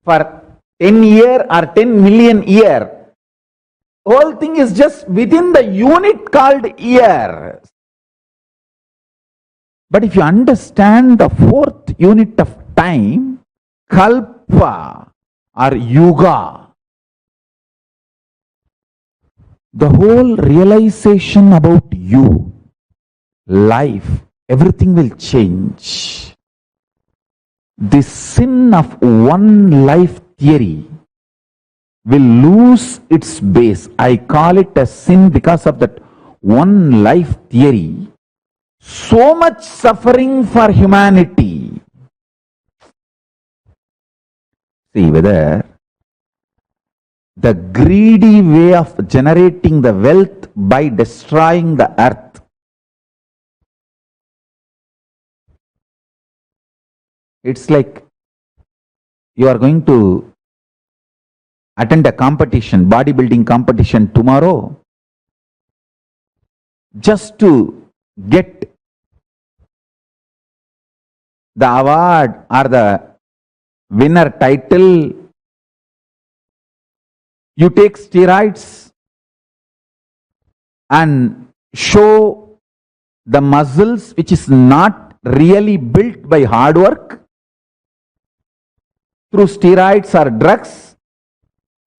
for 10 year or 10 million year, whole thing is just within the unit called year. But if you understand the 4th unit of time, kalpa or yuga, the whole realization about you, life, everything will change. The sin of one life theory will lose its base. I call it a sin because of that one life theory. So much suffering for humanity. See whether the greedy way of generating the wealth by destroying the earth, it's like you are going to attend a competition, bodybuilding competition tomorrow, just to get the award or the winner title. You take steroids and show the muscles which is not really built by hard work through steroids or drugs.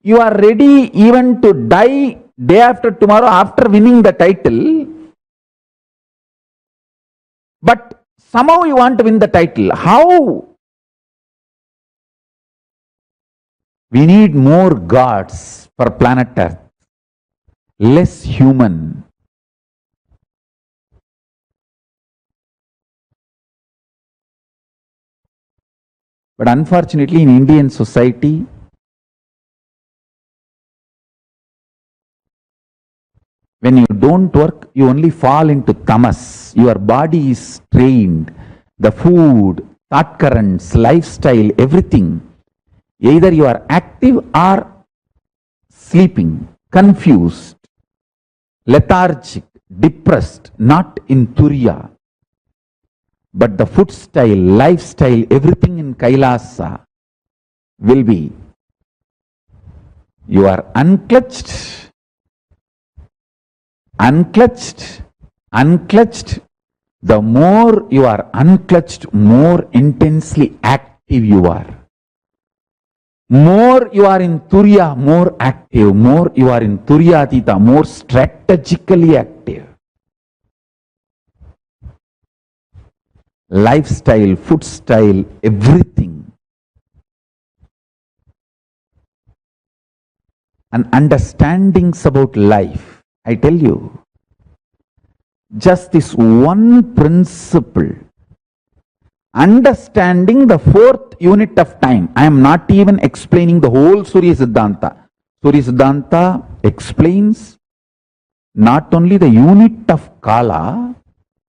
You are ready even to die day after tomorrow after winning the title, but somehow you want to win the title. How? We need more gods for planet Earth, less human. But unfortunately, in Indian society, when you don't work, you only fall into tamas. Your body is trained. The food, thought currents, lifestyle, everything. Either you are active or sleeping, confused, lethargic, depressed, not in Turiya. But the food style, lifestyle, everything in Kailasa will be, you are unclutched, unclutched, unclutched. The more you are unclutched, more intensely active you are. More you are in Turiya, more active. More you are in Turyatita, more strategically active. Lifestyle, food style, everything. And understandings about life. I tell you, just this one principle, understanding the 4th unit of time. I am not even explaining the whole Surya Siddhanta. Surya Siddhanta explains not only the unit of Kala,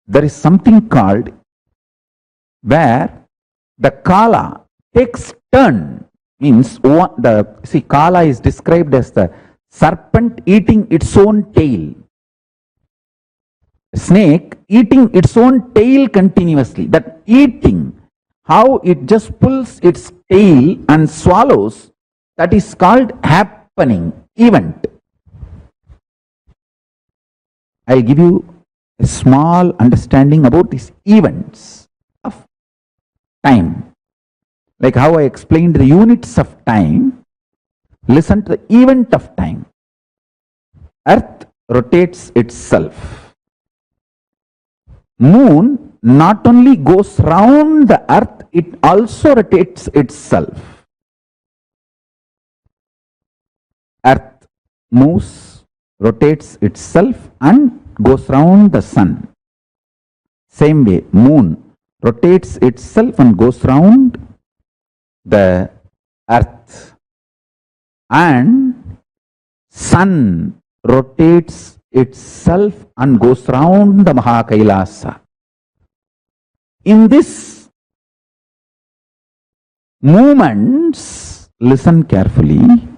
there is something called where the Kala takes turn. Means Kala is described as the serpent eating its own tail. Snake eating its own tail continuously. That eating, how it just pulls its tail and swallows, that is called happening, event. I'll give you a small understanding about these events of time. Like how I explained the units of time, listen to the event of time. Earth rotates itself. Moon not only goes round the earth, it also rotates itself. Earth moves, rotates itself and goes round the sun. Same way, moon rotates itself and goes round the earth. And sun rotates itself and goes round the Mahakailasa. In this movements, listen carefully.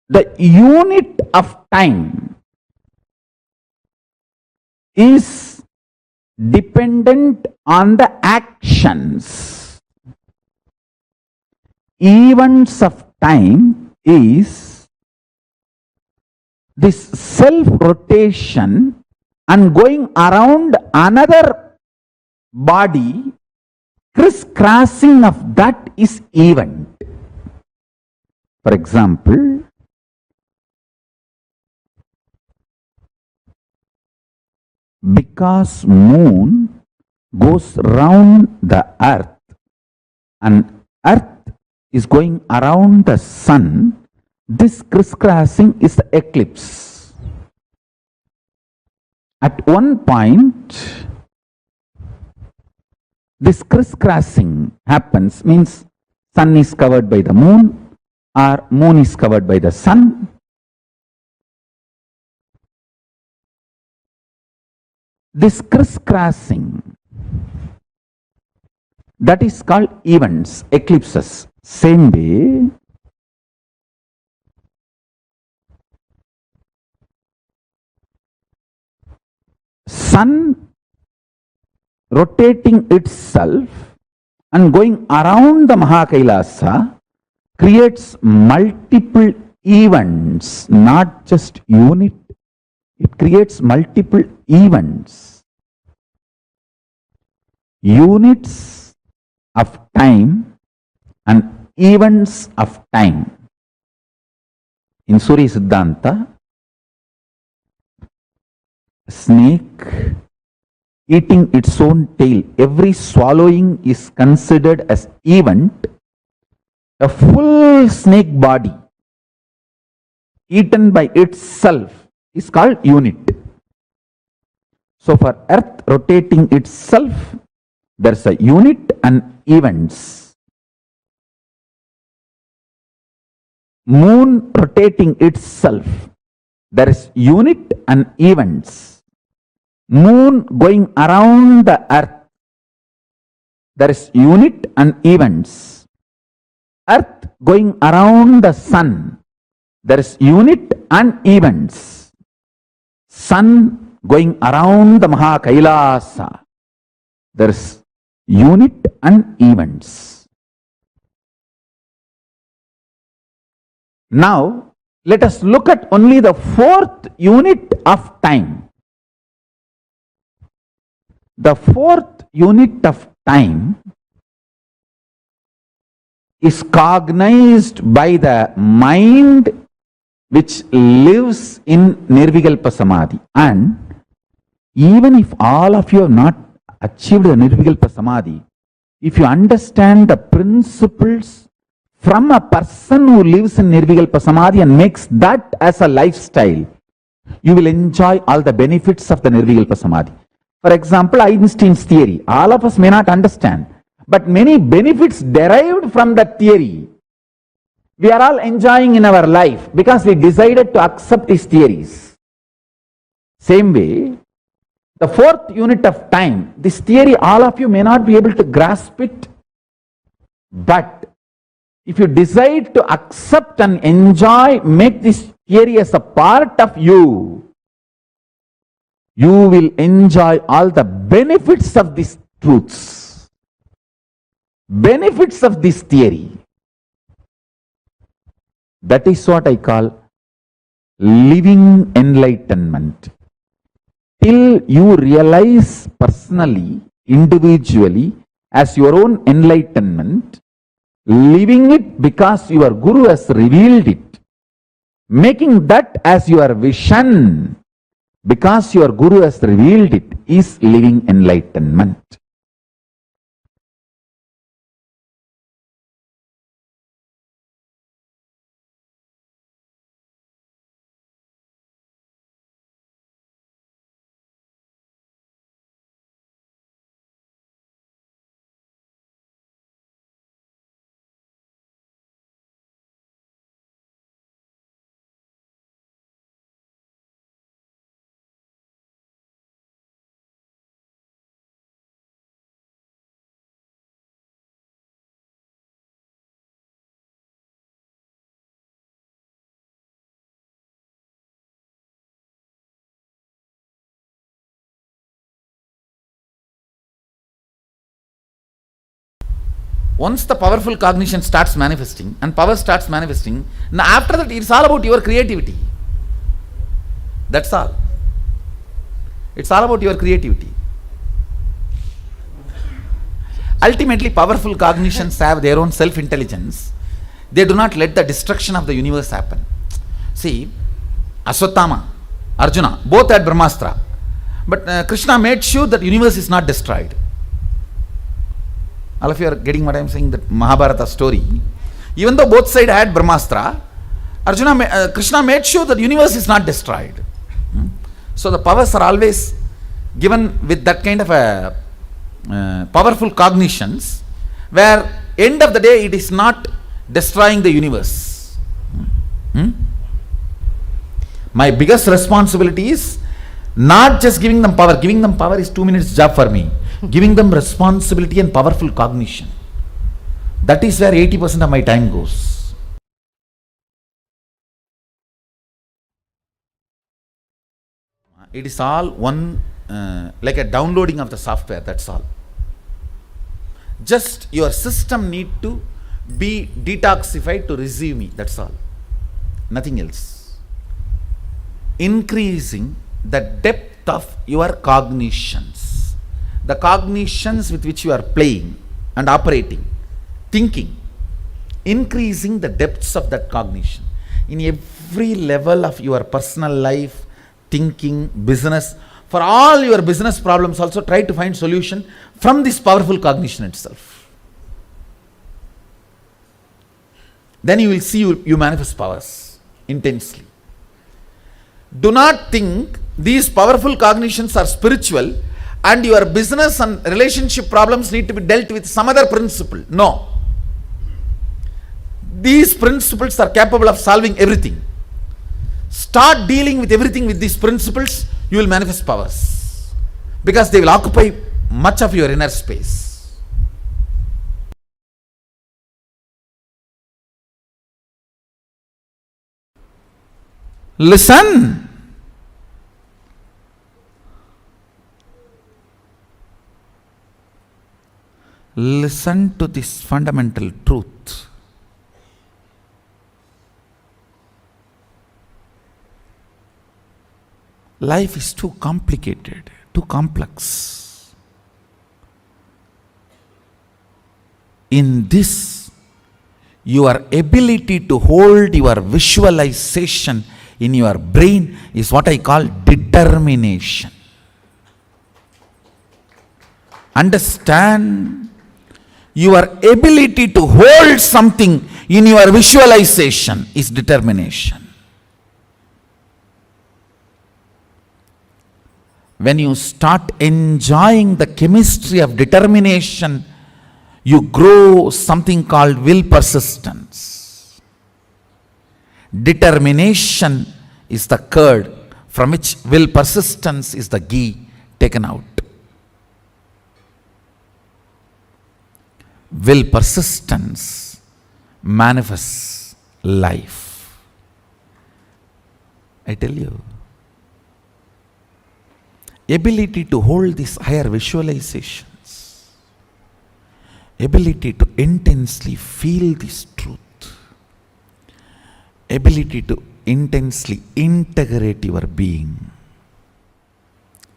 The unit of time is dependent on the actions. Events of time is this self-rotation and going around another body, crisscrossing of that is event. For example, because moon goes round the earth and earth is going around the sun, this crisscrossing is the eclipse. At one point, this crisscrossing happens, means sun is covered by the moon or moon is covered by the sun. This crisscrossing, that is called events, eclipses. Same way, sun rotating itself and going around the Mahakailasa creates multiple events, not just unit. It creates multiple events. Units of time and events of time. In Surya Siddhanta, snake eating its own tail, every swallowing is considered as event. A full snake body eaten by itself is called unit. So for earth rotating itself, there is a unit and events. Moon rotating itself, there is unit and events. Moon going around the earth, there is unit and events. Earth going around the sun, there is unit and events. Sun going around the Mahakailasa, there is unit and events. Now, let us look at only the fourth unit of time. The fourth unit of time is cognized by the mind which lives in Nirvikalpa Samadhi. And even if all of you have not achieved the Nirvikalpa Samadhi, if you understand the principles from a person who lives in Nirvikalpa Samadhi and makes that as a lifestyle, you will enjoy all the benefits of the Nirvikalpa Samadhi. For example, Einstein's theory, all of us may not understand, but many benefits derived from that theory, we are all enjoying in our life because we decided to accept his theories. Same way, the fourth unit of time, this theory, all of you may not be able to grasp it, but if you decide to accept and enjoy, make this theory as a part of you, you will enjoy all the benefits of these truths, benefits of this theory. That is what I call living enlightenment. Till you realize personally, individually, as your own enlightenment, living it because your Guru has revealed it, making that as your vision because your Guru has revealed it, is living enlightenment. Once the powerful cognition starts manifesting and power starts manifesting, now after that it's all about your creativity. That's all. It's all about your creativity. Ultimately, powerful cognitions have their own self-intelligence. They do not let the destruction of the universe happen. See, Aswathama, Arjuna, both had Brahmastra. But Krishna made sure that universe is not destroyed. All of you are getting what I am saying, that Mahabharata story. Even though both sides had Brahmastra, Krishna made sure that universe is not destroyed. So the powers are always given with that kind of a powerful cognitions, where end of the day it is not destroying the universe. My biggest responsibility is not just giving them power. Giving them power is 2 minutes job for me. Giving them responsibility and powerful cognition. That is where 80% of my time goes. It is all one, like a downloading of the software, that's all. Just your system need to be detoxified to receive me, that's all. Nothing else. Increasing the depth of your cognitions. The cognitions with which you are playing and operating, thinking, increasing the depths of that cognition. In every level of your personal life, thinking, business, for all your business problems also try to find solution from this powerful cognition itself. Then you will see you manifest powers intensely. Do not think these powerful cognitions are spiritual and your business and relationship problems need to be dealt with some other principle. No. These principles are capable of solving everything. Start dealing with everything with these principles, you will manifest powers. Because they will occupy much of your inner space. Listen. Listen to this fundamental truth. Life is too complicated, too complex. In this, your ability to hold your visualization in your brain is what I call determination. Understand, your ability to hold something in your visualization is determination. When you start enjoying the chemistry of determination, you grow something called will persistence. Determination is the curd from which will persistence is the ghee taken out. Will persistence manifests life. I tell you, ability to hold these higher visualizations, ability to intensely feel this truth, ability to intensely integrate your being.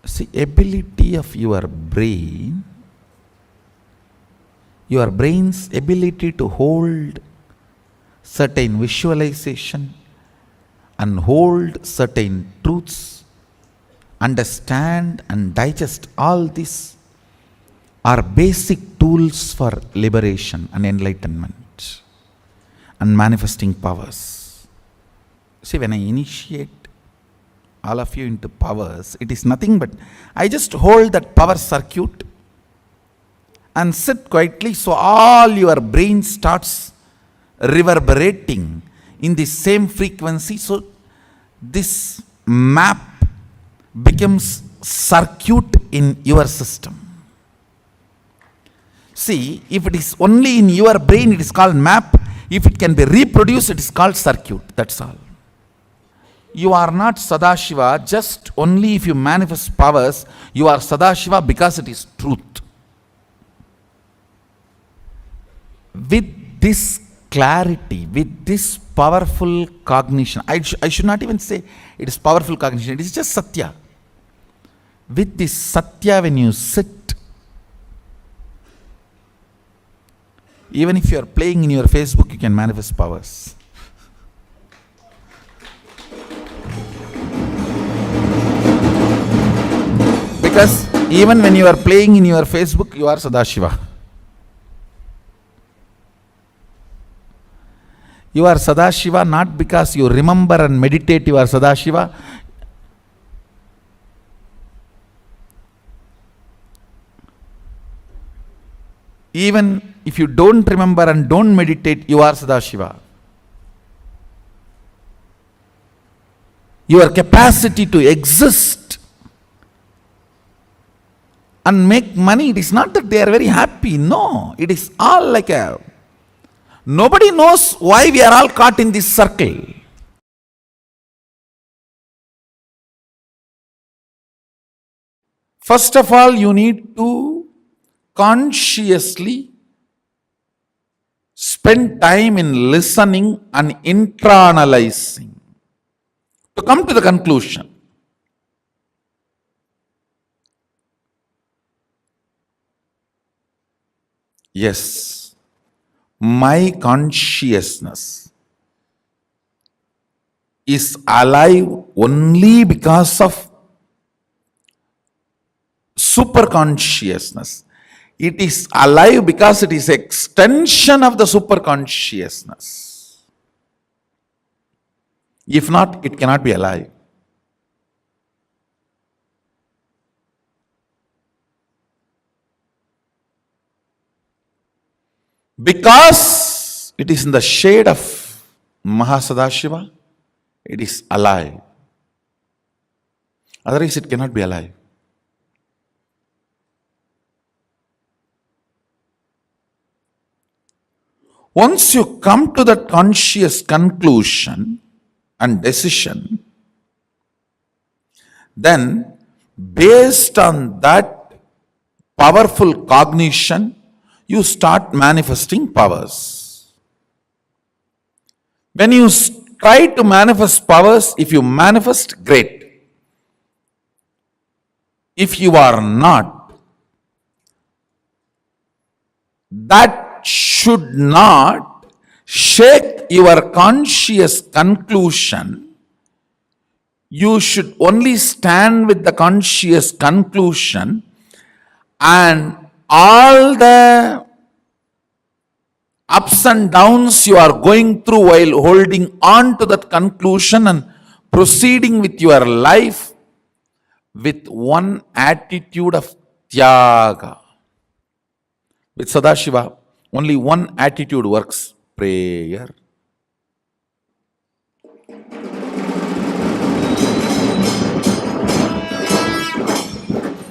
See, ability of your brain, your brain's ability to hold certain visualization and hold certain truths, understand and digest all this are basic tools for liberation and enlightenment and manifesting powers. See, when I initiate all of you into powers, it is nothing but I just hold that power circuit and sit quietly, so all your brain starts reverberating in the same frequency. So this map becomes circuit in your system. See, if it is only in your brain, it is called map. If it can be reproduced, it is called circuit. That's all. You are not Sadashiva just only if you manifest powers. You are Sadashiva because it is truth. with this clarity, with this powerful cognition, I should not even say it is powerful cognition, it is just Satya. With this Satya, when you sit, even if you are playing in your Facebook, you can manifest powers. Because even when you are playing in your Facebook, you are Sadashiva. You are Sadashiva not because you remember and meditate, you are Sadashiva. Even if you don't remember and don't meditate, you are Sadashiva. Your capacity to exist and make money, it is not that they are very happy. No, it is all like a... Nobody knows why we are all caught in this circle. First of all, you need to consciously spend time in listening and internalizing to come to the conclusion. Yes, my consciousness is alive only because of superconsciousness. It is alive because it is extension of the superconsciousness. If not, it cannot be alive. Because it is in the shade of Mahasadashiva, it is alive. Otherwise, it cannot be alive. Once you come to that conscious conclusion and decision, then based on that powerful cognition, you start manifesting powers. When you try to manifest powers, if you manifest, great. If you are not, that should not shake your conscious conclusion. You should only stand with the conscious conclusion, and all the ups and downs you are going through while holding on to that conclusion and proceeding with your life with one attitude of Tyaga. With Sadashiva, only one attitude works: prayer.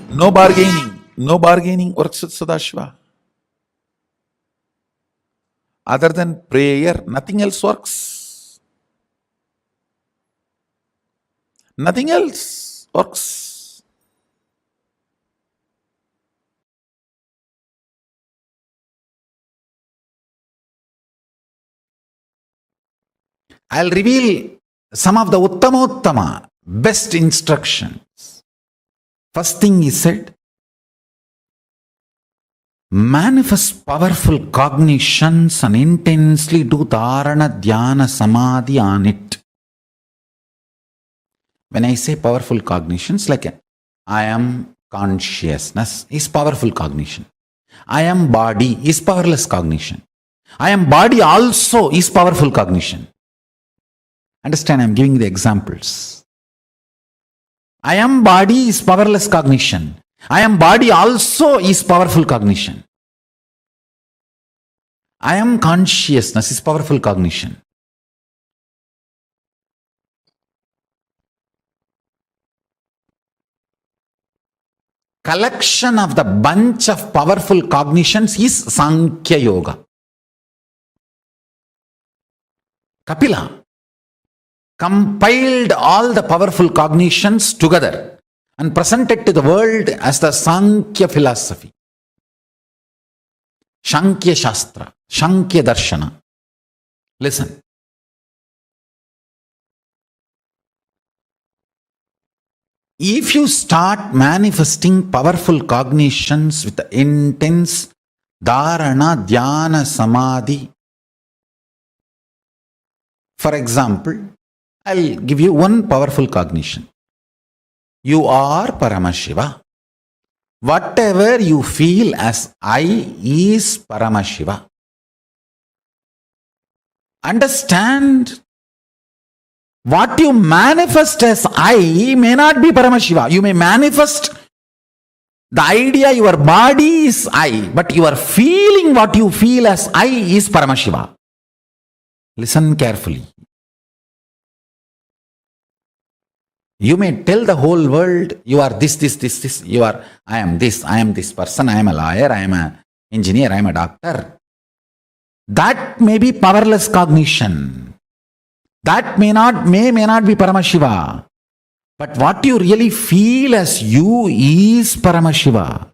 No bargaining. No bargaining works with Sadashiva. Other than prayer, nothing else works. Nothing else works. I'll reveal some of the Uttama, best instructions. First thing he said, manifest powerful cognitions and intensely do Dharana, Dhyana, Samadhi on it. When I say powerful cognitions, like I am consciousness is powerful cognition. I am body is powerless cognition. I am body also is powerful cognition. Understand, I am giving the examples. I am body is powerless cognition. I am body also is powerful cognition. I am consciousness is powerful cognition. Collection of the bunch of powerful cognitions is Sankhya Yoga. Kapila compiled all the powerful cognitions together and presented to the world as the Sankhya philosophy. Shankya Shastra, Shankya Darshana. Listen. If you start manifesting powerful cognitions with the intense dharana, dhyana, samadhi, for example, I'll give you one powerful cognition. You are Paramashiva. Whatever you feel as I is Paramashiva. Understand, what you manifest as I may not be Paramashiva. You may manifest the idea your body is I, but you are feeling what you feel as I is Paramashiva. Listen carefully. You may tell the whole world you are this. You are, I am this person, I am a lawyer, I am an engineer, I am a doctor. That may be powerless cognition. That may not be Paramashiva. But what you really feel as you is Paramashiva.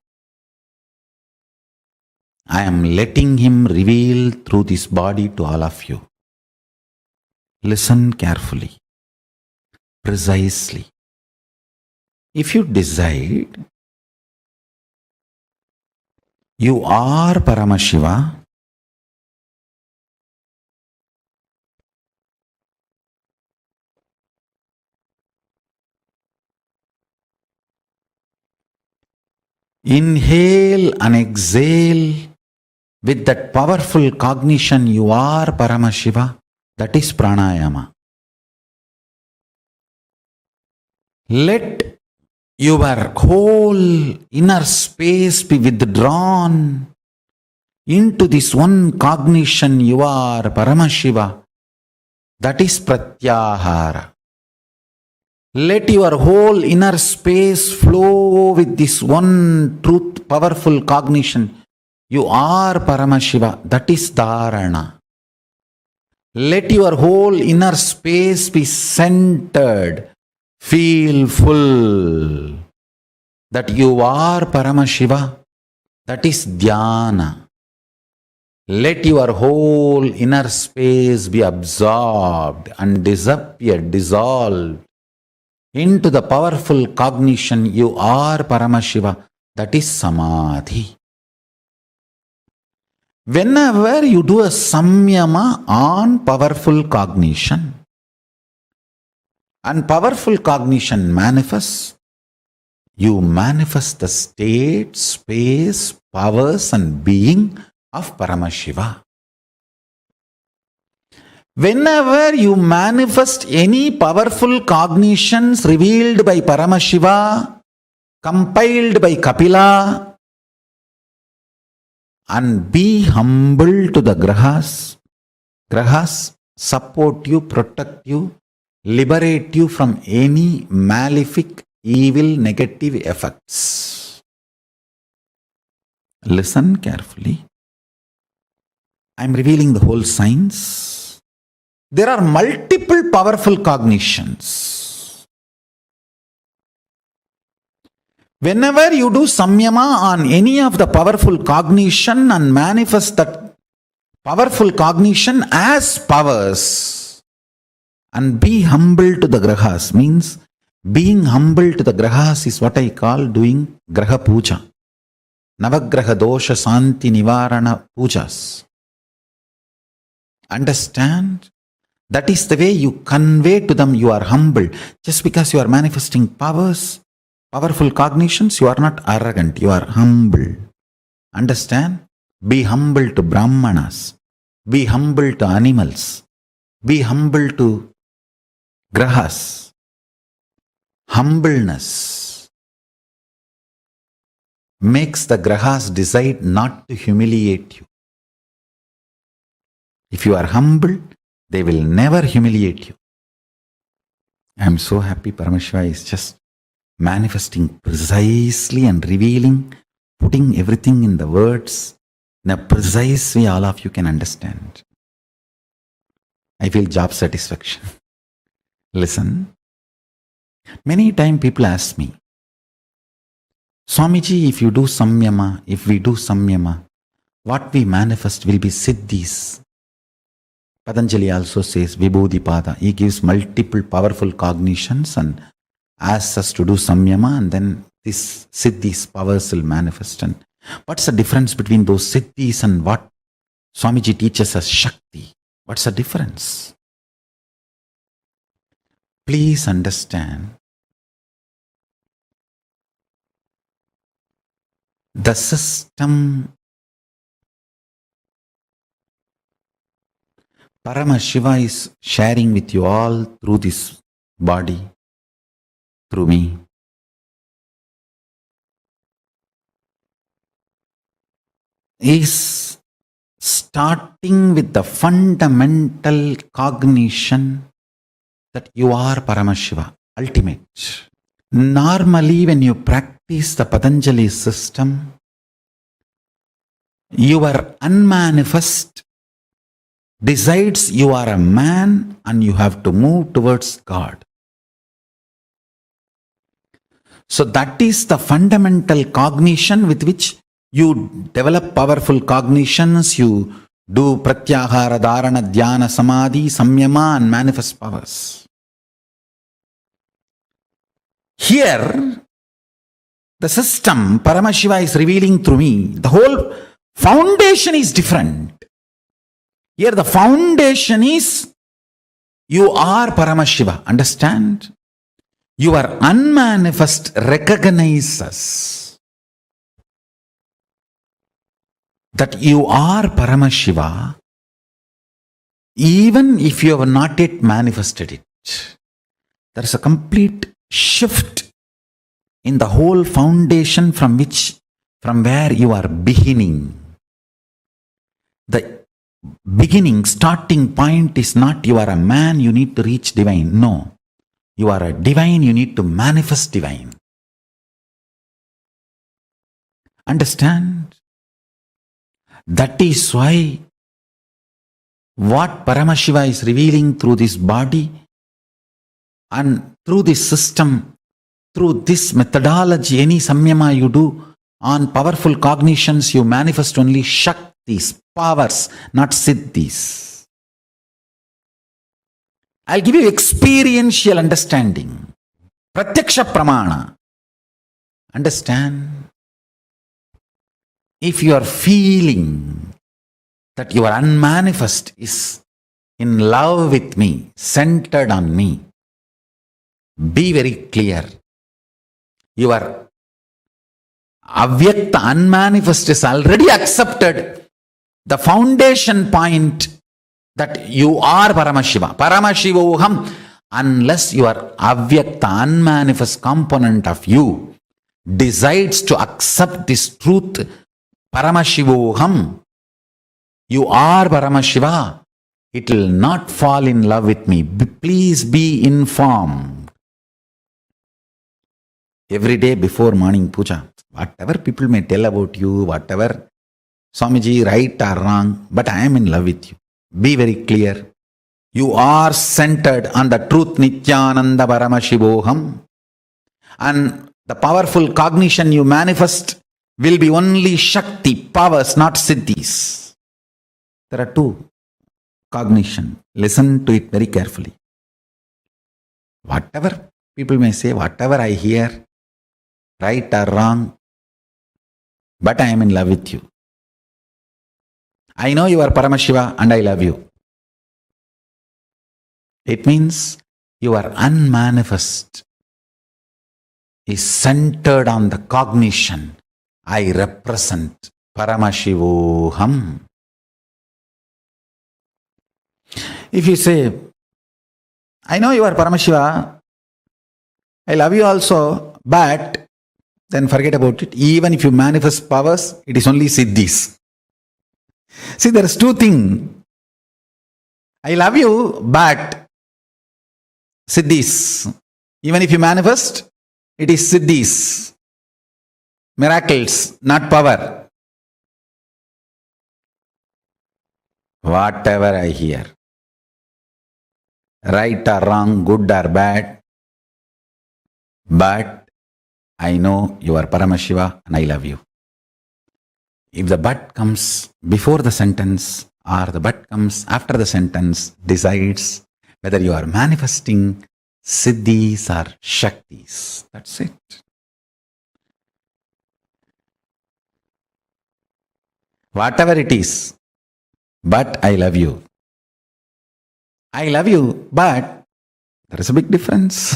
I am letting him reveal through this body to all of you. Listen carefully, precisely. If you decide you are Paramashiva, inhale and exhale with that powerful cognition you are Paramashiva. That is pranayama. Let your whole inner space be withdrawn into this one cognition you are Paramashiva. That is pratyahara. Let your whole inner space flow with this one truth, powerful cognition. You are Paramashiva. That is dharana. Let your whole inner space be centered. Feel full that you are Paramashiva. That is dhyana. Let your whole inner space be absorbed and dissolved into the powerful cognition you are Paramashiva. That is Samadhi. Whenever you do a samyama on powerful cognition, and powerful cognition manifests, you manifest the state, space, powers and being of Paramashiva. Whenever you manifest any powerful cognitions revealed by Paramashiva, compiled by Kapila, and be humble to the grahas. Grahas support you, protect you, liberate you from any malefic, evil, negative effects. Listen carefully. I am revealing the whole science. There are multiple powerful cognitions. Whenever you do samyama on any of the powerful cognition and manifest that powerful cognition as powers, and be humble to the grahas, means being humble to the grahas is what I call doing graha puja. Navagraha dosha santi nivarana pujas. Understand? That is the way you convey to them you are humble. Just because you are manifesting powers, powerful cognitions, you are not arrogant, you are humble. Understand? Be humble to brahmanas. Be humble to animals. Be humble to grahas. Humbleness makes the grahas decide not to humiliate you. If you are humble, they will never humiliate you. I am so happy Paramashiva is just manifesting precisely and revealing, putting everything in the words in a precise way all of you can understand. I feel job satisfaction. Listen, many times people ask me, Swamiji, if we do samyama, what we manifest will be siddhis. Patanjali also says Vibhudipada. He gives multiple powerful cognitions and asks us to do samyama, and then these siddhis, powers will manifest. And what's the difference between those siddhis and what Swamiji teaches us Shakti? What's the difference? Please understand, the system Paramashiva is sharing with you all through this body, through me. Is starting with the fundamental cognition that you are Paramashiva, ultimate. Normally, when you practice the Patanjali system, your unmanifest decides you are a man and you have to move towards God. So that is the fundamental cognition with which you develop powerful cognitions, you do pratyahara, dharana, dhyana, samadhi, samyama and manifest powers. Here, the system Paramashiva is revealing through me. The whole foundation is different. Here the foundation is you are Paramashiva. Understand? Your unmanifest recognizes that you are Paramashiva even if you have not yet manifested it. There is a complete shift in the whole foundation from where you are beginning. The beginning, starting point is not you are a man, you need to reach divine. No. You are a divine, you need to manifest divine. Understand? That is why what Paramashiva is revealing through this body and through this system, through this methodology, any samyama you do on powerful cognitions, you manifest only shaktis, powers, not siddhis. I'll give you experiential understanding. Pratyaksha pramana. Understand? If you are feeling that your unmanifest is in love with me, centered on me, be very clear. Your avyakta, unmanifest is already accepted the foundation point that you are Paramashiva. Paramashivoham, unless your avyakta, unmanifest component of you decides to accept this truth, Paramashivoham, you are Paramashiva, it will not fall in love with me. Please be informed. Every day before morning puja, whatever people may tell about you, whatever Swamiji, right or wrong, but I am in love with you. Be very clear. You are centered on the truth Nithyananda Paramashivoham, and the powerful cognition you manifest will be only Shakti, powers, not Siddhis. There are two cognition. Listen to it very carefully. Whatever people may say, whatever I hear, right or wrong, but I am in love with you. I know you are Paramashiva and I love you. It means your unmanifest is centered on the cognition. I represent Paramashivoham. If you say, I know you are Paramashiva, I love you also, but then forget about it. Even if you manifest powers, it is only siddhis. See, there is two things. I love you, but siddhis. Even if you manifest, it is siddhis. Miracles, not power. Whatever I hear, right or wrong, good or bad, but I know you are Paramashiva and I love you. If the but comes before the sentence or the but comes after the sentence decides whether you are manifesting siddhis or shaktis. That's it. Whatever it is, but I love you. I love you, but there is a big difference.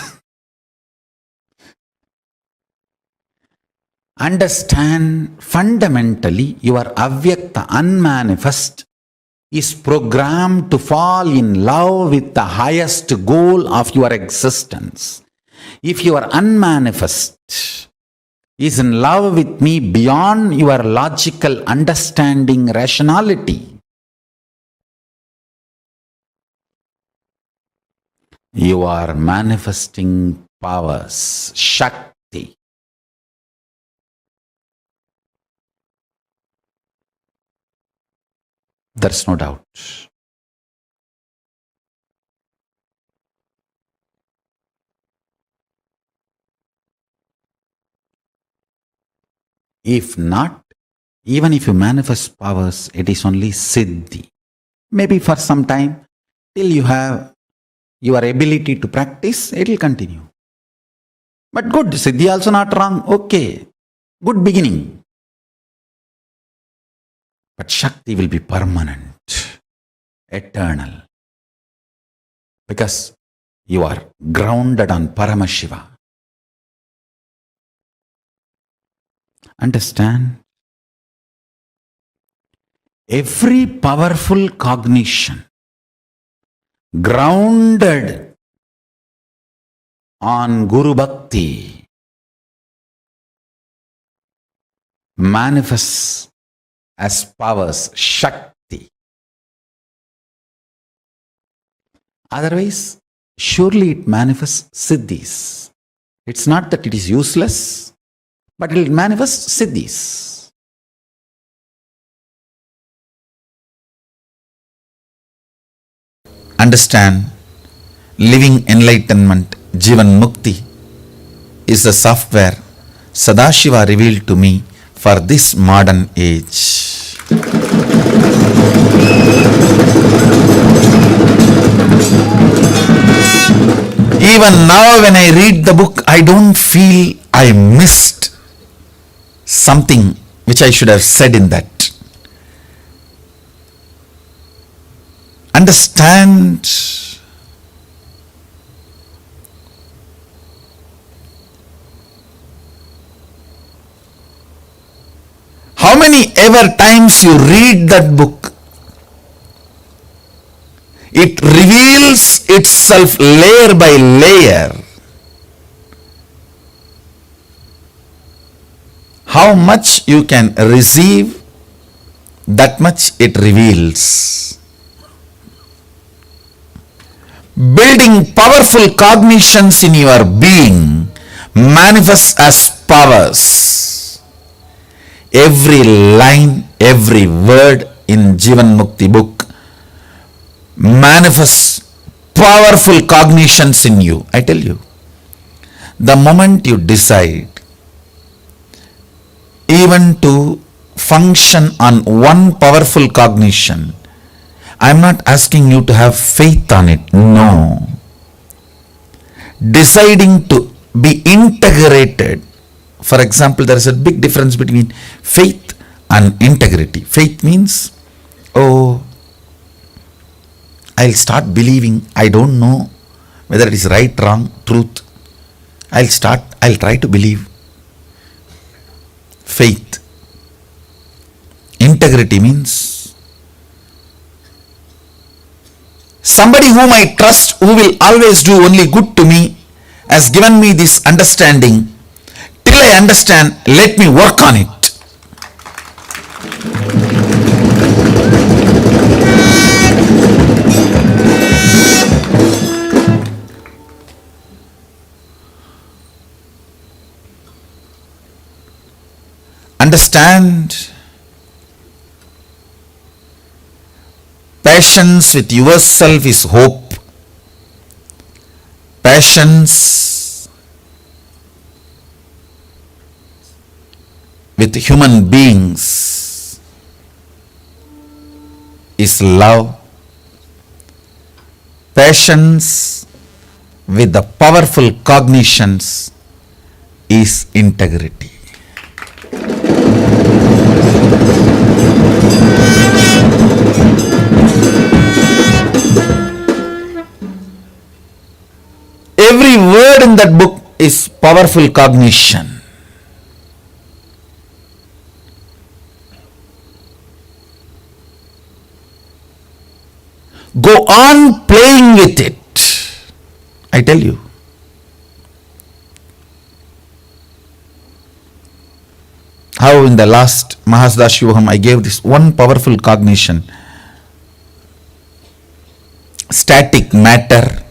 Understand fundamentally your avyakta, unmanifest, is programmed to fall in love with the highest goal of your existence. If your unmanifest is in love with me beyond your logical understanding, rationality, you are manifesting powers, Shakti. There's no doubt. If not, even if you manifest powers, it is only siddhi. Maybe for some time, till you have your ability to practice, it will continue. But good, siddhi also not wrong. Okay, good beginning. But Shakti will be permanent, eternal. Because you are grounded on Paramashiva. Understand? Every powerful cognition grounded on Guru Bhakti manifests as powers, Shakti. Otherwise, surely it manifests siddhis. It's not that it is useless, but it will manifest siddhis. Understand, living enlightenment, Jivan Mukti, is the software Sadashiva revealed to me for this modern age. Even now when I read the book, I don't feel I missed something which I should have said in that. Understand, how many ever times you read that book, it reveals itself layer by layer. How much you can receive, that much it reveals. Building powerful cognitions in your being manifests as powers. Every line, every word in Jivan Mukti book manifests powerful cognitions in you. I tell you, the moment you decide even to function on one powerful cognition, I am not asking you to have faith on it. No. Deciding to be integrated. For example, there is a big difference between faith and integrity. Faith means, oh, I'll start believing. I don't know whether it is right, wrong, truth. I'll try to believe. Faith. Integrity means somebody whom I trust, who will always do only good to me, has given me this understanding. Till I understand, let me work on it. Understand, patience with yourself is hope. Patience with human beings is love. Patience with the powerful cognitions is integrity. Every word in that book is powerful cognition. Go on playing with it. I tell you. How in the last Mahasdashivaham I gave this one powerful cognition. Static matter,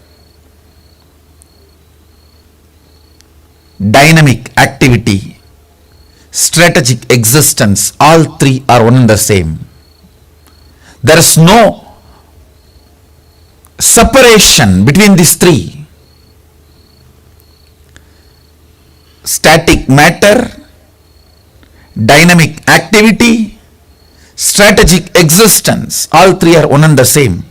dynamic activity, strategic existence, all three are one and the same. There is no separation between these three. Static matter, dynamic activity, strategic existence, all three are one and the same.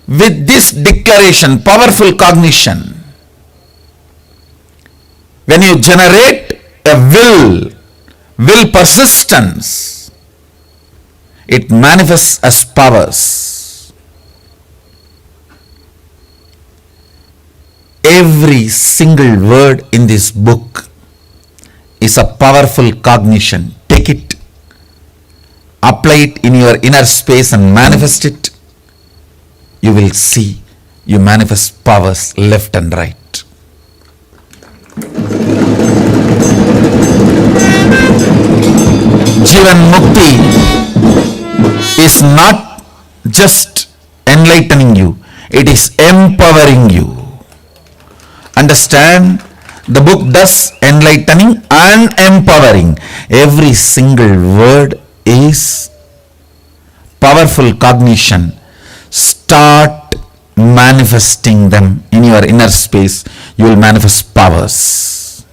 With this declaration, powerful cognition, when you generate a will persistence, it manifests as powers. Every single word in this book is a powerful cognition. Take it, apply it in your inner space and manifest it. You will see you manifest powers left and right. Jivan Mukti is not just enlightening you, it is empowering you. Understand, the book does enlightening and empowering. Every single word is powerful cognition. Start manifesting them in your inner space. You will manifest powers.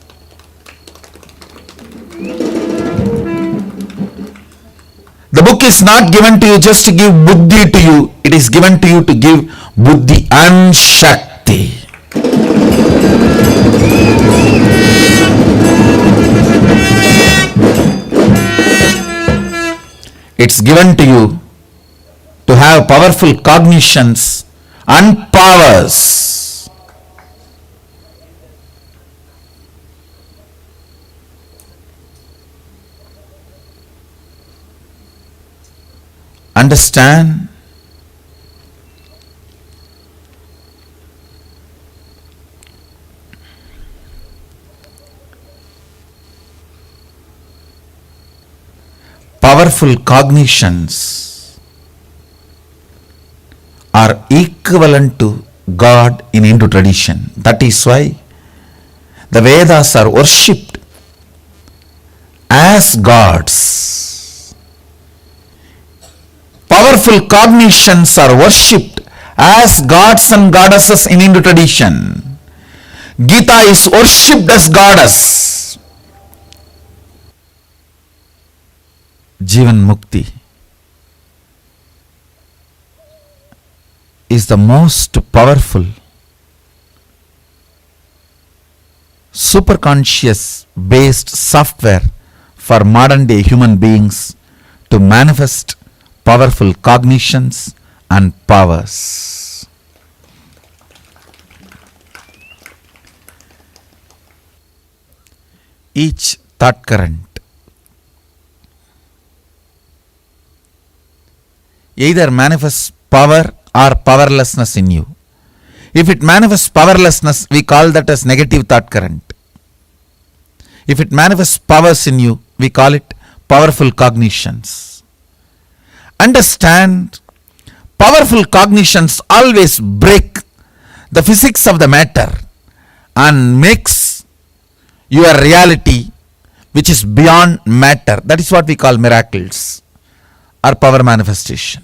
The book is not given to you just to give buddhi to you. It is given to you to give buddhi and shakti. It's given to you to have powerful cognitions and powers. Understand? Powerful cognitions are equivalent to God in Hindu tradition. That is why the Vedas are worshipped as gods. Powerful cognitions are worshipped as gods and goddesses in Hindu tradition. Gita is worshipped as goddess. Jivan Mukti is the most powerful superconscious based software for modern day human beings to manifest powerful cognitions and powers. Each thought current either manifests power or powerlessness in you. If it manifests powerlessness, we call that as negative thought current. If it manifests powers in you, we call it powerful cognitions. Understand, powerful cognitions always break the physics of the matter and makes your reality which is beyond matter. That is what we call miracles or power manifestation.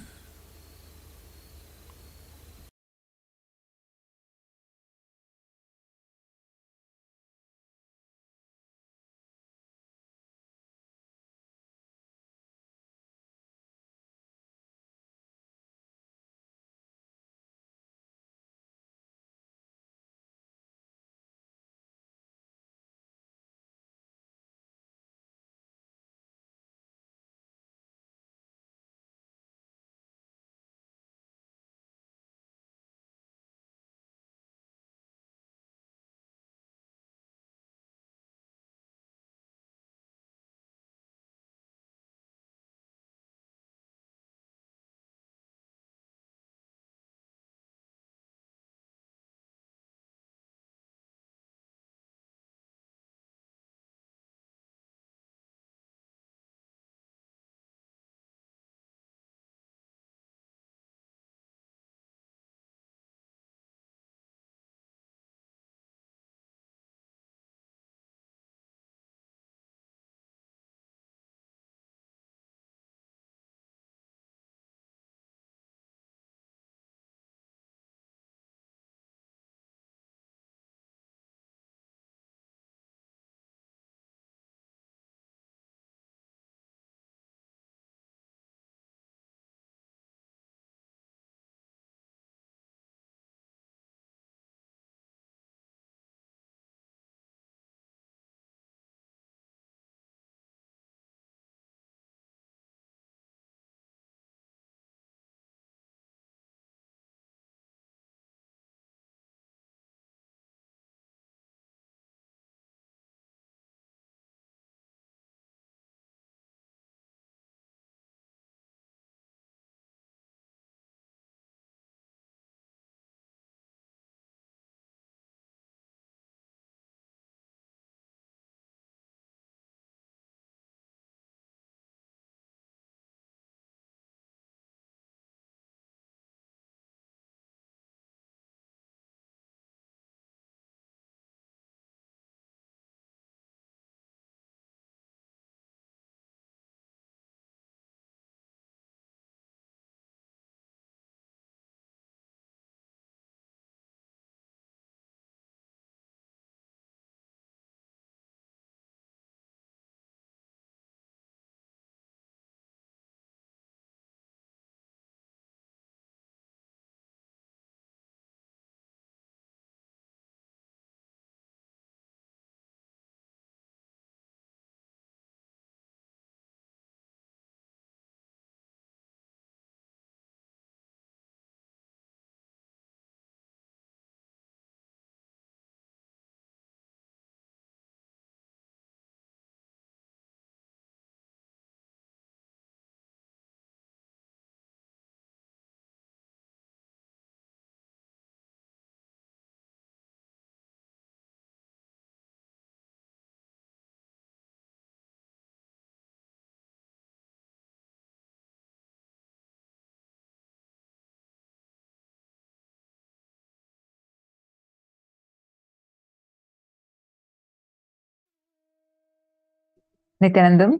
Nithyanandam.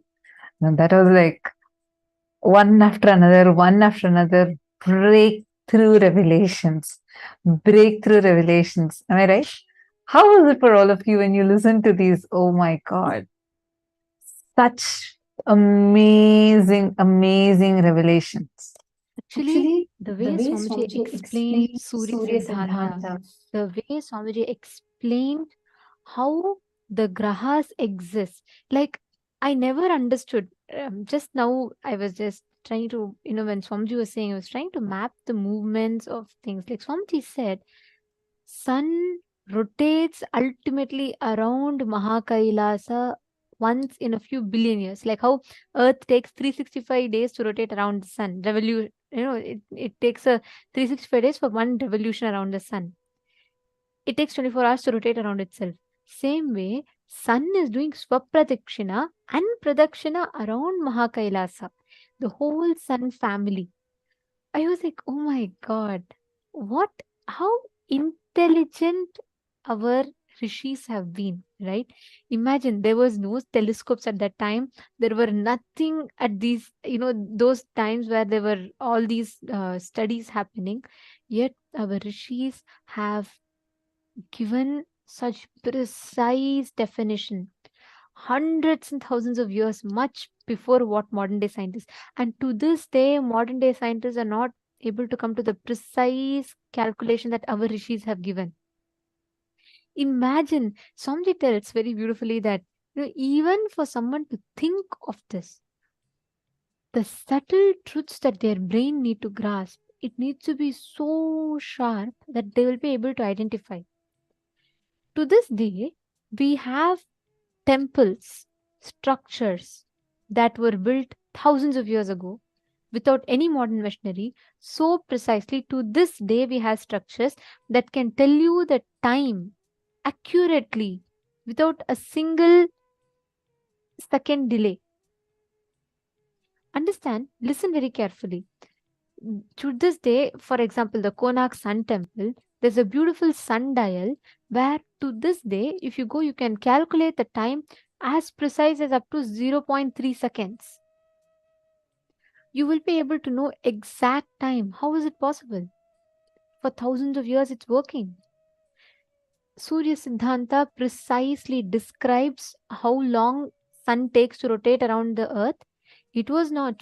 And that was like one after another, breakthrough revelations. Breakthrough revelations. Am I right? How was it for all of you when you listen to these? Oh my God. Such amazing, amazing revelations. Actually, the way Swamiji explained Surya Siddhanta, the way Swamiji explained how the grahas exist, like I never understood. Just now, I was just trying to, when Swamiji was saying, I was trying to map the movements of things. Like Swamiji said, sun rotates ultimately around Mahakailasa once in a few billion years. Like how Earth takes 365 days to rotate around the sun. It takes a 365 days for one revolution around the sun. It takes 24 hours to rotate around itself. Same way, sun is doing Swapradakshina and Pradakshina around Mahakailasa, the whole sun family. I was like, oh my god, how intelligent our rishis have been, right? Imagine there was no telescopes at that time. There were nothing at these, those times where there were all these studies happening. Yet our rishis have given such precise definition hundreds and thousands of years much before what modern day scientists, and to this day modern day scientists are not able to come to the precise calculation that our rishis have given. Imagine, Somji tells very beautifully that even for someone to think of this, the subtle truths that their brain need to grasp, it needs to be so sharp that they will be able to identify. To this day, we have temples, structures that were built thousands of years ago without any modern machinery. So precisely to this day, we have structures that can tell you the time accurately without a single second delay. Understand, listen very carefully. To this day, for example, the Konark Sun Temple, there's a beautiful sundial where to this day, if you go, you can calculate the time as precise as up to 0.3 seconds. You will be able to know exact time. How is it possible? For thousands of years, it's working. Surya Siddhanta precisely describes how long sun takes to rotate around the earth.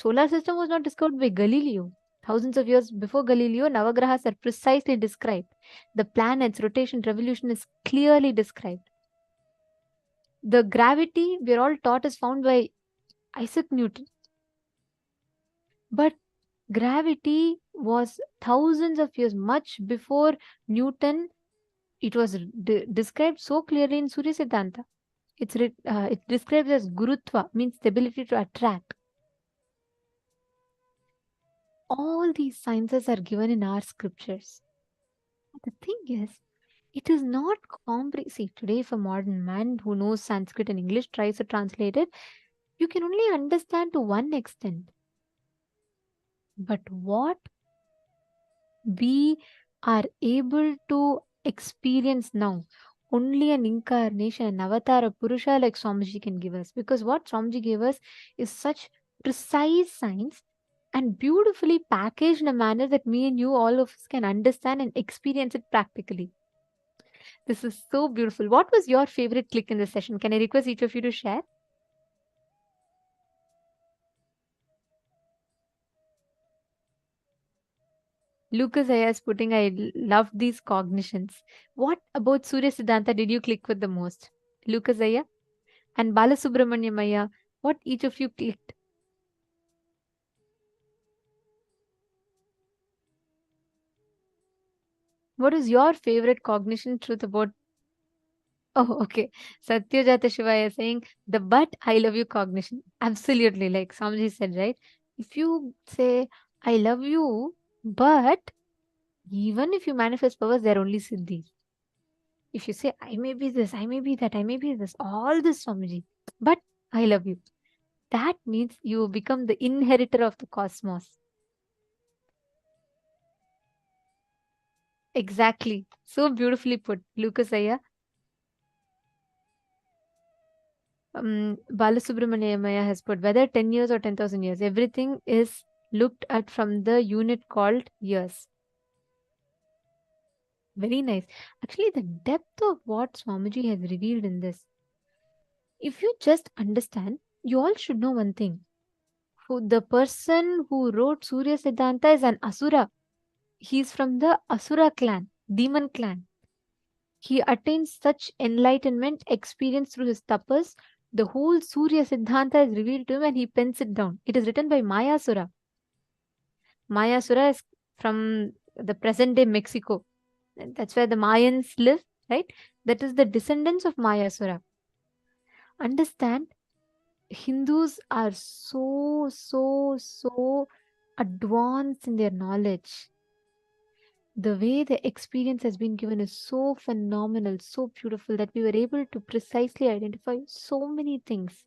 Solar system was not discovered by Galileo. Thousands of years before Galileo, Navagrahas are precisely described. The planets, rotation, revolution is clearly described. The gravity we are all taught is found by Isaac Newton. But gravity was thousands of years, much before Newton. It was described so clearly in Surya Siddhanta. It's described as Gurutva, means the ability to attract. All these sciences are given in our scriptures. The thing is, it is not See, today if a modern man who knows Sanskrit and English tries to translate it, you can only understand to one extent. But what we are able to experience now, only an incarnation, an avatar, Purusha like Swamiji can give us. Because what Swamiji gave us is such precise science and beautifully packaged in a manner that me and you, all of us, can understand and experience it practically. This is so beautiful. What was your favorite click in the session? Can I request each of you to share? Lucas Ayas putting, I love these cognitions. What about Surya Siddhanta did you click with the most? Lucas Aya and Balasubramanyam Aya, what each of you clicked? What is your favorite cognition truth about? Oh, okay. Satyajata Shivaya saying the but I love you cognition. Absolutely, like Samji said, right? If you say I love you, but even if you manifest powers, they're only siddhis. If you say I may be this, I may be that, I may be this, all this Swamiji, but I love you, that means you become the inheritor of the cosmos. Exactly. So beautifully put, Lucas Aya. Balasubramaniamaya has put, whether 10 years or 10,000 years, everything is looked at from the unit called years. Very nice. Actually, the depth of what Swamiji has revealed in this, if you just understand, you all should know one thing. The person who wrote Surya Siddhanta is an Asura. He's from the Asura clan, demon clan. He attains such enlightenment experience through his tapas. The whole Surya Siddhanta is revealed to him and he pens it down. It is written by Mayasura. Mayasura is from the present day Mexico. That's where the Mayans live, right? That is the descendants of Mayasura. Understand, Hindus are so advanced in their knowledge. The way the experience has been given is so phenomenal, so beautiful that we were able to precisely identify so many things.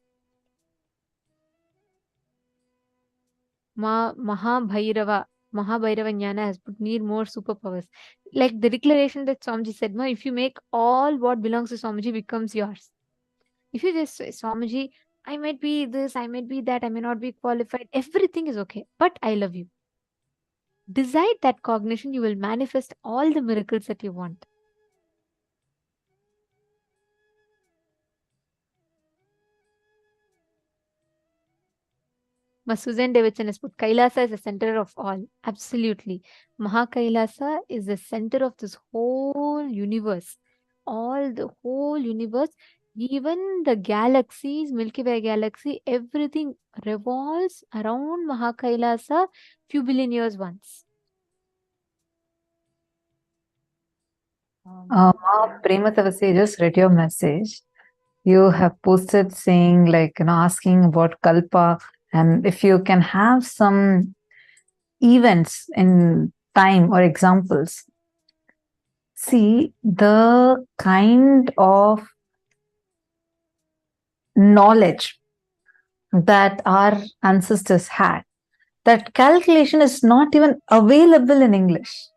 Mahabhairava Jnana has put, need more superpowers. Like the declaration that Swamiji said, Ma, if you make all what belongs to Swamiji becomes yours. If you just say, Swamiji, I might be this, I might be that, I may not be qualified, everything is okay, but I love you. Decide that cognition, you will manifest all the miracles that you want. Susan Davidson has put, Kailasa is the center of all. Absolutely. Mahakailasa is the center of this whole universe. The whole universe, even the galaxies, Milky Way galaxy, everything revolves around Mahakailasa few billion years once. Prematavasi, just read your message. You have posted saying, like, asking about Kalpa, and if you can have some events in time or examples. See, the kind of knowledge that our ancestors had, that calculation is not even available in English.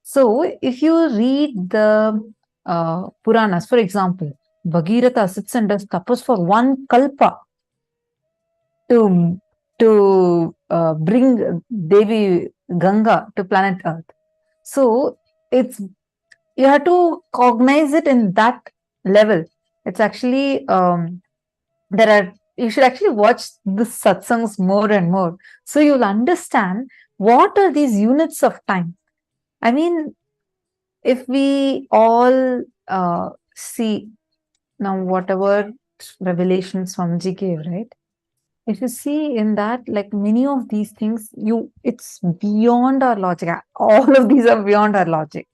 So, if you read the Puranas, for example, Bhagirath sits and does tapas for one kalpa to bring Devi Ganga to planet Earth. So, you have to cognize it in that level. It's actually, you should actually watch the satsangs more and more. So, you'll understand what are these units of time. I mean, if we all see now whatever revelation Swamiji gave, right? If you see in that, like many of these things, it's beyond our logic. All of these are beyond our logic.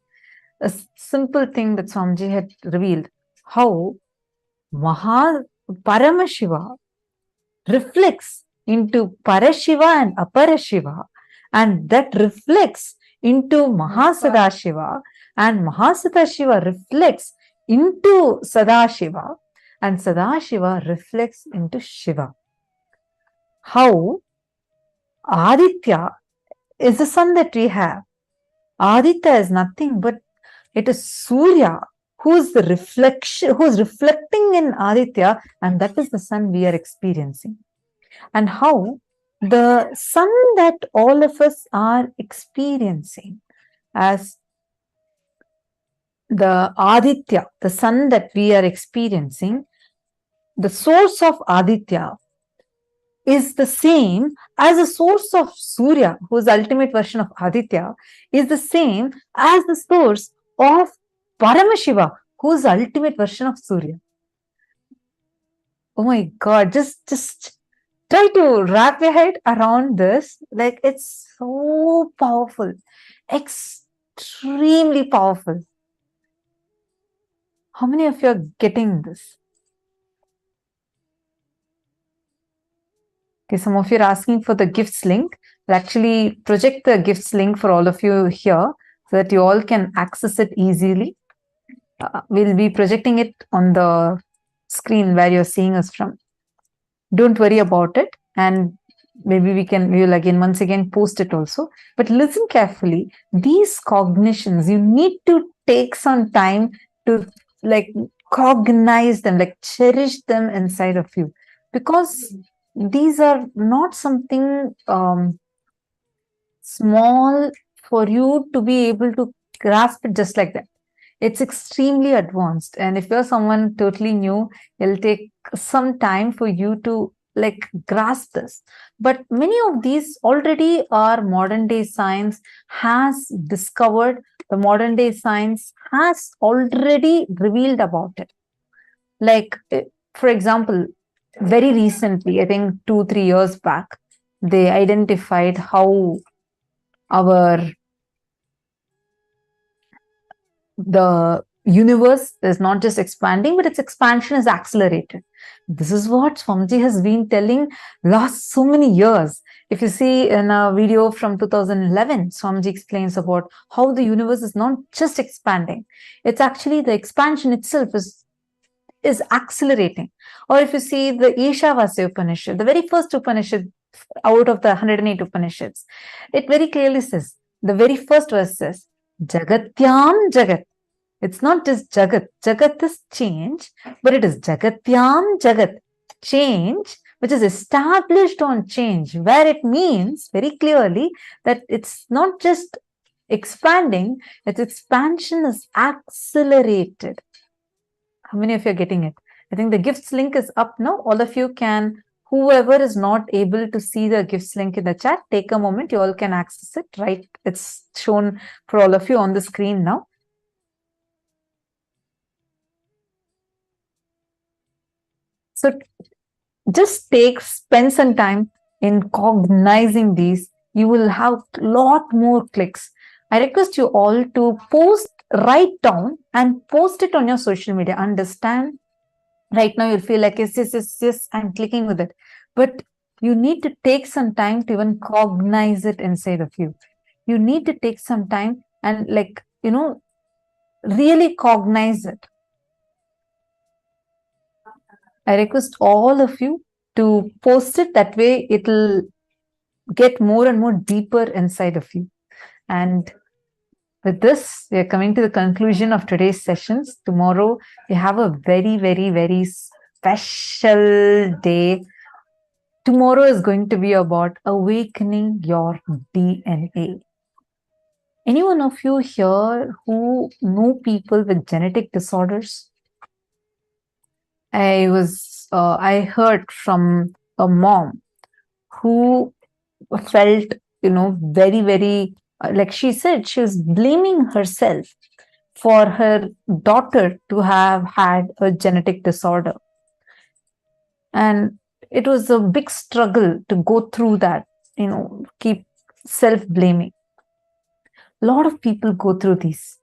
A simple thing that Swamiji had revealed, how Paramashiva reflects into Parashiva and Aparashiva, and that reflects into Mahasadashiva, and Mahasadashiva reflects into Sadashiva, and Sadashiva reflects into Shiva. How Aditya is the sun that we have. Aditya is nothing but it is Surya who's reflecting in Aditya, and that is the sun we are experiencing. And how the sun that all of us are experiencing as the Aditya, the sun that we are experiencing, the source of Aditya is the same as the source of Surya, whose ultimate version of Aditya is the same as the source of Paramashiva, whose ultimate version of Surya. Oh my God, just try to wrap your head around this. Like, it's so powerful, extremely powerful. How many of you are getting this? Okay, some of you are asking for the gifts link. I'll actually project the gifts link for all of you here so that you all can access it easily. We'll be projecting it on the screen where you're seeing us from. Don't worry about it, and maybe we will again once again post it also. But listen carefully. These cognitions, you need to take some time to cognize them, like cherish them inside of you, because these are not something small for you to be able to grasp it just like that. It's extremely advanced. And if you're someone totally new, it'll take some time for you to like grasp this. But many of these already are modern day science has discovered, the modern day science has already revealed about it. Like, for example, very recently, I think 2-3 years back, they identified how our the universe is not just expanding, but its expansion is accelerated. This is what Swamiji has been telling last so many years. If you see in a video from 2011, Swamiji explains about how the universe is not just expanding. It's actually the expansion itself is accelerating. Or if you see the Ishavasya Upanishad, the very first Upanishad out of the 108 Upanishads, it very clearly says, the very first verse says, Jagatyam Jagat. It's not just Jagat. Jagat is change, but it is Jagatyam Jagat. Change, which is established on change, where it means very clearly that it's not just expanding, its expansion is accelerated. How many of you are getting it? I think the gifts link is up now. All of you can, whoever is not able to see the gifts link in the chat, take a moment. You all can access it, right? It's shown for all of you on the screen now. So just spend some time in cognizing these. You will have a lot more clicks. I request you all to write down and post it on your social media. Understand? Right now you'll feel like, yes, I'm clicking with it. But you need to take some time to even cognize it inside of you. You need to take some time and really cognize it. I request all of you to post it. That way it'll get more and more deeper inside of you. And with this, we are coming to the conclusion of today's sessions. Tomorrow, we have a very, very, very special day. Tomorrow is going to be about awakening your DNA. Any one of you here who know people with genetic disorders? I heard from a mom who felt, very, very, like she said, she was blaming herself for her daughter to have had a genetic disorder. And it was a big struggle to go through that, keep self-blaming. A lot of people go through these.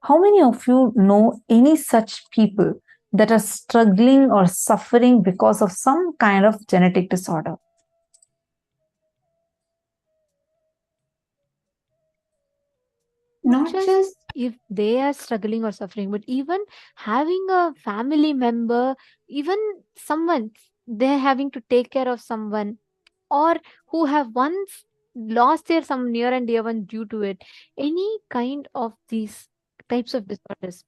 How many of you know any such people that are struggling or suffering because of some kind of genetic disorder? Not just if they are struggling or suffering, but even having a family member, even someone, they're having to take care of someone, or who have once lost their some near and dear one due to it. Any kind of these types of disorders,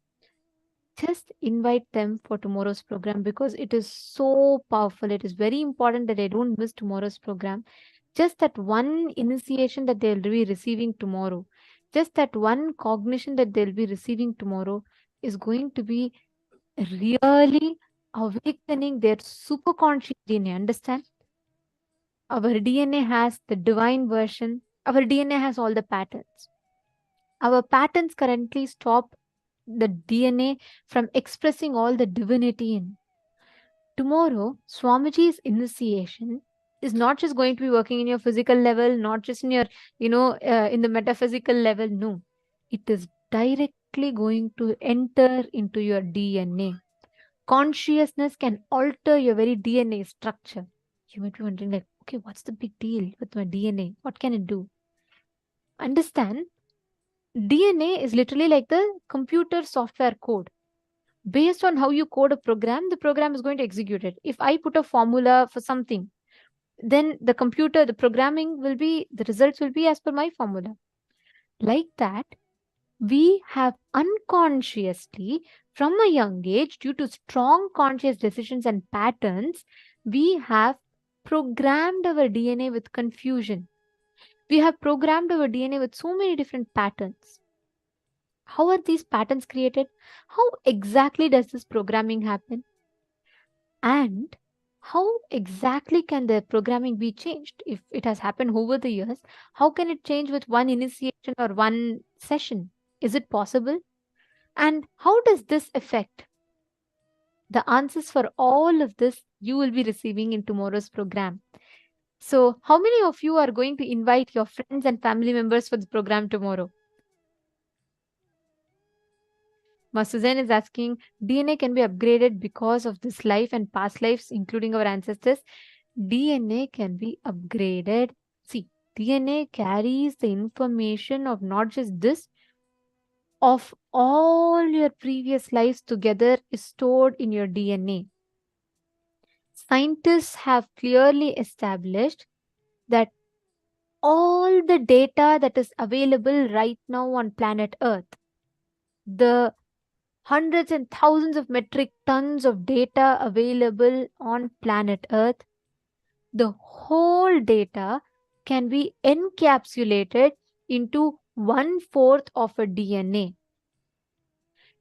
just invite them for tomorrow's program, because it is so powerful. It is very important that they don't miss tomorrow's program. Just that one initiation that they'll be receiving tomorrow, just that one cognition that they'll be receiving tomorrow is going to be really awakening their superconscious DNA. Understand? Our DNA has the divine version. Our DNA has all the patterns. Our patterns currently stop the DNA from expressing all the divinity in. Tomorrow, Swamiji's initiation is not just going to be working in your physical level, not just in your, in the metaphysical level. No, it is directly going to enter into your DNA. Consciousness can alter your very DNA structure. You might be wondering, like, okay, what's the big deal with my DNA? What can it do? Understand, DNA is literally like the computer software code. Based on how you code a program, the program is going to execute it. If I put a formula for something, then the computer, the programming will be, the results will be as per my formula. Like that, we have unconsciously From a young age, due to strong conscious decisions and patterns, we have programmed our DNA with confusion. We have programmed our DNA with so many different patterns. How are these patterns created? How exactly does this programming happen? And how exactly can the programming be changed? If it has happened over the years, how can it change with one initiation or one session? Is it possible? And how does this affect? The answers for all of this you will be receiving in tomorrow's program. So, how many of you are going to invite your friends and family members for the program tomorrow? Ma Suzanne is asking, DNA can be upgraded because of this life and past lives, including our ancestors. DNA can be upgraded. See, DNA carries the information of not just this, of all your previous lives together is stored in your DNA. Scientists have clearly established that all the data that is available right now on planet Earth, the hundreds and thousands of metric tons of data available on planet Earth, the whole data can be encapsulated into 1/4 of a DNA.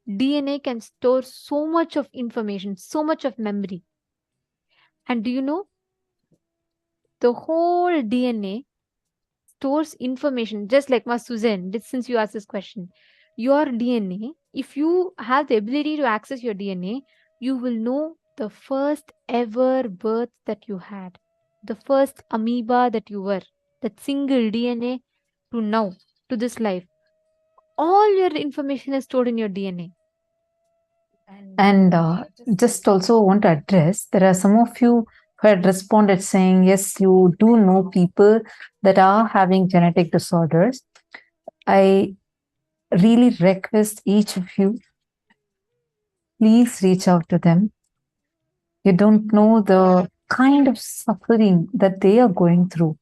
DNA can store so much of information, so much of memory. And do you know, the whole DNA stores information, just like Ma Suzanne, since you asked this question. Your DNA, if you have the ability to access your DNA, you will know the first ever birth that you had, the first amoeba that you were, that single DNA to now, to this life. All your information is stored in your DNA. And just also want to address, there are some of you who had responded saying, yes, you do know people that are having genetic disorders. I really request each of you, please reach out to them. You don't know the kind of suffering that they are going through.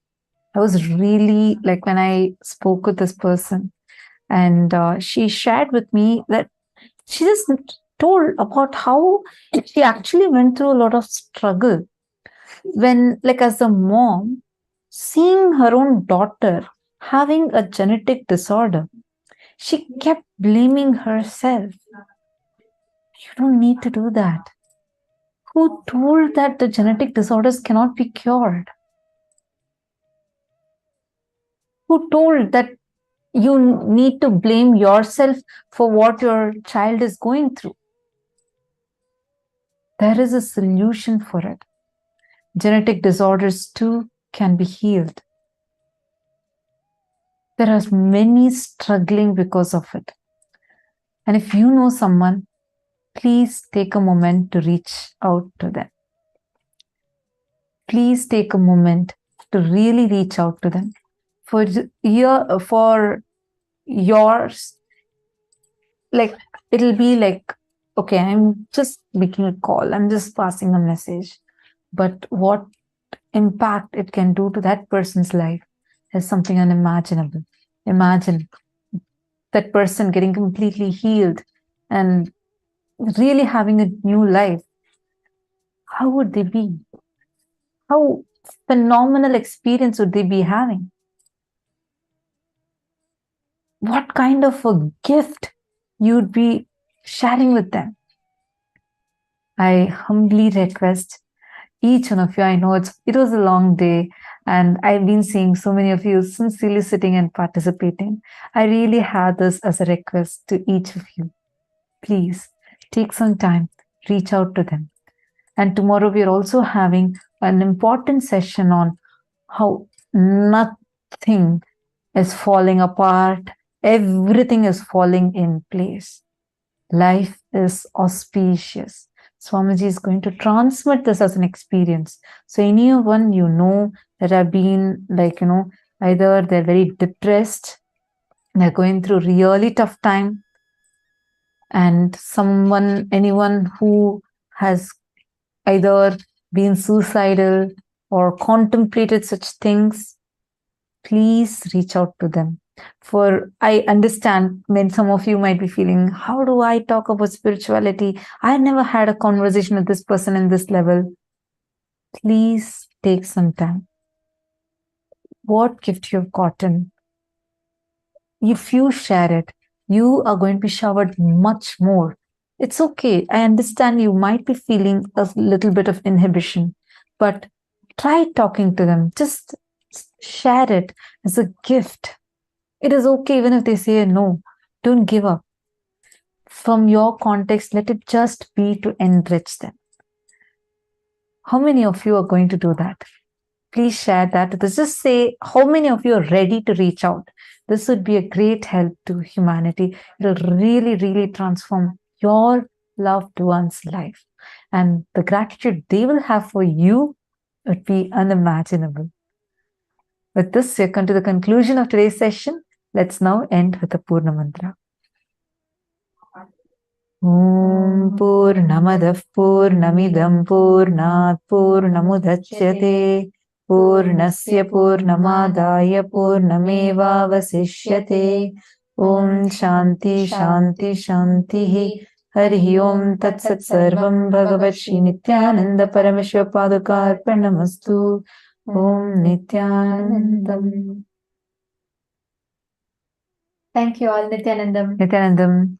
I was really, like, when I spoke with this person, and she shared with me that she just told about how she actually went through a lot of struggle when, like, as a mom, seeing her own daughter having a genetic disorder, she kept blaming herself. You don't need to do that. Who told that the genetic disorders cannot be cured? Who told that you need to blame yourself for what your child is going through? There is a solution for it. Genetic disorders too can be healed. There are many struggling because of it. And if you know someone, please take a moment to reach out to them. Please take a moment to really reach out to them. For yours, like, it'll be like, okay, I'm just making a call, I'm just passing a message. But what impact it can do to that person's life is something unimaginable. Imagine that person getting completely healed and really having a new life. How would they be? How phenomenal experience would they be having? What kind of a gift you'd be sharing with them? I humbly request each one of you. I know it was a long day, and I've been seeing so many of you sincerely sitting and participating. I really have this as a request to each of you. Please take some time, reach out to them. And tomorrow we are also having an important session on how nothing is falling apart, everything is falling in place. Life is auspicious. Swamiji is going to transmit this as an experience. So anyone you know that have been, like, either they're very depressed, they're going through really tough time, and anyone who has either been suicidal or contemplated such things, please reach out to them. For I understand when some of you might be feeling, how do I talk about spirituality? I never had a conversation with this person in this level. Please take some time. What gift you've gotten, if you share it, you are going to be showered much more. It's okay. I understand you might be feeling a little bit of inhibition, but try talking to them. Just share it as a gift. It is okay even if they say no. Don't give up. From your context, let it just be to enrich them. How many of you are going to do that? Please share that with us. Just say how many of you are ready to reach out. This would be a great help to humanity. It will really, really transform your loved one's life. And the gratitude they will have for you would be unimaginable. With this, we have come to the conclusion of today's session. Let's now end with the Purna Mantra. Om Purnamadav Purnamidam Purnat Purnamudachyate Purnasya Purnamadaya Purnamevavasishyate. Om Shanti Shanti Shanti. Hari Om Tat Sat Sarvam Bhagavat Shri Nithyananda Parameshwar Padukarpanamastu. Om Nithyanandam. Thank you all, Nithyanandam. Nithyanandam.